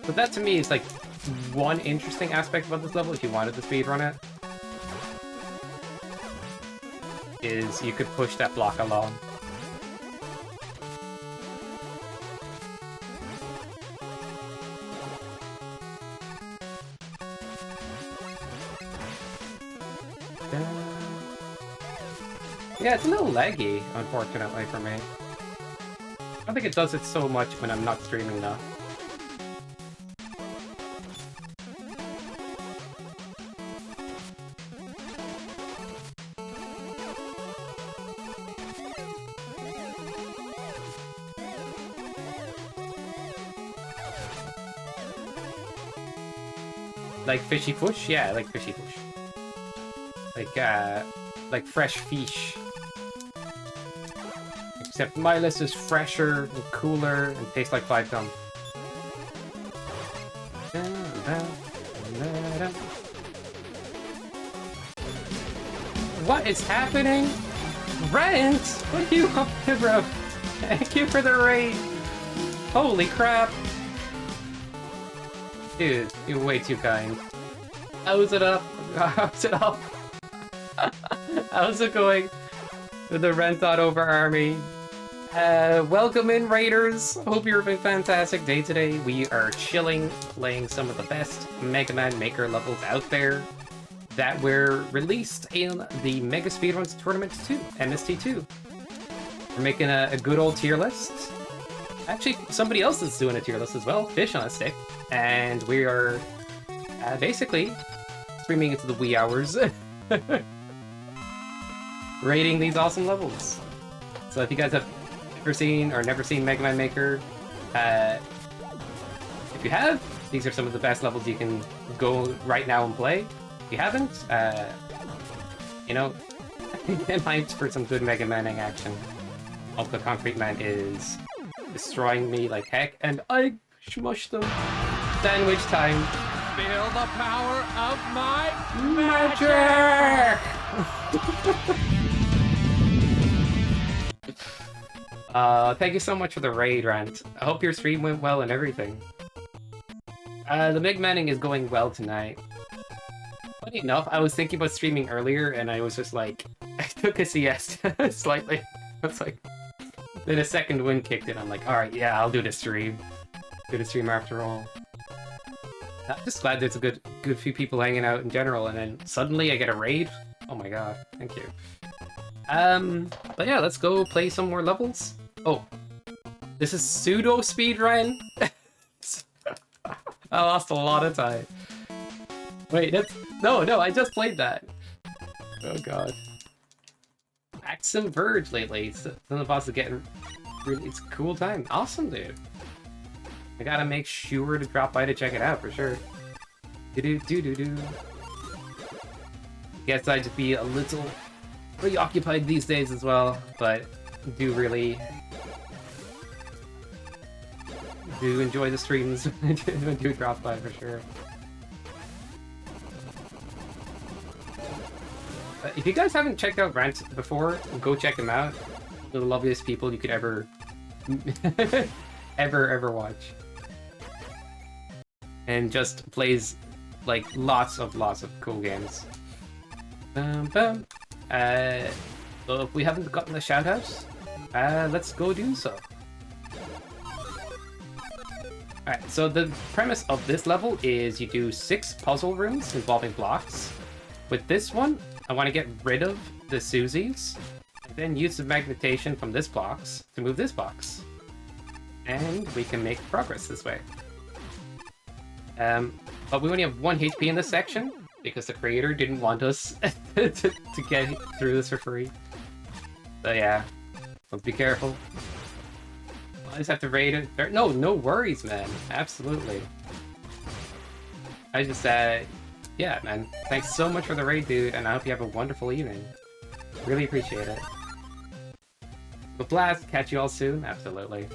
So that to me is like one interesting aspect about this level if you wanted to speedrun it. Is you could push that block along. Yeah, it's a little laggy, unfortunately, for me. I don't think it does it so much when I'm not streaming, though. Like fishy push? Yeah, I like fishy push. Like fresh fish. Except my list is fresher and cooler and tastes like 5 gum. What is happening? Rent? What are you up to, bro? Thank you for the raid. Holy crap. Dude, you're way too kind. How's it up? How's it up? How's it going with the Rent.Over army? Welcome in, Raiders. Hope you're having a fantastic day today. We are chilling, playing some of the best Mega Man Maker levels out there that were released in the Mega Speedruns Tournament 2, MST2. We're making a good old tier list. Actually, somebody else is doing a tier list as well, Fish on a Stick. And we are basically streaming into the wee hours. Rating these awesome levels. So if you guys have ever seen or never seen Mega Man Maker, if you have, these are some of the best levels you can go right now and play. If you haven't, you know, get hyped for some good Mega Manning action. Also, Concrete Man is destroying me like heck, and I smushed them. Sandwich time. Feel the power of my Magic! Thank you so much for the raid, Rant. I hope your stream went well and everything. The Mega Manning is going well tonight. Funny enough, I was thinking about streaming earlier, and I was just like, I took a siesta slightly. I was like, then a second wind kicked in. I'm like, alright, yeah, I'll do the stream. Do the stream after all. I'm just glad there's a good few people hanging out in general, and then suddenly I get a raid. Oh my god, thank you. But yeah, let's go play some more levels. Oh, this is pseudo speedrun. I lost a lot of time. Wait, that's no, I just played that. Oh god. Maxim Verge lately. Some of us are getting really. It's a cool time. Awesome, dude. I gotta make sure to drop by to check it out for sure. Do. Guess I'd just be a little preoccupied these days as well, but do really do enjoy the streams when I do drop by for sure. If you guys haven't checked out Rant before, go check him out. They're the loveliest people you could ever ever watch. And just plays like lots of cool games. So if we haven't gotten the shoutouts, let's go do so. Alright, so the premise of this level is you do 6 puzzle rooms involving blocks. With this one, I want to get rid of the Susies, and then use the magnetation from this box to move this box. And we can make progress this way. But we only have 1 HP in this section, because the creator didn't want us to get through this for free. So yeah, let's be careful. I just have to raid it. No worries, man. Absolutely. I just, yeah, man. Thanks so much for the raid, dude, and I hope you have a wonderful evening. Really appreciate it. But blast, catch you all soon. Absolutely.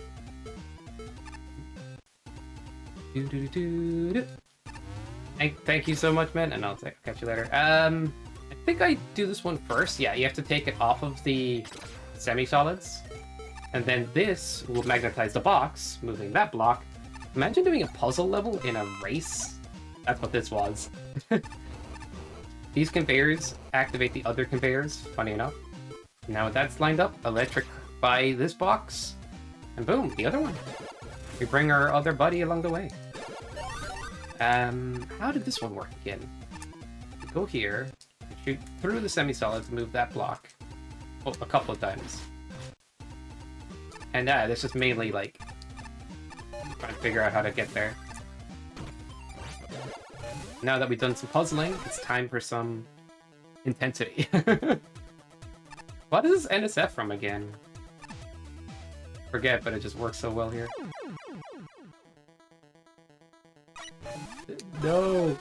Thank you so much, man, and I'll catch you later. I think I do this one first. Yeah, you have to take it off of the semi-solids. And then this will magnetize the box, moving that block. Imagine doing a puzzle level in a race. That's what this was. These conveyors activate the other conveyors, funny enough. Now that's lined up, electrify this box, and boom, the other one. We bring our other buddy along the way. How did this one work again? We go here, shoot through the semi-solids, move that block. Oh, a couple of times. And this is mainly like trying to figure out how to get there. Now that we've done some puzzling, it's time for some intensity. What is this NSF from again? Forget, but it just works so well here. No!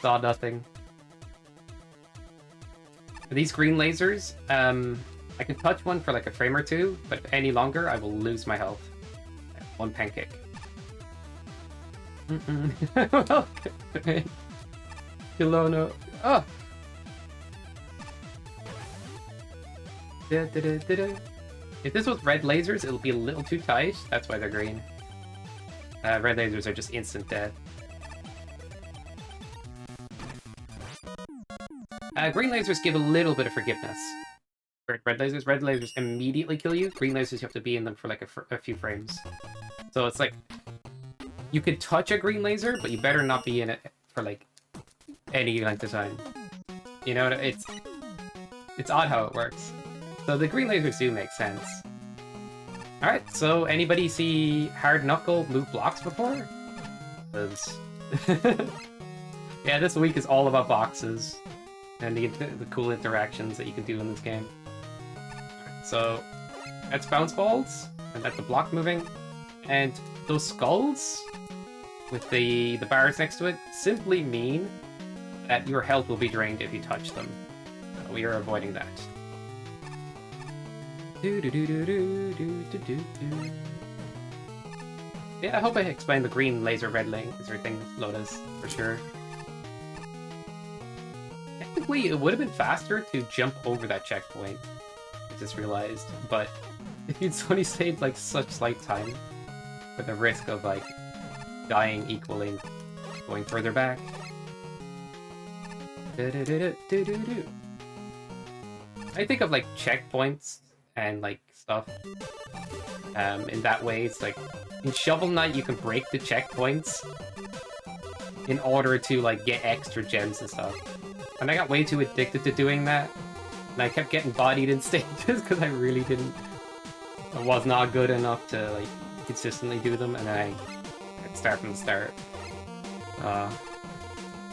Saw nothing. These green lasers, I can touch one for like a frame or two, but if any longer, I will lose my health. 1 pancake. Kilono. Oh! If this was red lasers, it'll be a little too tight. That's why they're green. Red lasers are just instant death. Green lasers give a little bit of forgiveness. Red lasers immediately kill you. Green lasers, you have to be in them for like a few frames. So it's like, you could touch a green laser, but you better not be in it for like any length of time. You know, it's odd how it works. So the green lasers do make sense. Alright, so anybody see Hard Knuckle move blocks before? 'Cause yeah, this week is all about boxes and the cool interactions that you can do in this game. So that's bounce balls, and that's the block moving, and those skulls with the bars next to it simply mean that your health will be drained if you touch them. So we are avoiding that. Yeah, I hope I explained the green laser, red laser thing, Lotus, for sure. Technically, it would have been faster to jump over that checkpoint. I just realized, but it's only saved like such slight time for the risk of like dying equaling going further back. I think of like checkpoints and like stuff in that way. It's like in Shovel Knight you can break the checkpoints in order to like get extra gems and stuff. And I got way too addicted to doing that. And I kept getting bodied in stages because I was not good enough to like consistently do them, and then I'd start from the start.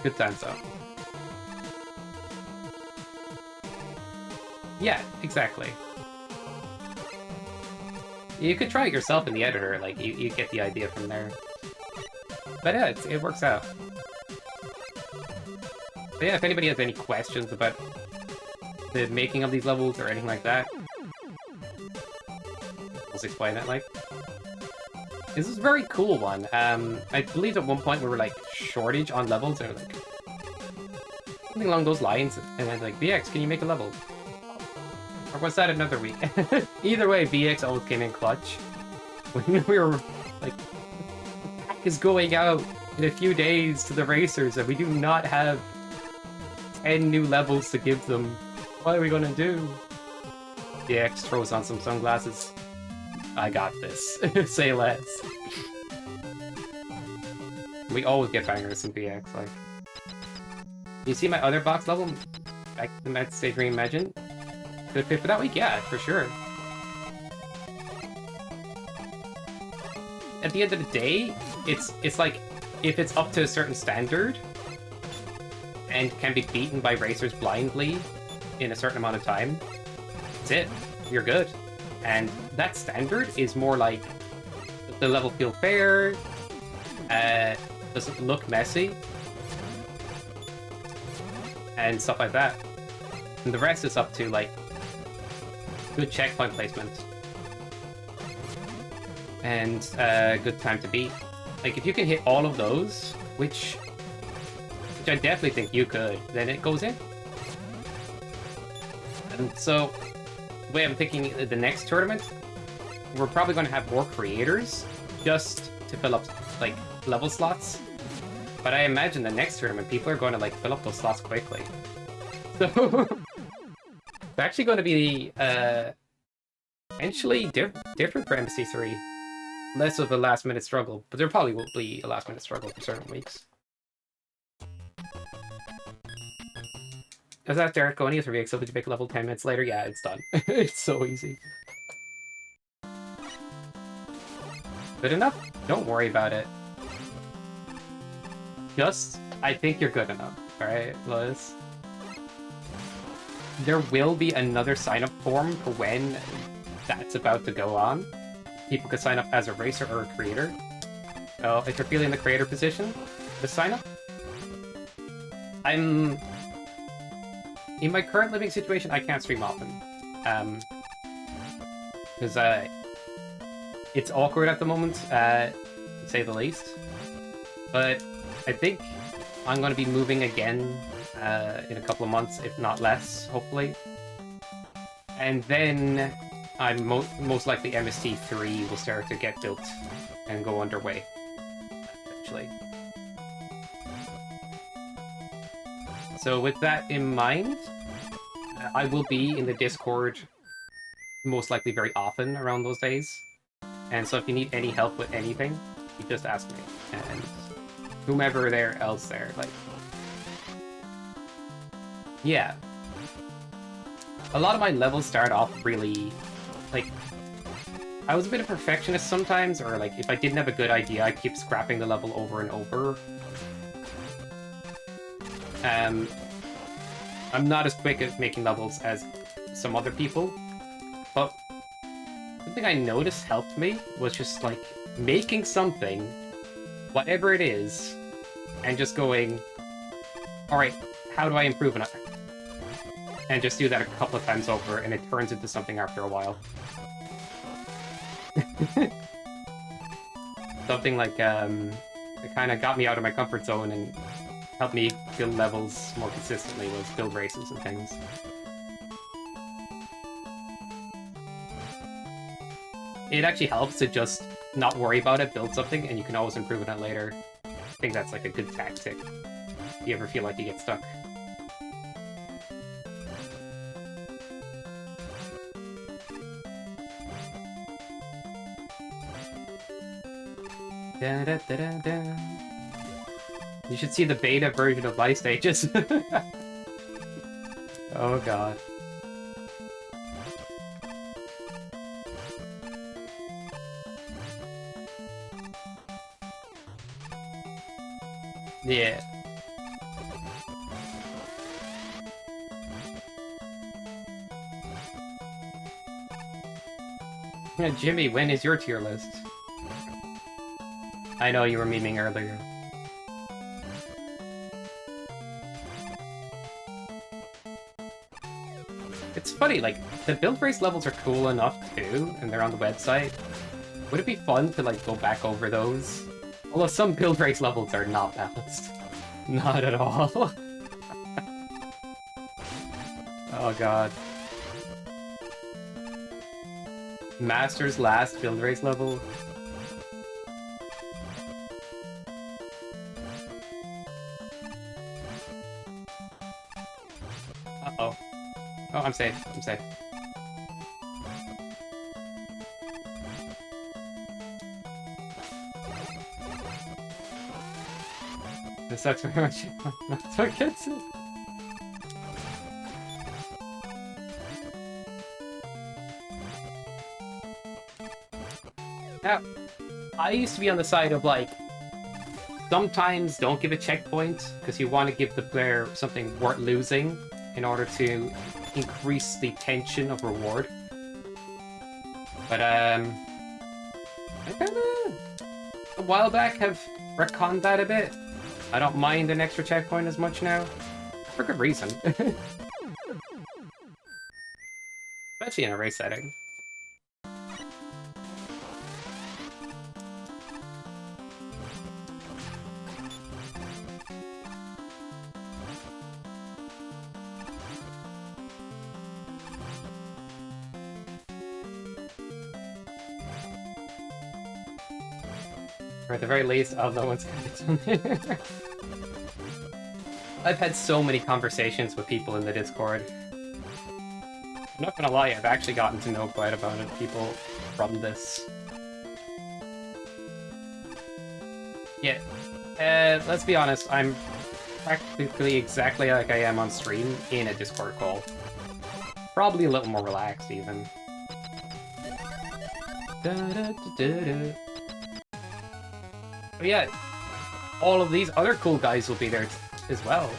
Good times though. Yeah, exactly. You could try it yourself in the editor, like you get the idea from there. But yeah, it works out. But yeah, if anybody has any questions about the making of these levels or anything like that, let's explain it. Like, this is a very cool one. I believe at one point we were like shortage on levels, or like something along those lines, and I was like, VX, can you make a level? Or was that another week? Either way, VX always came in clutch when we were like, the pack is going out in a few days to the racers, and we do not have 10 new levels to give them. What are we gonna do? VX throws on some sunglasses. I got this. Say less. We always get bangers in BX, like. You see my other box level? Back to the Med Stage Reimagine? Good fit for that week? Yeah, for sure. At the end of the day, it's like, if it's up to a certain standard, and can be beaten by racers blindly in a certain amount of time, that's it. You're good. And that standard is more like, the level feel fair, doesn't look messy, and stuff like that. And the rest is up to, like, good checkpoint placement. And good time to beat. Like, if you can hit all of those, which I definitely think you could, then it goes in. And so, the way I'm thinking the next tournament, we're probably going to have more creators just to fill up, like, level slots. But I imagine the next tournament, people are going to, like, fill up those slots quickly. So, it's actually going to be, potentially different for MST3. Less of a last-minute struggle, but there probably will be a last-minute struggle for certain weeks. Is that Derek going? He has to re-excel to pick level 10 minutes later? Yeah, it's done. It's so easy. Good enough? Don't worry about it. Just, I think you're good enough. Alright, Liz? There will be another sign-up form for when that's about to go on. People could sign up as a racer or a creator. So, if you're feeling the creator position, just sign up. In my current living situation, I can't stream often. Because, it's awkward at the moment, to say the least. But I think I'm going to be moving again in a couple of months, if not less, hopefully. And then I'm most likely MST3 will start to get built and go underway, eventually. So with that in mind, I will be in the Discord most likely very often around those days. And so if you need any help with anything, you just ask me. And whomever else there, like... Yeah. A lot of my levels start off really... Like, I was a bit of a perfectionist sometimes, or like, if I didn't have a good idea, I'd keep scrapping the level over and over. I'm not as quick at making levels as some other people, but something I noticed helped me was just, like, making something, whatever it is, and just going, alright, how do I improve on it? And just do that a couple of times over, and it turns into something after a while. Something like, it kind of got me out of my comfort zone and helped me build levels more consistently, was build races and things. It actually helps to just not worry about it, build something, and you can always improve on it later. I think that's like a good tactic if you ever feel like you get stuck. Da, da, da, da, da. You should see the beta version of my stages. Oh god. Yeah. Jimmy, when is your tier list? I know you were memeing earlier. It's funny, like, the build race levels are cool enough too, and they're on the website. Would it be fun to, like, go back over those? Although some build race levels are not balanced. Not at all. Oh god. Master's last build race level? Uh-oh. Oh, I'm safe. I'm safe. This sucks very much. That's what gets it. Now, I used to be on the side of like, sometimes don't give a checkpoint because you want to give the player something worth losing in order to increase the tension of reward. But I kinda a while back have retconned that a bit. I don't mind an extra checkpoint as much now. For good reason. Especially in a race setting. Or at the very least, I'll know what's going on. I've had so many conversations with people in the Discord. I'm not gonna lie, I've actually gotten to know quite about it, people from this. Yeah, let's be honest, I'm practically exactly like I am on stream in a Discord call. Probably a little more relaxed, even. But yeah, all of these other cool guys will be there as well.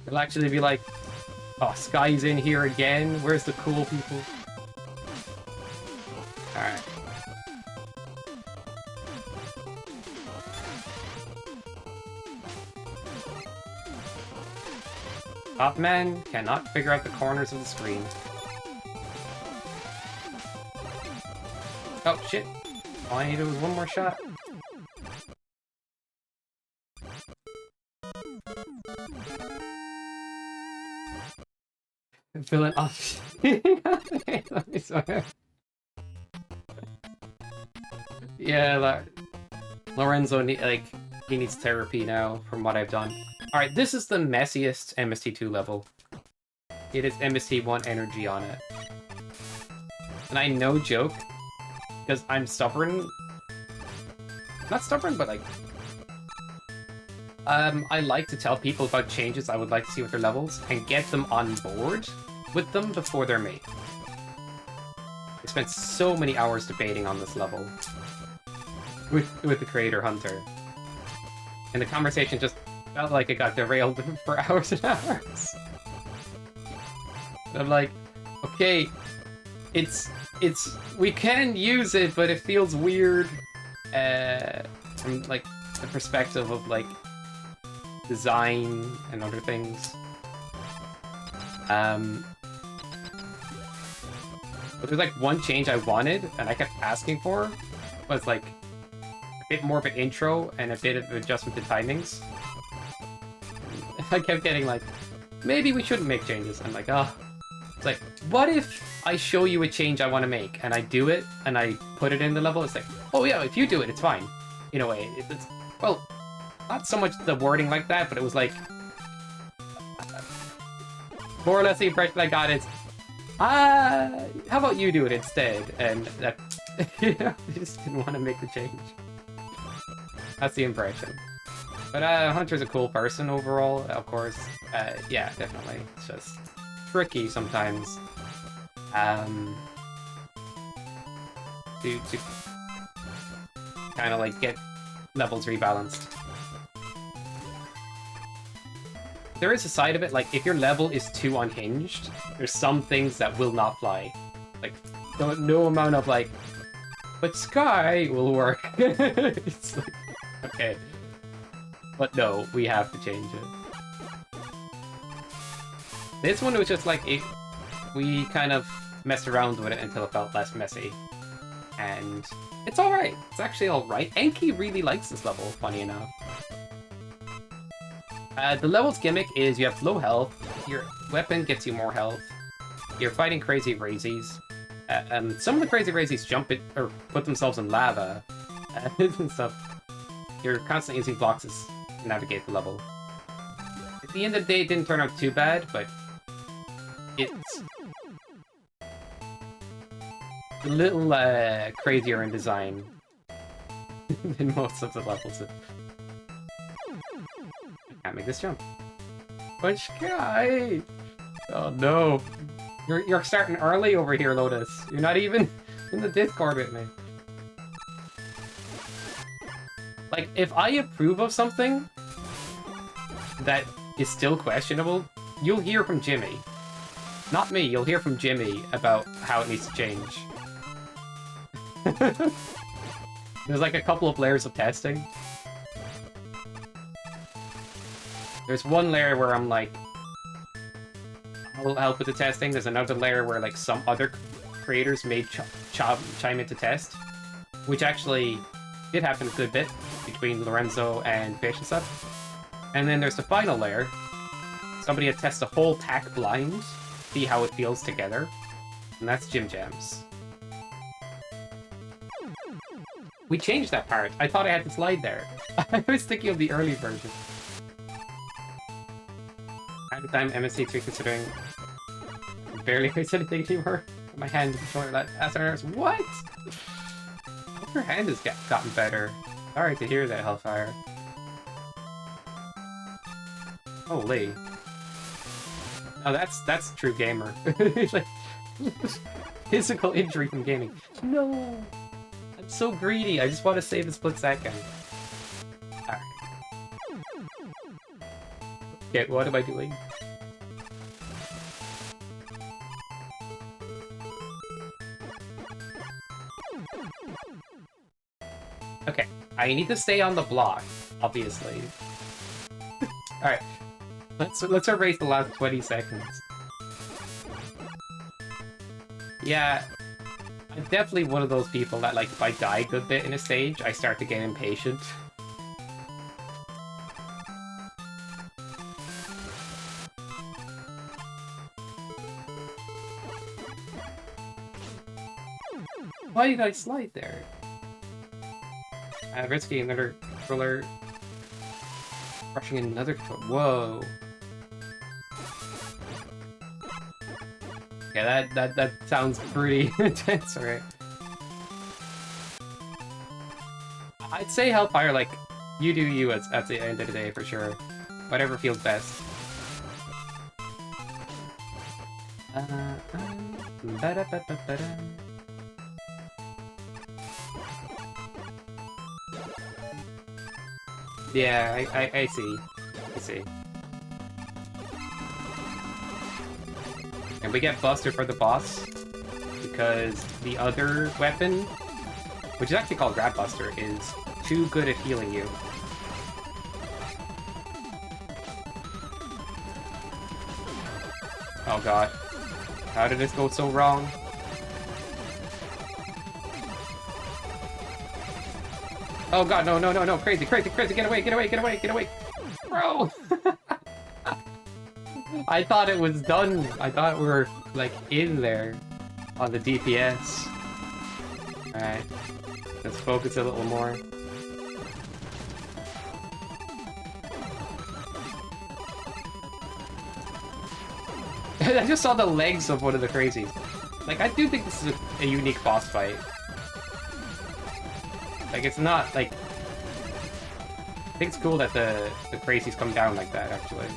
They'll actually be like, oh, Sky's in here again? Where's the cool people? Alright. Top man cannot figure out the corners of the screen. Oh, shit. All I needed was one more shot. Villain off. Yeah, like, Lorenzo, he needs therapy now from what I've done. Alright, this is the messiest MST2 level. It is MST1 energy on it. And I no joke, because I'm stubborn. Not stubborn, but like... I like to tell people about changes I would like to see with their levels, and get them on board with them before they're made. I spent so many hours debating on this level with the creator Hunter. And the conversation just felt like it got derailed for hours and hours. I'm like, okay, we can use it, but it feels weird from like the perspective of like design and other things. But there's like one change I wanted and I kept asking for was like a bit more of an intro and a bit of adjustment to timings. I kept getting like, maybe we shouldn't make changes. I'm like, oh. It's like, what if I show you a change I want to make and I do it and I put it in the level? It's like, oh yeah, if you do it, it's fine. In a way, it's well, not so much the wording like that, but it was like more or less the impression I got is, how about you do it instead? And that, you know, I just didn't want to make the change. That's the impression. But Hunter's a cool person overall, of course. Yeah, definitely. It's just tricky sometimes. To kind of like get levels rebalanced. There is a side of it, like if your level is too unhinged, there's some things that will not fly. Like no amount of like, but Sky will work. It's like, okay. But no, we have to change it. This one was just like, we kind of messed around with it until it felt less messy. And it's alright. It's actually alright. Enki really likes this level, funny enough. The level's gimmick is you have low health, your weapon gets you more health, you're fighting crazy Razies. Some of the crazy Razies jump it, or put themselves in lava, and stuff. You're constantly using blocks to navigate the level. At the end of the day, it didn't turn out too bad, but it's a little crazier in design. in most of the levels. I can't make this jump. Which guy? Oh no. You're starting early over here, Lotus. You're not even in the Discord with me. Like, if I approve of something that is still questionable, you'll hear from Jimmy. Not me, you'll hear from Jimmy about how it needs to change. There's like a couple of layers of testing. There's one layer where I'm like, I'll help with the testing. There's another layer where like some other creators may chime in to test, which actually did happen a good bit between Lorenzo and Fish and stuff. And then there's the final layer. Somebody had tested the whole tack blind, see how it feels together, and that's Jim Jams. We changed that part. I thought I had to slide there. I was thinking of the early version. At the time, MST2 considering barely considered anymore. My hand controller that SRS. What? I hope your hand has gotten better. Sorry to hear that, Hellfire. Holy. Oh, that's true gamer. Like, physical injury from gaming. No! I'm so greedy. I just want to save a split second. Alright. Okay, what am I doing? Okay, I need to stay on the block, obviously. Alright. Let's erase the last 20 seconds. Yeah, I'm definitely one of those people that, like, if I die a good bit in a stage, I start to get impatient. Why did I slide there? Risky, another controller. Rushing another controller. Whoa. Yeah, that sounds pretty intense, right? I'd say Hellfire, like, you do you at the end of the day, for sure. Whatever feels best. Yeah, I see. I see. And we get busted for the boss because the other weapon, which is actually called Grab Buster, is too good at healing you. Oh god. How did this go so wrong? Oh god, no, no, no, no, crazy, crazy, crazy, get away, get away, get away, get away! Bro! I thought it was done. I thought we were, like, in there on the DPS. Alright. Let's focus a little more. I just saw the legs of one of the crazies. Like, I do think this is a unique boss fight. Like, it's not, like... I think it's cool that the crazies come down like that, actually.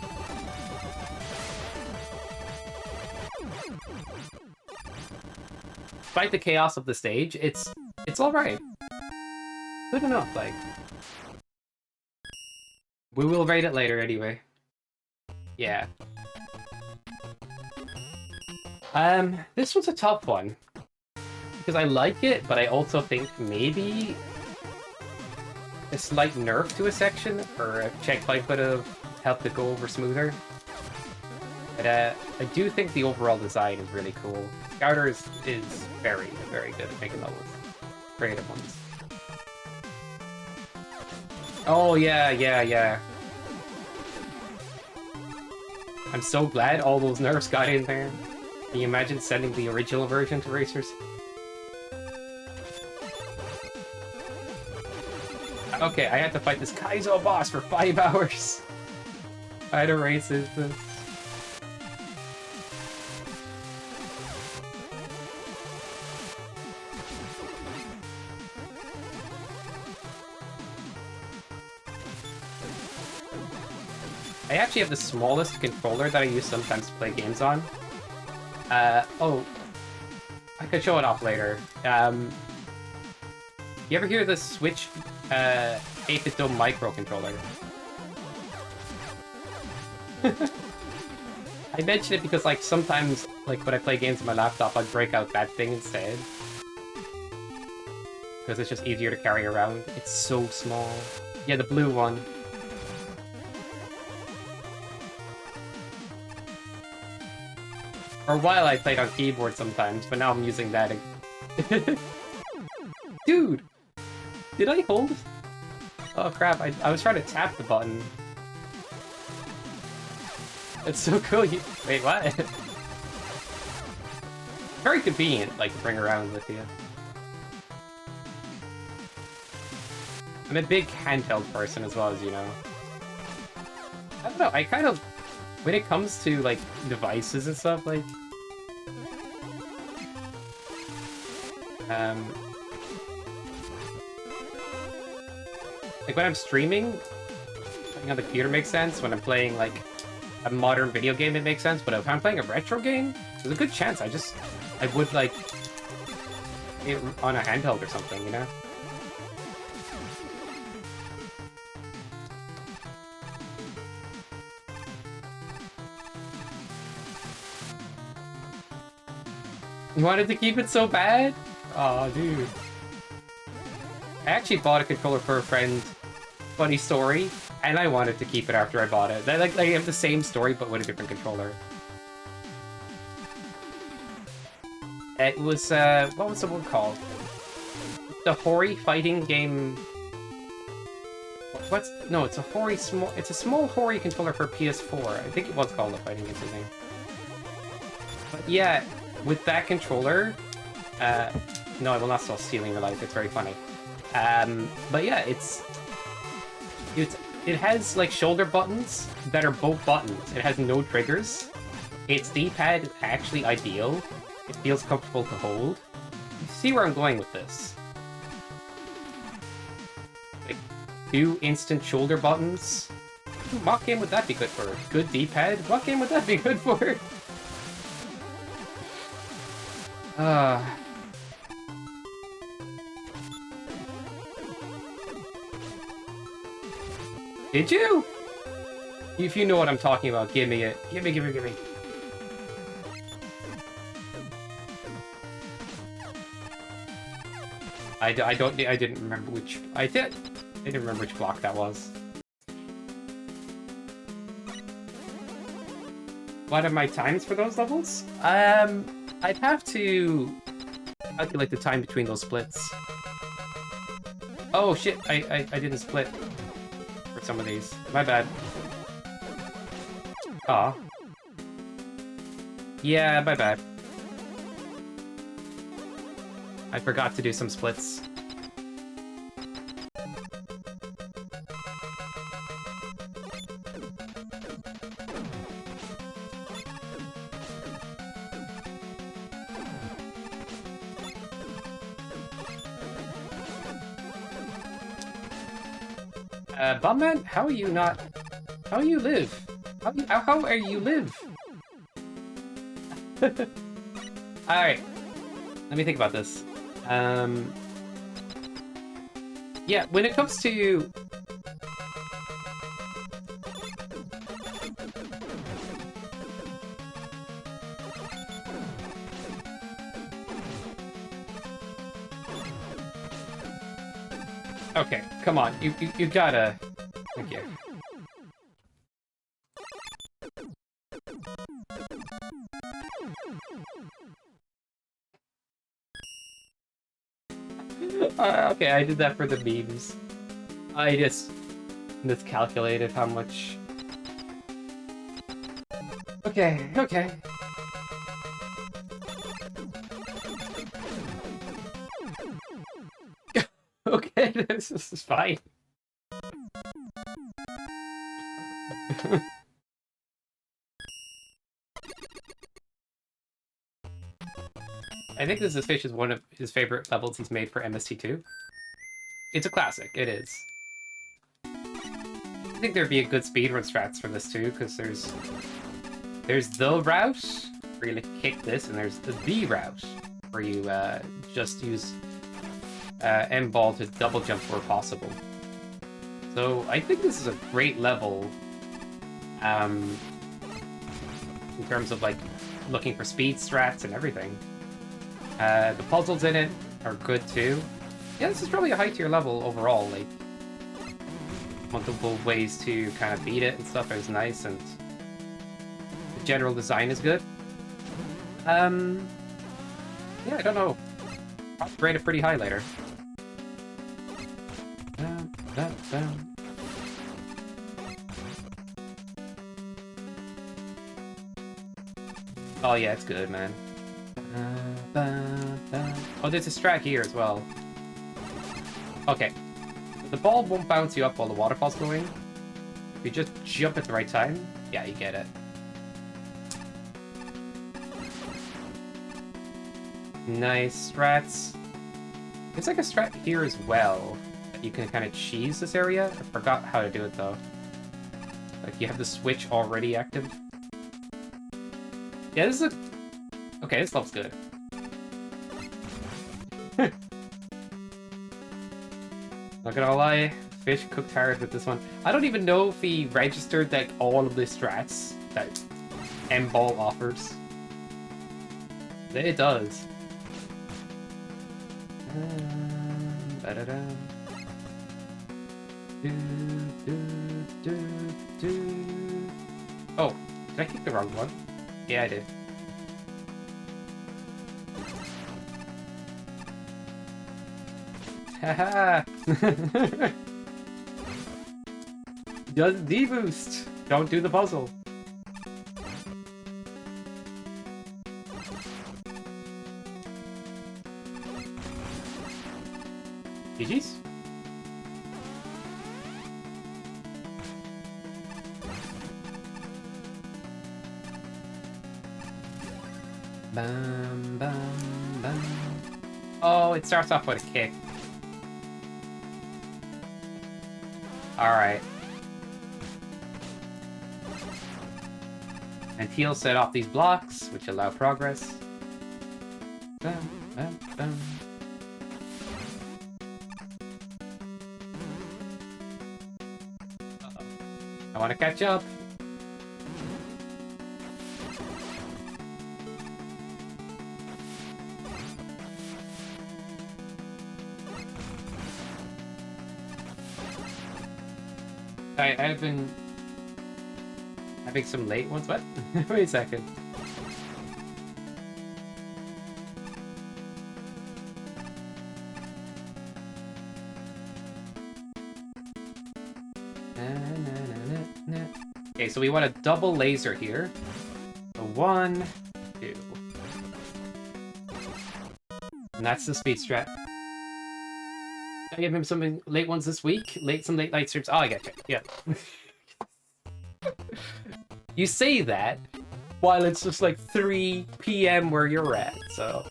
Despite the chaos of the stage, it's alright. Good enough, like... We will rate it later, anyway. Yeah. This was a tough one. Because I like it, but I also think maybe a slight nerf to a section or a checkpoint would have helped it go over smoother. But I do think the overall design is really cool. Scouter is very, very good at making levels. Creative ones. Oh, yeah, yeah, yeah. I'm so glad all those nerfs got in there. Can you imagine sending the original version to racers? Okay, I had to fight this Kaizo boss for 5 hours. I had to race this. I actually have the smallest controller that I use sometimes to play games on. Oh, I could show it off later. You ever hear the Switch 8-bit Dome microcontroller? I mention it because, like, sometimes, like, when I play games on my laptop, I'd break out that thing instead. Because it's just easier to carry around. It's so small. Yeah, the blue one. For a while I played on keyboard sometimes, but now I'm using that. Dude! Did I hold? Oh crap, I was trying to tap the button. It's so cool. Wait, what? Very convenient, like, to bring around with you. I'm a big handheld person as well, as you know. I don't know, I kind of... When it comes to, like, devices and stuff, like... Like, when I'm streaming, playing on the computer makes sense. When I'm playing, like, a modern video game, it makes sense. But if I'm playing a retro game, there's a good chance I would, like, it on a handheld or something, you know? You wanted to keep it so bad? Aw, dude. I actually bought a controller for a friend. Funny story. And I wanted to keep it after I bought it. They have the same story, but with a different controller. It was, what was the one called? The Hori fighting game... No, it's a Hori small... It's a small Hori controller for PS4. I think it was called a fighting game something. But yeah, with that controller... no, I will not stop stealing your life. It's very funny. But yeah, it has, like, shoulder buttons that are both buttons. It has no triggers. Its D-pad is actually ideal. It feels comfortable to hold. You see where I'm going with this. Like, 2 instant shoulder buttons. What game would that be good for? Good D-pad? What game would that be good for? Did you? If you know what I'm talking about, give me it. Give me. I didn't remember which... I didn't remember which block that was. What are my times for those levels? I'd have to calculate the time between those splits. Oh shit, I didn't split for some of these. My bad. Aw. Yeah, my bad. I forgot to do some splits. Bumman, how are you not... How you live? How are you live? Alright. Let me think about this. Yeah, when it comes to... Okay, come on. You gotta... Thank you. Okay, I did that for the memes. I just miscalculated how much... Okay. Okay, this is fine. I think this fish is one of his favorite levels he's made for MST2. It's a classic, it is. I think there'd be a good speedrun strats for this too, because there's the route where you like kick this, and there's the B route where you just use M ball to double jump where possible. So I think this is a great level in terms of like looking for speed strats and everything. The puzzles in it are good too. Yeah, this is probably a high tier level overall. Like multiple ways to kind of beat it and stuff is nice, and the general design is good. Yeah, I don't know. I'll rate it pretty high later. Oh yeah, it's good, man. Oh, there's a strat here as well. Okay. The ball won't bounce you up while the waterfall's going. If you just jump at the right time, yeah, you get it. Nice strats. There's like a strat here as well. You can kind of cheese this area. I forgot how to do it though. Like you have the switch already active. Yeah, this is a... Okay, this level's good. Not gonna lie, Fish cooked hard with this one. I don't even know if he registered like all of the strats that M-Ball offers. It does. Oh, did I kick the wrong one? Yeah, I did. Haha! Does D-boost! Don't do the puzzle. GG's? Bam, bam, bam. Oh, it starts off with a kick. Alright. And he'll set off these blocks, which allow progress. Bam, bam, bam. Uh-oh. I want to catch up. I've been having some late ones. What? Wait a second. Okay, so we want a double laser here. So 1, 2. And that's the speed strat. I give him some late ones this week. Some late night streams. Oh, I get you. Yeah. You say that while it's just like 3 p.m. where you're at, so.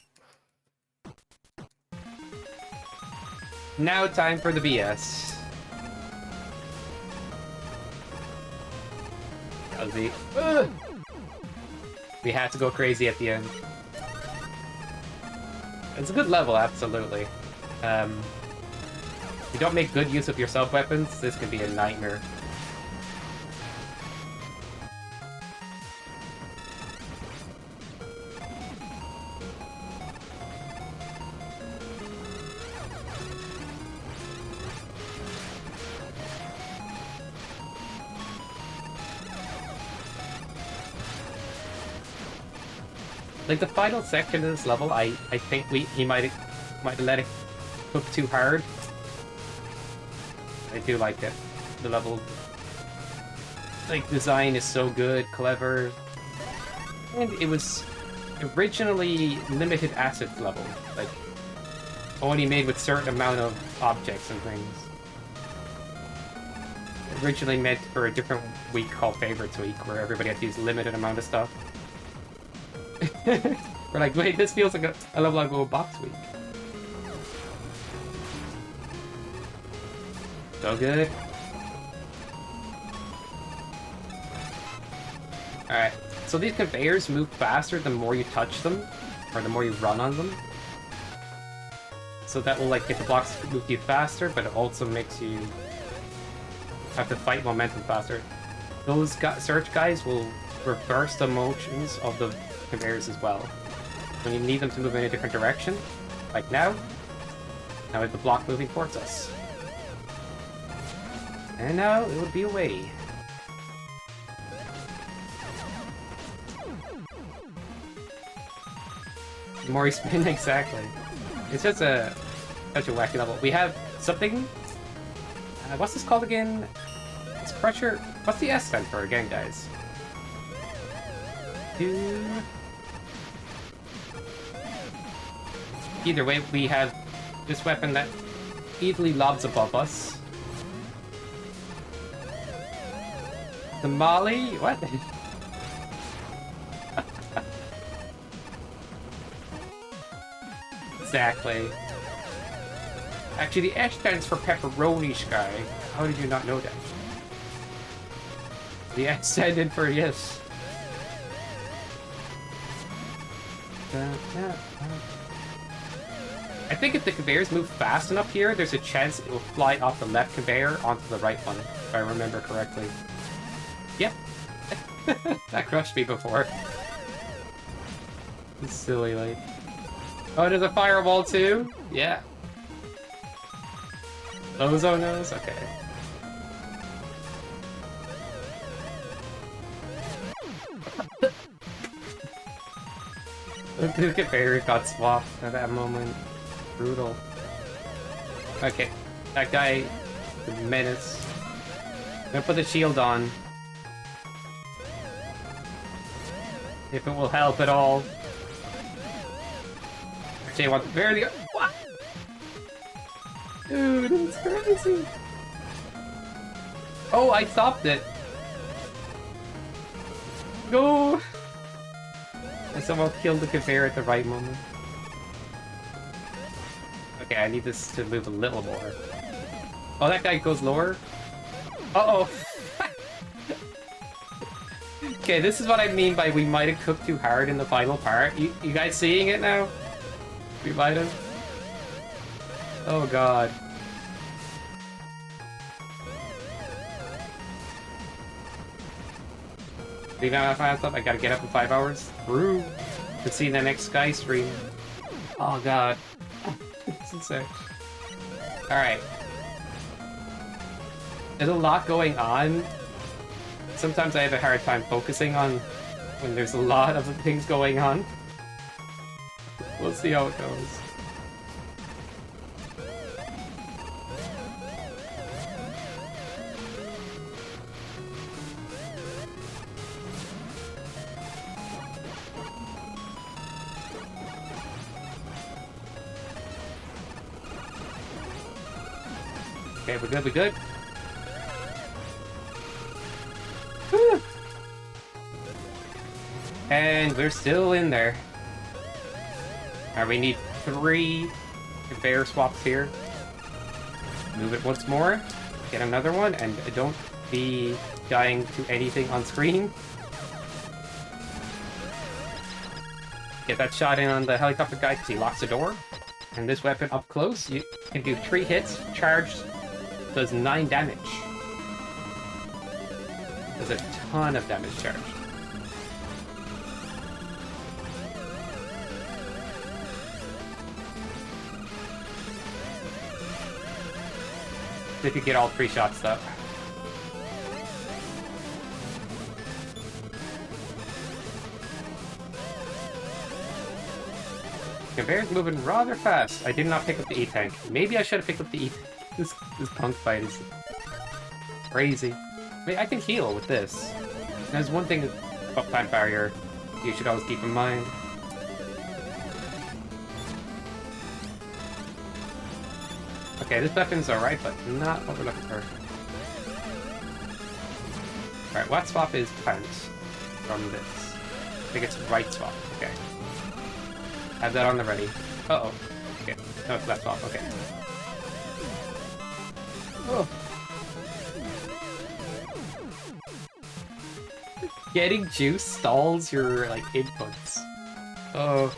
Now time for the BS. We had to go crazy at the end. It's a good level, absolutely. If you don't make good use of your self-weapons, this could be a nightmare. Like the final section of this level, I think he might have let it cook too hard. I do like it. The level, like, design is so good, clever, and it was originally limited assets level, like only made with certain amount of objects and things. Originally meant for a different week called Favorites Week, where everybody had to use limited amount of stuff. We're like, wait, this feels like a level I go box week. So good. Alright, so these conveyors move faster the more you touch them, or the more you run on them. So that will like get the blocks to move you faster, but it also makes you have to fight momentum faster. Those surge guys will reverse the motions of the conveyors as well. When you need them to move in a different direction, like now is the block moving towards us. And now it would be away. The more you spin, exactly. It's just such a wacky level. We have something. What's this called again? It's Crusher. What's the S stand for again, guys? Either way, we have this weapon that easily lobs above us. The Molly? What? Exactly. Actually, the S stands for pepperoni, Sky. How did you not know that? The S standed for yes. I think if the conveyors move fast enough here, there's a chance it will fly off the left conveyor onto the right one, if I remember correctly. Yep. That crushed me before. It's silly, like. Oh, there's a fireball too? Yeah. Ozo knows? Okay. The conveyor got swapped at that moment. Brutal. Okay. That guy, the menace. I'm gonna put the shield on. If it will help at all. Actually, I want the conveyor to go. What? Dude, it's crazy. Oh, I stopped it. Go! And someone killed the conveyor at the right moment. Okay, I need this to move a little more. Oh, that guy goes lower? Uh-oh! Okay, this is what I mean by we might have cooked too hard in the final part. You guys seeing it now? We might have. Oh god. Do you know how fast up? I gotta get up in 5 hours. Through to see the next Sky stream. Oh god. It's insane. Alright. There's a lot going on. Sometimes I have a hard time focusing on when there's a lot of things going on. We'll see how it goes. Okay, we're good, we're good. Whew. And we're still in there. Alright, we need 3 conveyor swaps here. Move it once more. Get another one, and don't be dying to anything on screen. Get that shot in on the helicopter guy because he locks the door. And this weapon up close, you can do 3 hits, charged, does 9 damage. Does a ton of damage charged. If you get all 3 shots though. Conveyor's moving rather fast. I did not pick up the E-Tank. Maybe I should have picked up the E-Tank. This punk fight is crazy. I mean, I can heal with this. There's one thing about Plant Barrier you should always keep in mind. Okay, this weapon's alright, but not what we're looking for. Alright, what swap is plant from this? I think it's right swap, okay. Have that on the ready. Uh-oh. Okay, no, it's left swap, okay. Oh. Getting juice stalls your, like, inputs. Oh.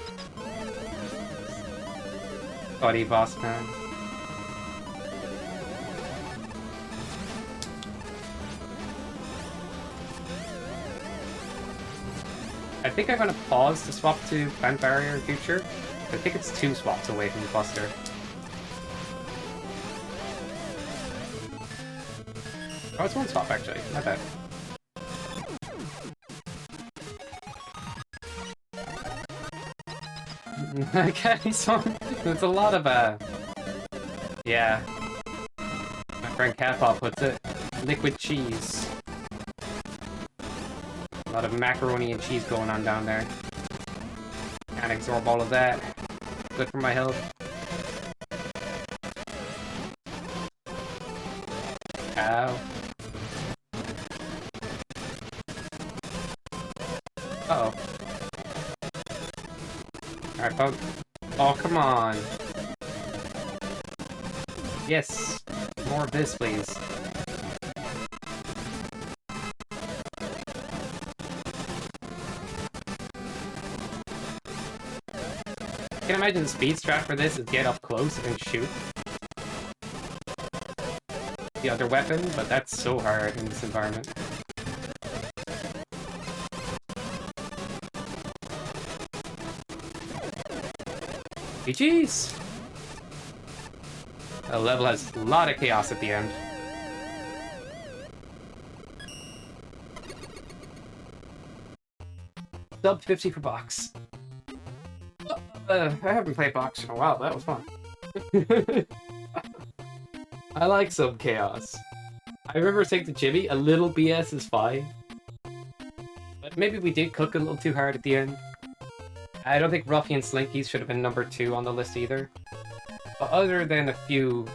Buddy boss man. I think I'm gonna pause to swap to Plant Barrier in future. I think it's 2 swaps away from the Buster. Oh, it's 1 swap actually, not bad. Okay, so it's a lot of yeah. My friend Catpaw puts it, liquid cheese. A lot of macaroni and cheese going on down there. Can't absorb all of that. Good for my health. Ow. Uh-oh. Alright, folks. Oh, come on. Yes. More of this, please. I can imagine the speed strat for this is get up close and shoot the other weapon, but that's so hard in this environment. GG's! The level has a lot of chaos at the end. Sub 50 for box. I haven't played box in a while, that was fun. I like some chaos. I remember saying to Jimmy, a little BS is fine. But maybe we did cook a little too hard at the end. I don't think Ruffy and Slinkies should have been number 2 on the list either. But other than a few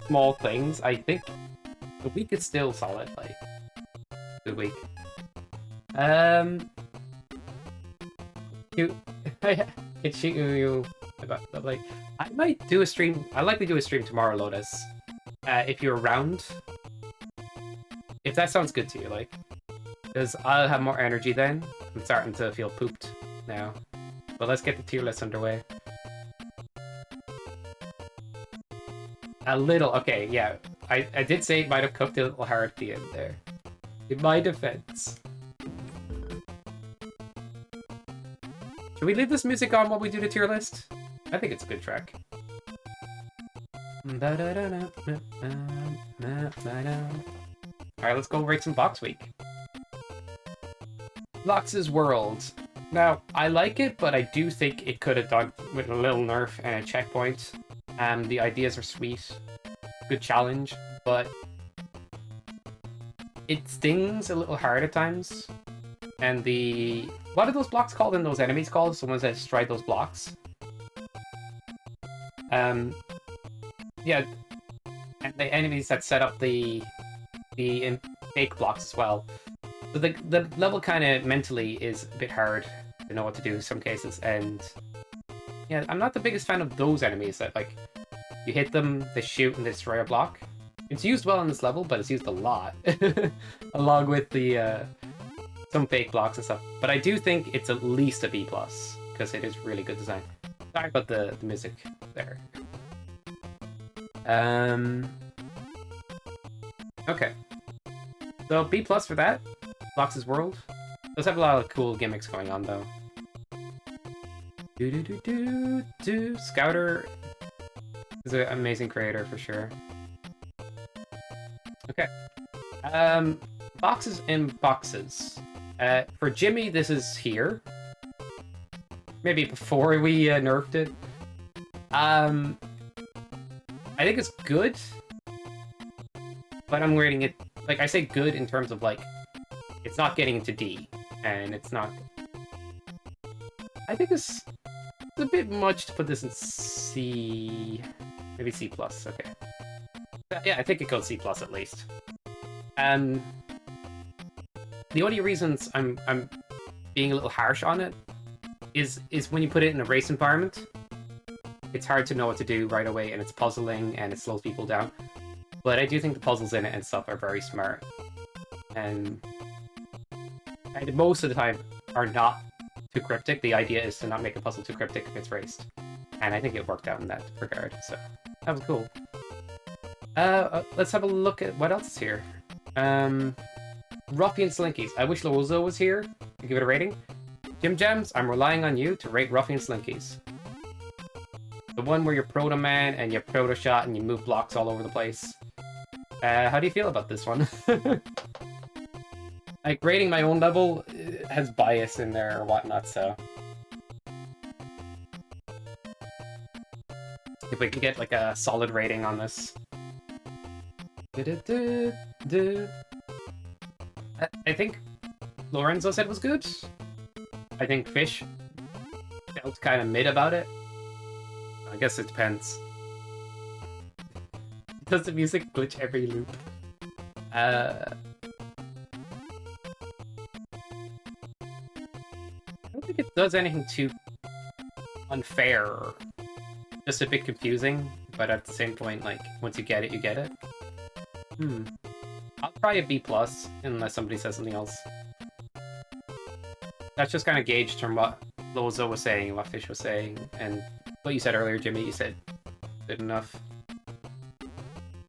small things, I think the week is still solid, like, good week. It's you about, like, I might do a stream. I'll likely do a stream tomorrow, Lotus. If you're around, if that sounds good to you, like, because I'll have more energy then. I'm starting to feel pooped now. But let's get the tier list underway. A little, okay, yeah. I did say it might have cooked a little hard at the end there. In my defense. Should we leave this music on while we do the tier list? I think it's a good track. Alright, let's go rate some Box Week. Blox's World. Now, I like it, but I do think it could have done with a little nerf and a checkpoint. The ideas are sweet. Good challenge, but it stings a little hard at times. And the... What are those blocks called and those enemies called? The ones that stride those blocks. Yeah. And the enemies that set up the fake blocks as well. So the level kind of mentally is a bit hard to know what to do in some cases. And yeah, I'm not the biggest fan of those enemies that, like, you hit them, they shoot, and they destroy a block. It's used well on this level, but it's used a lot. Along with the... some fake blocks and stuff. But I do think it's at least a B+, because it is really good design. Sorry about the music there. Okay. So B+ for that. Blox's World. Does have a lot of cool gimmicks going on, though. Scouter is an amazing creator, for sure. Okay. Boxes in boxes. For Jimmy, this is here. Maybe before we nerfed it. I think it's good. But I'm rating it... Like, I say good in terms of, like... It's not getting into D. And it's not... I think it's a bit much to put this in C... Maybe C+, okay. Yeah, I think it goes C+ at least. The only reasons I'm being a little harsh on it is when you put it in a race environment, it's hard to know what to do right away, and it's puzzling, and it slows people down. But I do think the puzzles in it and stuff are very smart. And and most of the time are not too cryptic. The idea is to not make a puzzle too cryptic if it's raced. And I think it worked out in that regard, so that was cool. Let's have a look at what else is here. Ruffian Slinkies. I wish Lozo was here to give it a rating. Jim Gems, I'm relying on you to rate Ruffian Slinkies. The one where you're Proto Man and you Proto Shot and you move blocks all over the place. How do you feel about this one? Like, rating my own level has bias in there or whatnot, so... If we can get, like, a solid rating on this. I think Lorenzo said it was good. I think Fish felt kind of mid about it. I guess it depends. Does the music glitch every loop? I don't think it does anything too unfair or just a bit confusing, but at the same point, like, once you get it, you get it. I'll try a B+, unless somebody says something else. That's just kind of gauged from what Lozo was saying, what Fish was saying, and what you said earlier, Jimmy. You said good enough.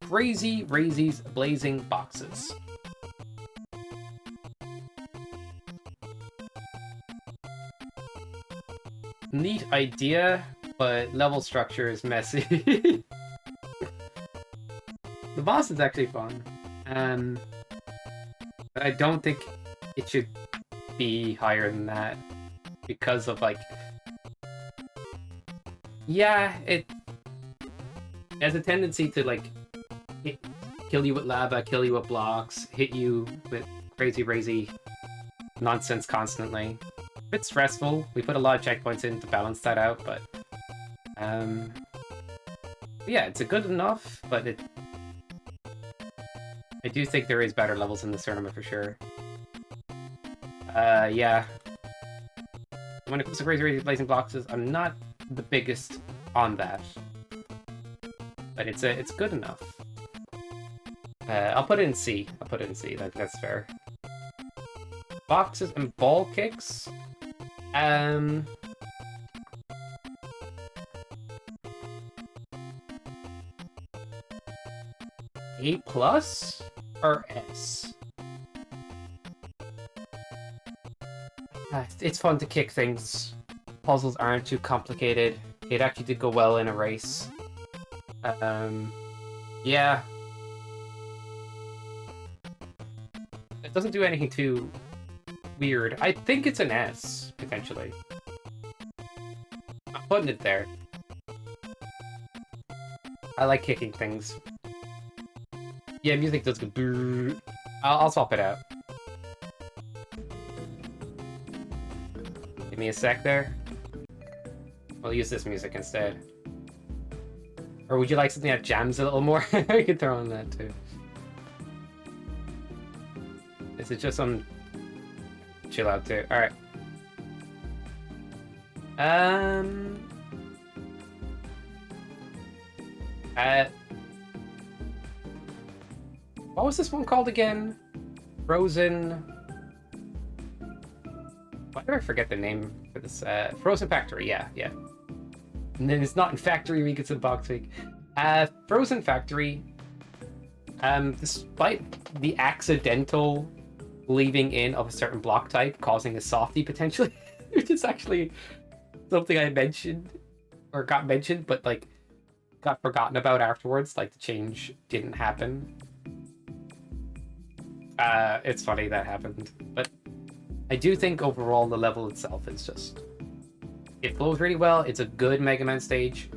Crazy Razy's Blazing Boxes. Neat idea, but level structure is messy. The boss is actually fun. But I don't think it should be higher than that because of, like... Yeah, it has a tendency to, like, kill you with lava, kill you with blocks, hit you with crazy razy nonsense constantly. A bit stressful. We put a lot of checkpoints in to balance that out, but yeah, it's a good enough, but I do think there is better levels in this tournament for sure. Yeah. When it comes to Crazy Razy Blazing Boxes, I'm not the biggest on that. But it's good enough. I'll put it in C. I'll put it in C. That's fair. Boxes and ball kicks. A+ or S? It's fun to kick things. Puzzles aren't too complicated. It actually did go well in a race. Yeah. It doesn't do anything too weird. I think it's an S, potentially. I'm putting it there. I like kicking things. Yeah, music does go. I'll swap it out. Give me a sec there. We'll use this music instead. Or would you like something that jams a little more? I could throw in that too. Is it just some chill out too? Alright. What was this one called again? Frozen... Why did I forget the name for this? Frozen Factory, yeah. And then it's not in Factory Week, it's in Box Week. Frozen Factory, despite the accidental leaving in of a certain block type causing a softie potentially, which is actually something I mentioned, or got mentioned, but like got forgotten about afterwards, like the change didn't happen. It's funny that happened, but I do think overall the level itself is just... It flows really well. It's a good Mega Man stage.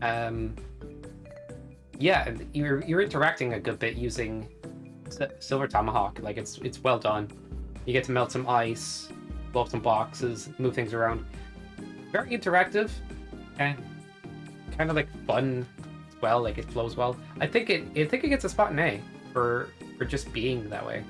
Yeah, you're interacting a good bit using Silver Tomahawk. Like, it's well done. You get to melt some ice, blow up some boxes, move things around. Very interactive, and kind of like fun as well. Like, it flows well. I think it gets a spot in A for just being that way.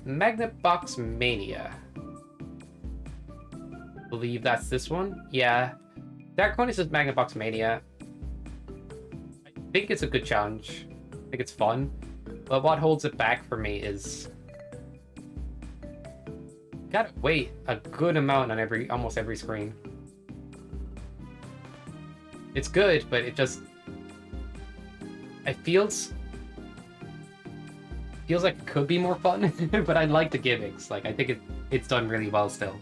Magnet Box Mania. Believe that's this one. Yeah, Dark One is just Magnet Box Mania. think it's a good challenge. I think it's fun. But what holds it back for me is gotta wait a good amount on almost every screen. It's good, but it feels like it could be more fun. But I like the gimmicks. Like I think it's done really well still.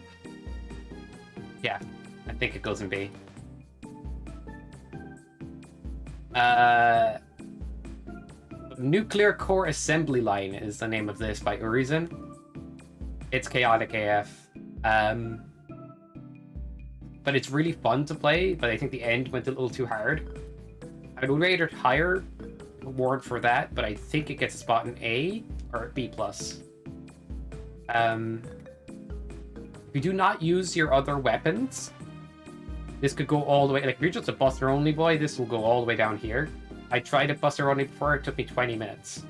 Yeah, I think it goes in B. Nuclear Core Assembly Line is the name of this by Urizen. It's chaotic AF. But it's really fun to play, but I think the end went a little too hard. I would rate it higher award for that, but I think it gets a spot in A or B+. If you do not use your other weapons, this could go all the way, like if you're just a Buster Only boy, this will go all the way down here. I tried a Buster Only before, it took me 20 minutes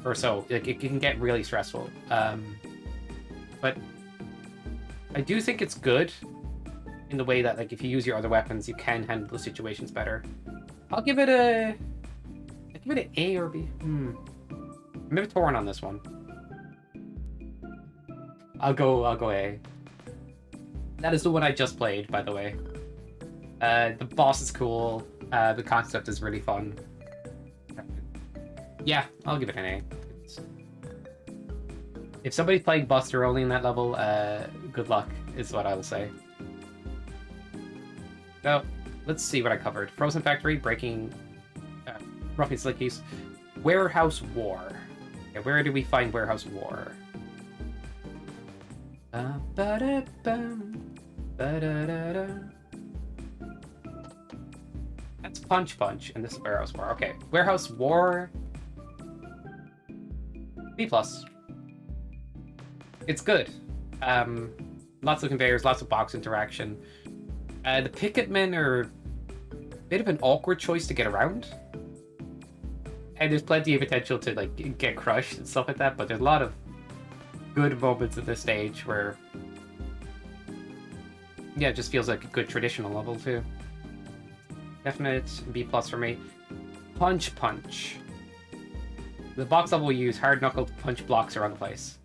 or so. Like, it can get really stressful. But I do think it's good in the way that, like, if you use your other weapons, you can handle the situations better. I'll give it an A or B. I'm a bit torn on this one. I'll go A. That is the one I just played, by the way. The boss is cool. The concept is really fun. Yeah, I'll give it an A. If somebody's playing Buster Only in that level, good luck, is what I will say. So, let's see what I covered. Frozen Factory, Breaking... Roughing Slickies. Warehouse War. Okay, where do we find Warehouse War? That's Punch Punch, and this is Warehouse War. Okay, Warehouse War... B+. It's good. Lots of conveyors, lots of box interaction. The Picketmen are a bit of an awkward choice to get around. And there's plenty of potential to like get crushed and stuff like that, but there's a lot of good moments at this stage where... Yeah, it just feels like a good traditional level too. Definite B+ for me. Punch Punch. The box level will use hard-knuckled punch blocks around the place.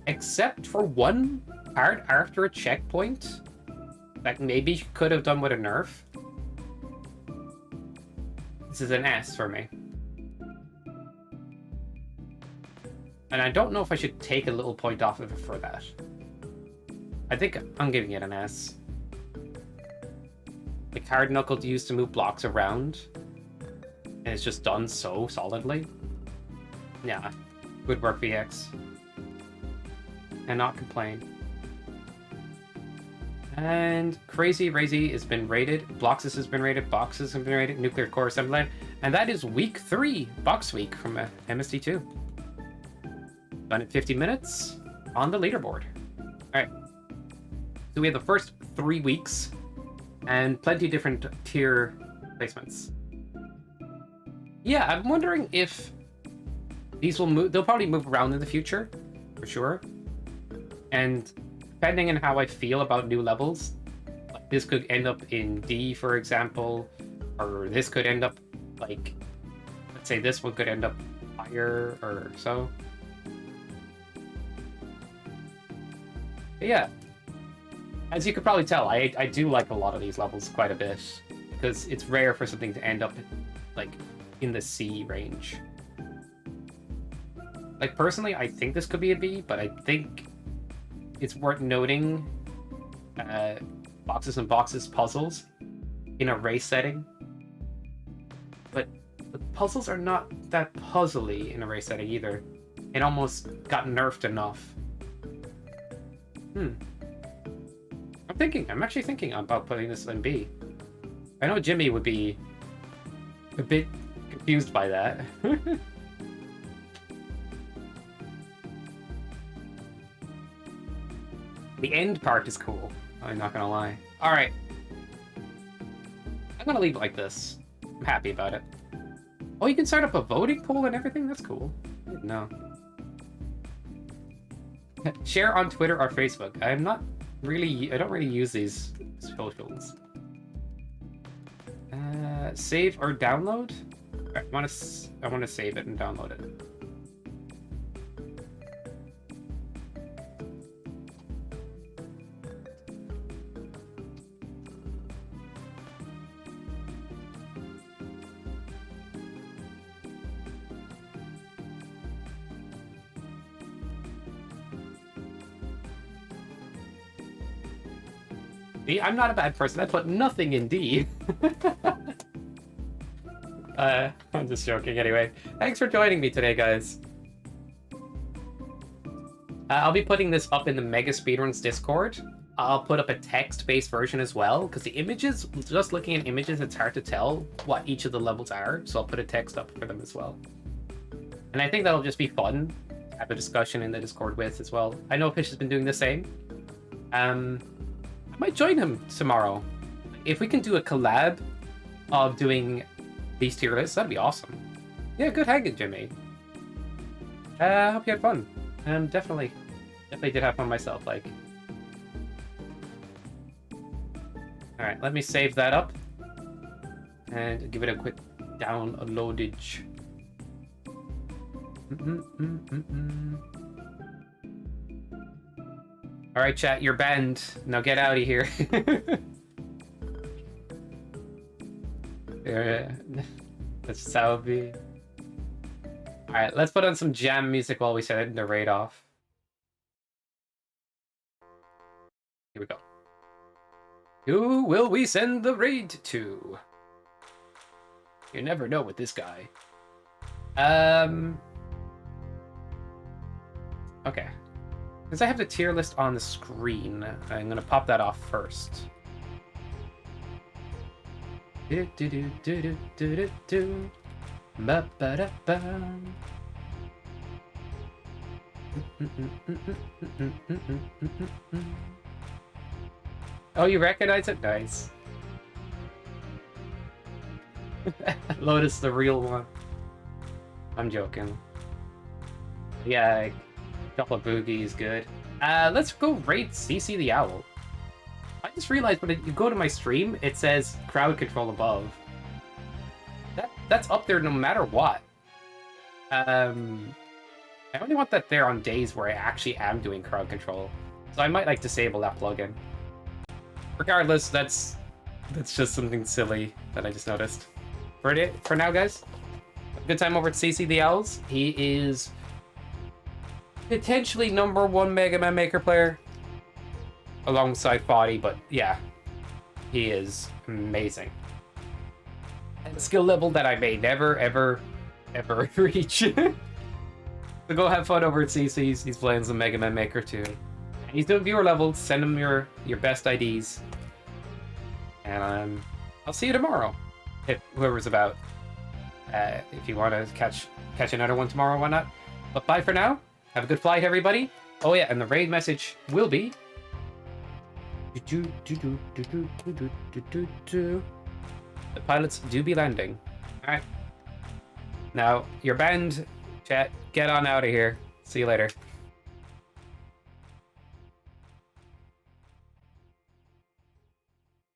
Except for one part after a checkpoint that maybe could have done with a nerf. This is an S for me. And I don't know if I should take a little point off of it for that. I think I'm giving it an S. Like hard knuckled used to move blocks around. And it's just done so solidly. Yeah. Good work, VX. Cannot complain. And Crazy Razy has been rated. Bloxus has been rated. Boxes have been rated. Nuclear Core Assembly Line. And that is week 3, box week from MST2. Done at 50 minutes on the leaderboard. Alright. So we have the first 3 weeks and plenty of different tier placements. Yeah, I'm wondering if these will move. They'll probably move around in the future, for sure. And depending on how I feel about new levels, like this could end up in D, for example, or this could end up like, let's say this one could end up higher or so. But yeah, as you could probably tell, I do like a lot of these levels quite a bit because it's rare for something to end up like in the C range. Like personally, I think this could be a B, but I think it's worth noting boxes and boxes puzzles in a race setting. But the puzzles are not that puzzly in a race setting either. It almost got nerfed enough. I'm actually thinking about putting this in B. I know Jimmy would be a bit confused by that. The end part is cool. I'm not gonna lie. Alright. I'm gonna leave it like this. I'm happy about it. Oh, you can start up a voting poll and everything? That's cool. I didn't know. Share on Twitter or Facebook. I don't really use these socials. Save or download? I want to save it and download it. See, I'm not a bad person. I put nothing in D. I'm just joking anyway. Thanks for joining me today, guys. I'll be putting this up in the Mega Speedruns Discord. I'll put up a text-based version as well, because the images, just looking at images, it's hard to tell what each of the levels are, so I'll put a text up for them as well. And I think that'll just be fun to have a discussion in the Discord with as well. I know Fish has been doing the same. I might join him tomorrow. If we can do a collab of doing these tier lists, that'd be awesome. Yeah, good hanging, Jimmy. I hope you had fun. Definitely did have fun myself, like. Alright, let me save that up. And give it a quick downloadage. Alright, chat, you're banned. Now get out of here. That's how it be. Alright, let's put on some jam music while we send the raid off. Here we go. Who will we send the raid to? You never know with this guy. Okay. Because I have the tier list on the screen, I'm gonna pop that off first. Oh, you recognize it? Nice. Lotus, the real one. I'm joking. Yeah, couple of Boogie is good. Let's go raid CC the Owl. I just realized when you go to my stream, it says crowd control above. That's up there no matter what. I only want that there on days where I actually am doing crowd control. So I might like disable that plugin. Regardless, that's just something silly that I just noticed. For now, guys, good time over at CC the Owls. He is potentially #1 Mega Man Maker player alongside Foddy, but yeah, he is amazing. At a skill level that I may never, ever reach. So go have fun over at CC's. He's playing some Mega Man Maker too. He's doing viewer levels. Send him your best IDs. And I'll see you tomorrow. If whoever's about. If you want to catch another one tomorrow, why not? But bye for now. Have a good flight, everybody. Oh yeah, and the raid message will be. The pilots do be landing. Alright. Now, you're banned, chat. Get on out of here. See you later.